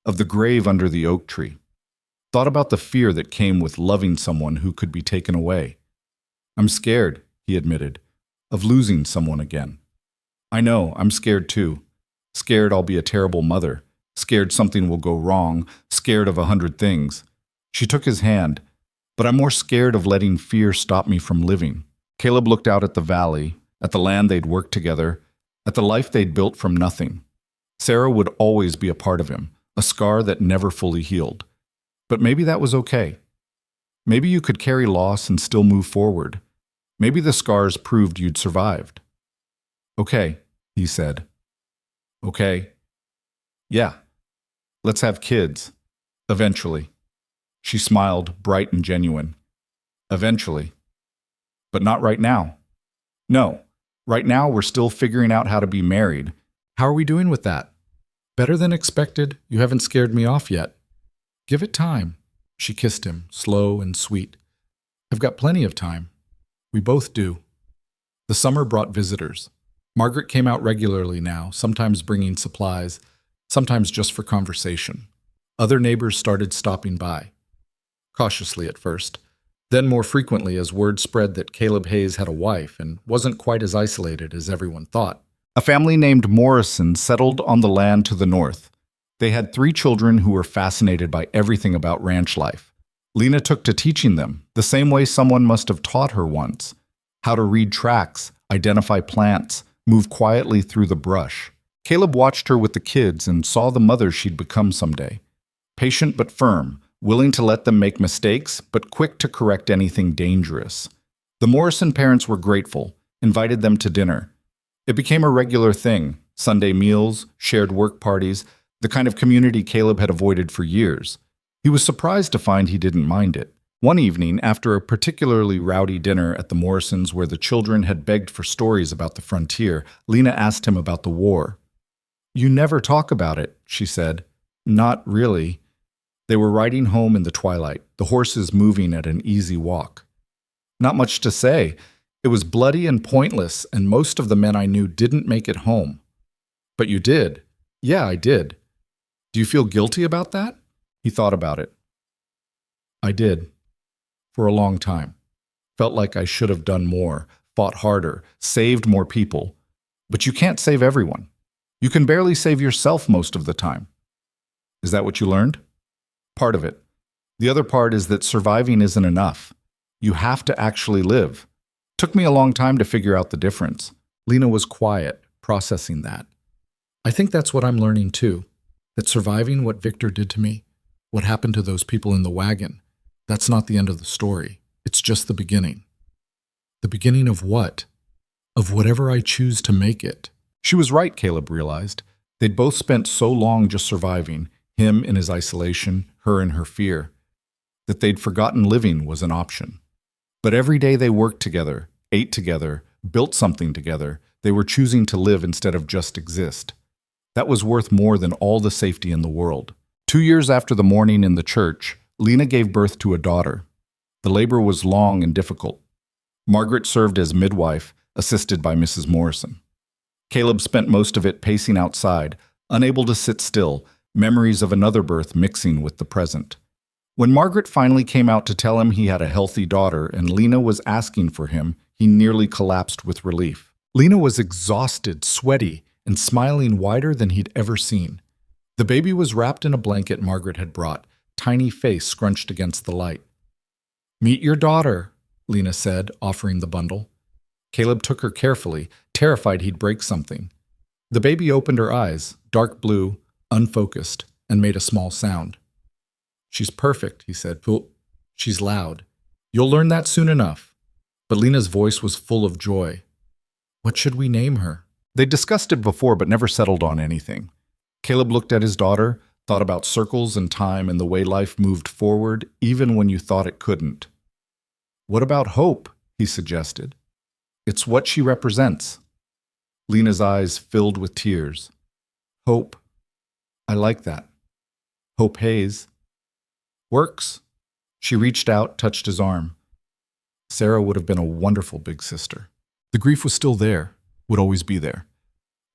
of the grave under the oak tree. Thought about the fear that came with loving someone who could be taken away. "I'm scared," he admitted, "of losing someone again." "I know, I'm scared too. Scared I'll be a terrible mother. Scared something will go wrong. Scared of 100 things." She took his hand. "But I'm more scared of letting fear stop me from living." Caleb looked out at the valley, at the land they'd worked together, at the life they'd built from nothing. Sarah would always be a part of him, a scar that never fully healed. But maybe that was okay. Maybe you could carry loss and still move forward. Maybe the scars proved you'd survived. "Okay," he said. "Okay. Yeah. Let's have kids. Eventually." She smiled, bright and genuine. "Eventually. But not right now." "No. Right now we're still figuring out how to be married." "How are we doing with that?" "Better than expected. You haven't scared me off yet." "Give it time." She kissed him, slow and sweet. "I've got plenty of time." "We both do." The summer brought visitors. Margaret came out regularly now, sometimes bringing supplies, sometimes just for conversation. Other neighbors started stopping by. cautiously at first, then more frequently as word spread that Caleb Hayes had a wife and wasn't quite as isolated as everyone thought. A family named Morrison settled on the land to the north. They had 3 children who were fascinated by everything about ranch life. Lena took to teaching them, the same way someone must have taught her once: how to read tracks, identify plants, move quietly through the brush. Caleb watched her with the kids and saw the mother she'd become someday. Patient but firm, willing to let them make mistakes, but quick to correct anything dangerous. The Morrison parents were grateful, invited them to dinner. It became a regular thing: Sunday meals, shared work parties, the kind of community Caleb had avoided for years. He was surprised to find he didn't mind it. One evening, after a particularly rowdy dinner at the Morrisons where the children had begged for stories about the frontier, Lena asked him about the war. "You never talk about it," she said. "Not really." They were riding home in the twilight, the horses moving at an easy walk. "Not much to say. It was bloody and pointless, and most of the men I knew didn't make it home." "But you did." "Yeah, I did." "Do you feel guilty about that?" He thought about it. "I did. For a long time. Felt like I should have done more, fought harder, saved more people. But you can't save everyone. You can barely save yourself most of the time." "Is that what you learned?" "Part of it. The other part is that surviving isn't enough. You have to actually live. Took me a long time to figure out the difference." Lena was quiet, processing that. "I think that's what I'm learning too. That surviving what Victor did to me, what happened to those people in the wagon, that's not the end of the story. It's just the beginning." "The beginning of what?" "Of whatever I choose to make it." She was right, Caleb realized. They'd both spent so long just surviving, him in his isolation, her in her fear, that they'd forgotten living was an option. But every day they worked together, ate together, built something together, they were choosing to live instead of just exist. That was worth more than all the safety in the world. 2 years after the morning in the church, Lena gave birth to a daughter. The labor was long and difficult. Margaret served as midwife, assisted by Mrs. Morrison. Caleb spent most of it pacing outside, unable to sit still, memories of another birth mixing with the present. When Margaret finally came out to tell him he had a healthy daughter and Lena was asking for him, he nearly collapsed with relief. Lena was exhausted, sweaty, and smiling wider than he'd ever seen. The baby was wrapped in a blanket Margaret had brought, tiny face scrunched against the light. "Meet your daughter," Lena said, offering the bundle. Caleb took her carefully, terrified he'd break something. The baby opened her eyes, dark blue, unfocused, and made a small sound. "She's perfect," he said. "She's loud. You'll learn that soon enough." But Lena's voice was full of joy. "What should we name her?" They discussed it before but never settled on anything. Caleb looked at his daughter, thought about circles and time and the way life moved forward even when you thought it couldn't. "What about Hope?" he suggested. "It's what she represents." Lena's eyes filled with tears. "Hope. I like that. Hope Hayes." "Works." She reached out, touched his arm. Sarah would have been a wonderful big sister. The grief was still there, would always be there.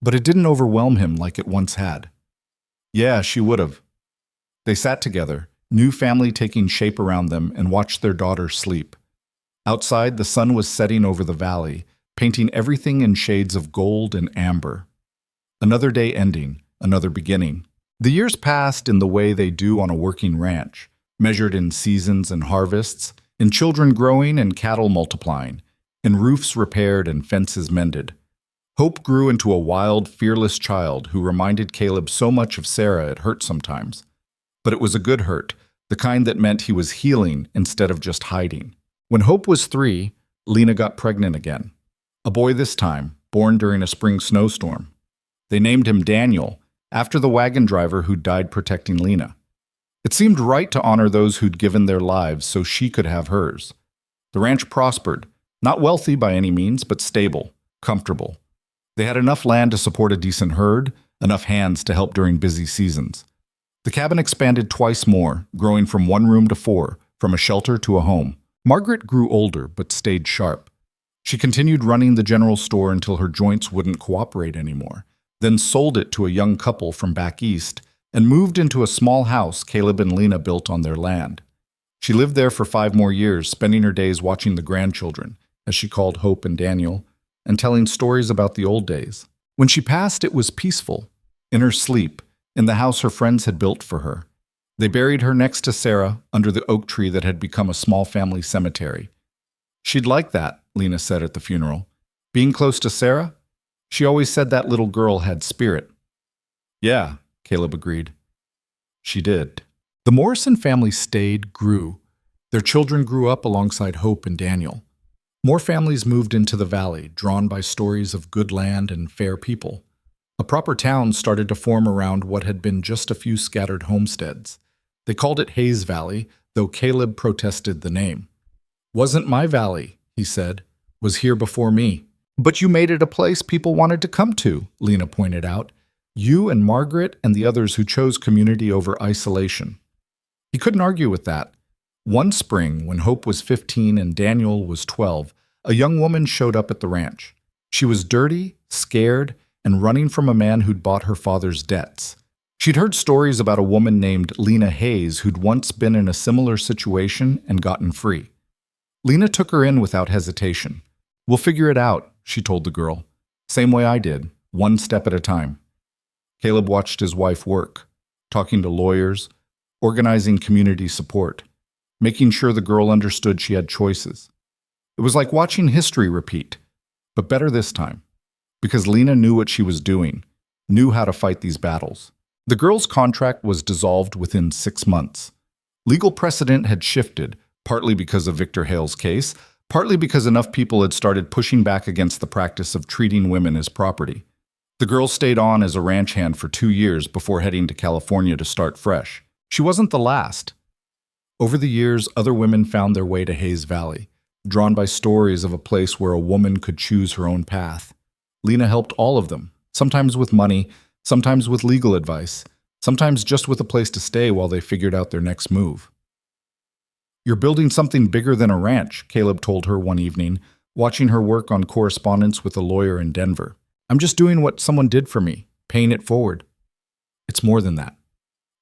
But it didn't overwhelm him like it once had. Yeah, she would have. They sat together, new family taking shape around them, and watched their daughter sleep. Outside, the sun was setting over the valley, painting everything in shades of gold and amber. Another day ending, another beginning. The years passed in the way they do on a working ranch, measured in seasons and harvests, in children growing and cattle multiplying, in roofs repaired and fences mended. Hope grew into a wild, fearless child who reminded Caleb so much of Sarah it hurt sometimes. But it was a good hurt, the kind that meant he was healing instead of just hiding. When Hope was 3, Lena got pregnant again. A boy this time, born during a spring snowstorm. They named him Daniel, after the wagon driver who died protecting Lena. It seemed right to honor those who'd given their lives so she could have hers. The ranch prospered, not wealthy by any means, but stable, comfortable. They had enough land to support a decent herd, enough hands to help during busy seasons. The cabin expanded twice more, growing from 1 room to 4, from a shelter to a home. Margaret grew older, but stayed sharp. She continued running the general store until her joints wouldn't cooperate anymore, then sold it to a young couple from back east and moved into a small house Caleb and Lena built on their land. She lived there for 5 more years, spending her days watching the grandchildren, as she called Hope and Daniel, and telling stories about the old days. When she passed, it was peaceful. In her sleep, in the house her friends had built for her. They buried her next to Sarah, under the oak tree that had become a small family cemetery. She'd like that, Lena said at the funeral. Being close to Sarah? She always said that little girl had spirit. Yeah, Caleb agreed. She did. The Morrison family stayed, grew. Their children grew up alongside Hope and Daniel. More families moved into the valley, drawn by stories of good land and fair people. A proper town started to form around what had been just a few scattered homesteads. They called it Hayes Valley, though Caleb protested the name. Wasn't my valley, he said. Was here before me. But you made it a place people wanted to come to, Lena pointed out. You and Margaret and the others who chose community over isolation. He couldn't argue with that. One spring, when Hope was 15 and Daniel was 12, a young woman showed up at the ranch. She was dirty, scared, and running from a man who'd bought her father's debts. She'd heard stories about a woman named Lena Hayes who'd once been in a similar situation and gotten free. Lena took her in without hesitation. We'll figure it out, she told the girl. Same way I did, one step at a time. Caleb watched his wife work, talking to lawyers, organizing community support, making sure the girl understood she had choices. It was like watching history repeat, but better this time, because Lena knew what she was doing, knew how to fight these battles. The girl's contract was dissolved within 6 months. Legal precedent had shifted, partly because of Victor Hale's case, partly because enough people had started pushing back against the practice of treating women as property. The girl stayed on as a ranch hand for 2 years before heading to California to start fresh. She wasn't the last. Over the years, other women found their way to Hayes Valley, drawn by stories of a place where a woman could choose her own path. Lena helped all of them, sometimes with money, sometimes with legal advice, sometimes just with a place to stay while they figured out their next move. You're building something bigger than a ranch, Caleb told her one evening, watching her work on correspondence with a lawyer in Denver. I'm just doing what someone did for me, paying it forward. It's more than that.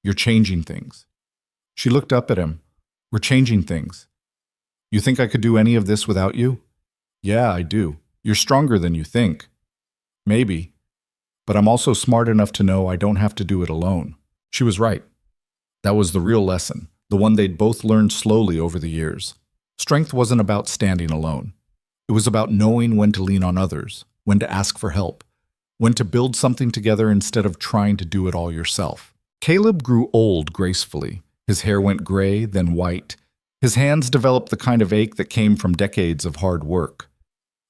You're changing things. She looked up at him. We're changing things. You think I could do any of this without you? Yeah, I do. You're stronger than you think. Maybe. But I'm also smart enough to know I don't have to do it alone. She was right. That was the real lesson, the one they'd both learned slowly over the years. Strength wasn't about standing alone. It was about knowing when to lean on others, when to ask for help, when to build something together instead of trying to do it all yourself. Caleb grew old gracefully. His hair went gray, then white. His hands developed the kind of ache that came from decades of hard work.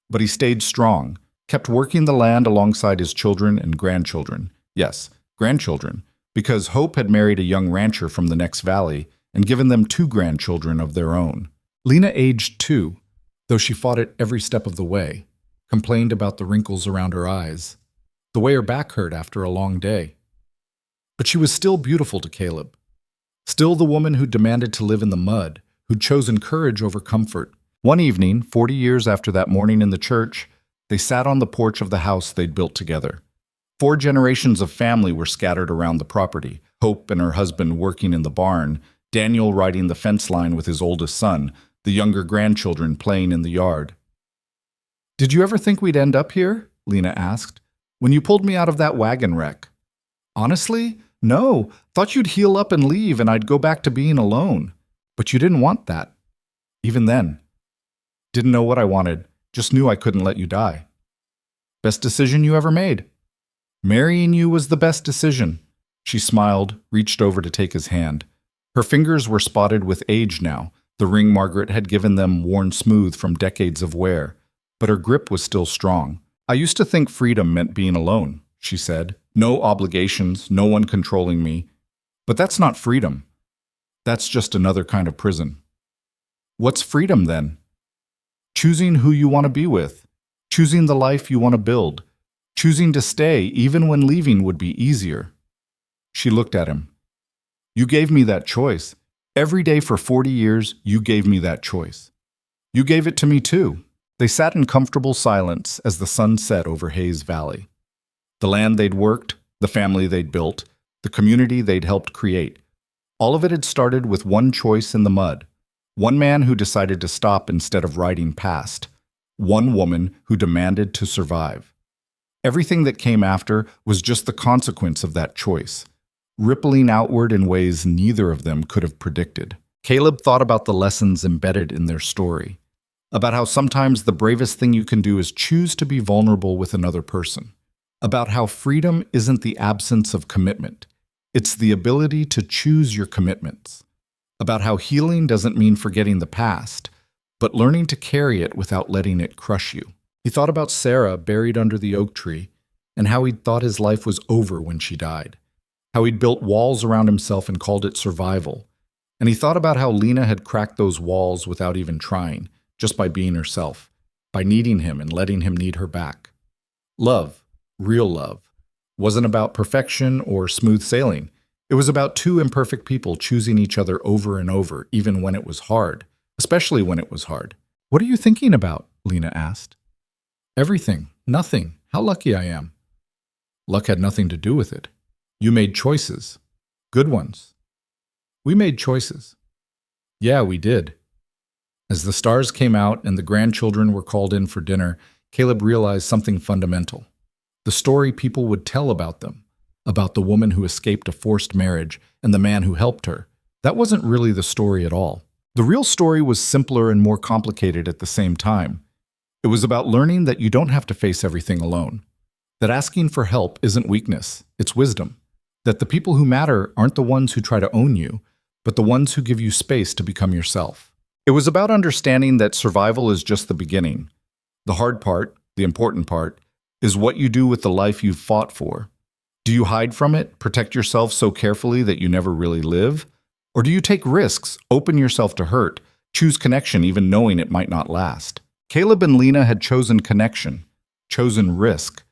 But he stayed strong, kept working the land alongside his children and grandchildren. Yes, grandchildren, because Hope had married a young rancher from the next valley and given them 2 grandchildren of their own. Lena aged 2, though she fought it every step of the way, complained about the wrinkles around her eyes, the way her back hurt after a long day. But she was still beautiful to Caleb. Still the woman who demanded to live in the mud, who'd chosen courage over comfort. One evening, 40 years after that morning in the church, they sat on the porch of the house they'd built together. 4 generations of family were scattered around the property, Hope and her husband working in the barn, Daniel riding the fence line with his oldest son, the younger grandchildren playing in the yard. Did you ever think we'd end up here? Lena asked. When you pulled me out of that wagon wreck. Honestly? No. Thought you'd heal up and leave and I'd go back to being alone. But you didn't want that. Even then. Didn't know what I wanted. Just knew I couldn't let you die. Best decision you ever made. Marrying you was the best decision. She smiled, reached over to take his hand. Her fingers were spotted with age now. The ring Margaret had given them worn smooth from decades of wear. But her grip was still strong. I used to think freedom meant being alone, she said. No obligations, no one controlling me. But that's not freedom. That's just another kind of prison. What's freedom then? Choosing who you want to be with. Choosing the life you want to build. Choosing to stay even when leaving would be easier. She looked at him. You gave me that choice. Every day for 40 years, you gave me that choice. You gave it to me too. They sat in comfortable silence as the sun set over Hayes Valley. The land they'd worked, the family they'd built, the community they'd helped create. All of it had started with one choice in the mud, One man who decided to stop instead of riding past. One woman who demanded to survive. Everything that came after was just the consequence of that choice, rippling outward in ways neither of them could have predicted. Caleb thought about the lessons embedded in their story, about how sometimes the bravest thing you can do is choose to be vulnerable with another person, about how freedom isn't the absence of commitment, it's the ability to choose your commitments, about how healing doesn't mean forgetting the past, but learning to carry it without letting it crush you. He thought about Sarah buried under the oak tree and how he'd thought his life was over when she died, how he'd built walls around himself and called it survival. And he thought about how Lena had cracked those walls without even trying, just by being herself, by needing him and letting him need her back. Love, real love, wasn't about perfection or smooth sailing. It was about two imperfect people choosing each other over and over, even when it was hard, especially when it was hard. "What are you thinking about?" Lena asked. "Everything. Nothing. How lucky I am." Luck had nothing to do with it. You made choices. Good ones. We made choices. Yeah, we did. As the stars came out and the grandchildren were called in for dinner, Caleb realized something fundamental. The story people would tell about them, about the woman who escaped a forced marriage and the man who helped her, that wasn't really the story at all. The real story was simpler and more complicated at the same time. It was about learning that you don't have to face everything alone, that asking for help isn't weakness, it's wisdom, that the people who matter aren't the ones who try to own you, but the ones who give you space to become yourself. It was about understanding that survival is just the beginning. The hard part, the important part, is what you do with the life you've fought for. Do you hide from it, protect yourself so carefully that you never really live? Or do you take risks, open yourself to hurt, choose connection even knowing it might not last? Caleb and Lena had chosen connection, chosen risk,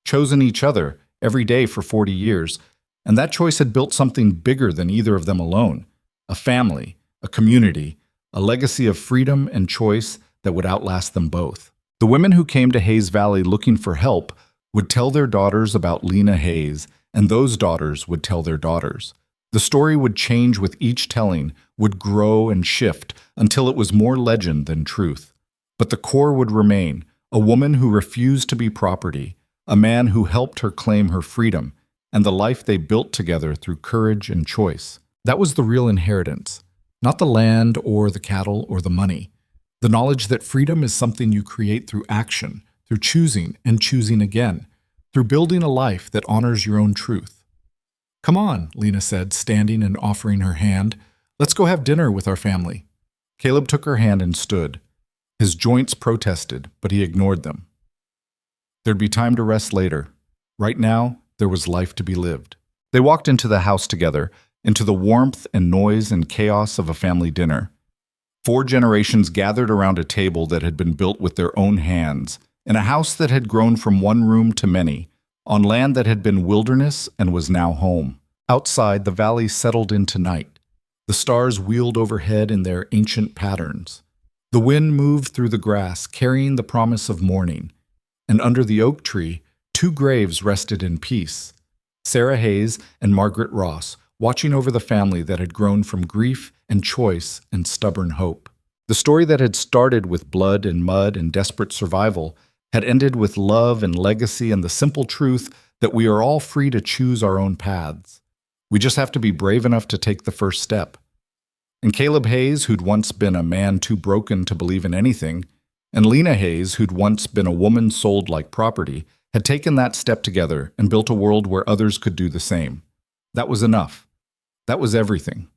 chosen each other every day for 40 years, and that choice had built something bigger than either of them alone. A family, a community, a legacy of freedom and choice that would outlast them both. The women who came to Hayes Valley looking for help would tell their daughters about Lena Hayes, and those daughters would tell their daughters. The story would change with each telling, would grow and shift until it was more legend than truth. But the core would remain, a woman who refused to be property, a man who helped her claim her freedom, and the life they built together through courage and choice. That was the real inheritance, not the land or the cattle or the money. The knowledge that freedom is something you create through action, through choosing and choosing again, through building a life that honors your own truth. "Come on," Lena said, standing and offering her hand. "Let's go have dinner with our family." Caleb took her hand and stood. His joints protested, but he ignored them. There'd be time to rest later. Right now, there was life to be lived. They walked into the house together, into the warmth and noise and chaos of a family dinner. 4 generations gathered around a table that had been built with their own hands, in a house that had grown from one room to many, on land that had been wilderness and was now home. Outside, the valley settled into night. The stars wheeled overhead in their ancient patterns. The wind moved through the grass, carrying the promise of morning. And under the oak tree, 2 graves rested in peace. Sarah Hayes and Margaret Ross, watching over the family that had grown from grief and choice and stubborn hope. The story that had started with blood and mud and desperate survival had ended with love and legacy and the simple truth that we are all free to choose our own paths. We just have to be brave enough to take the first step. And Caleb Hayes, who'd once been a man too broken to believe in anything, and Lena Hayes, who'd once been a woman sold like property, had taken that step together and built a world where others could do the same. That was enough. That was everything.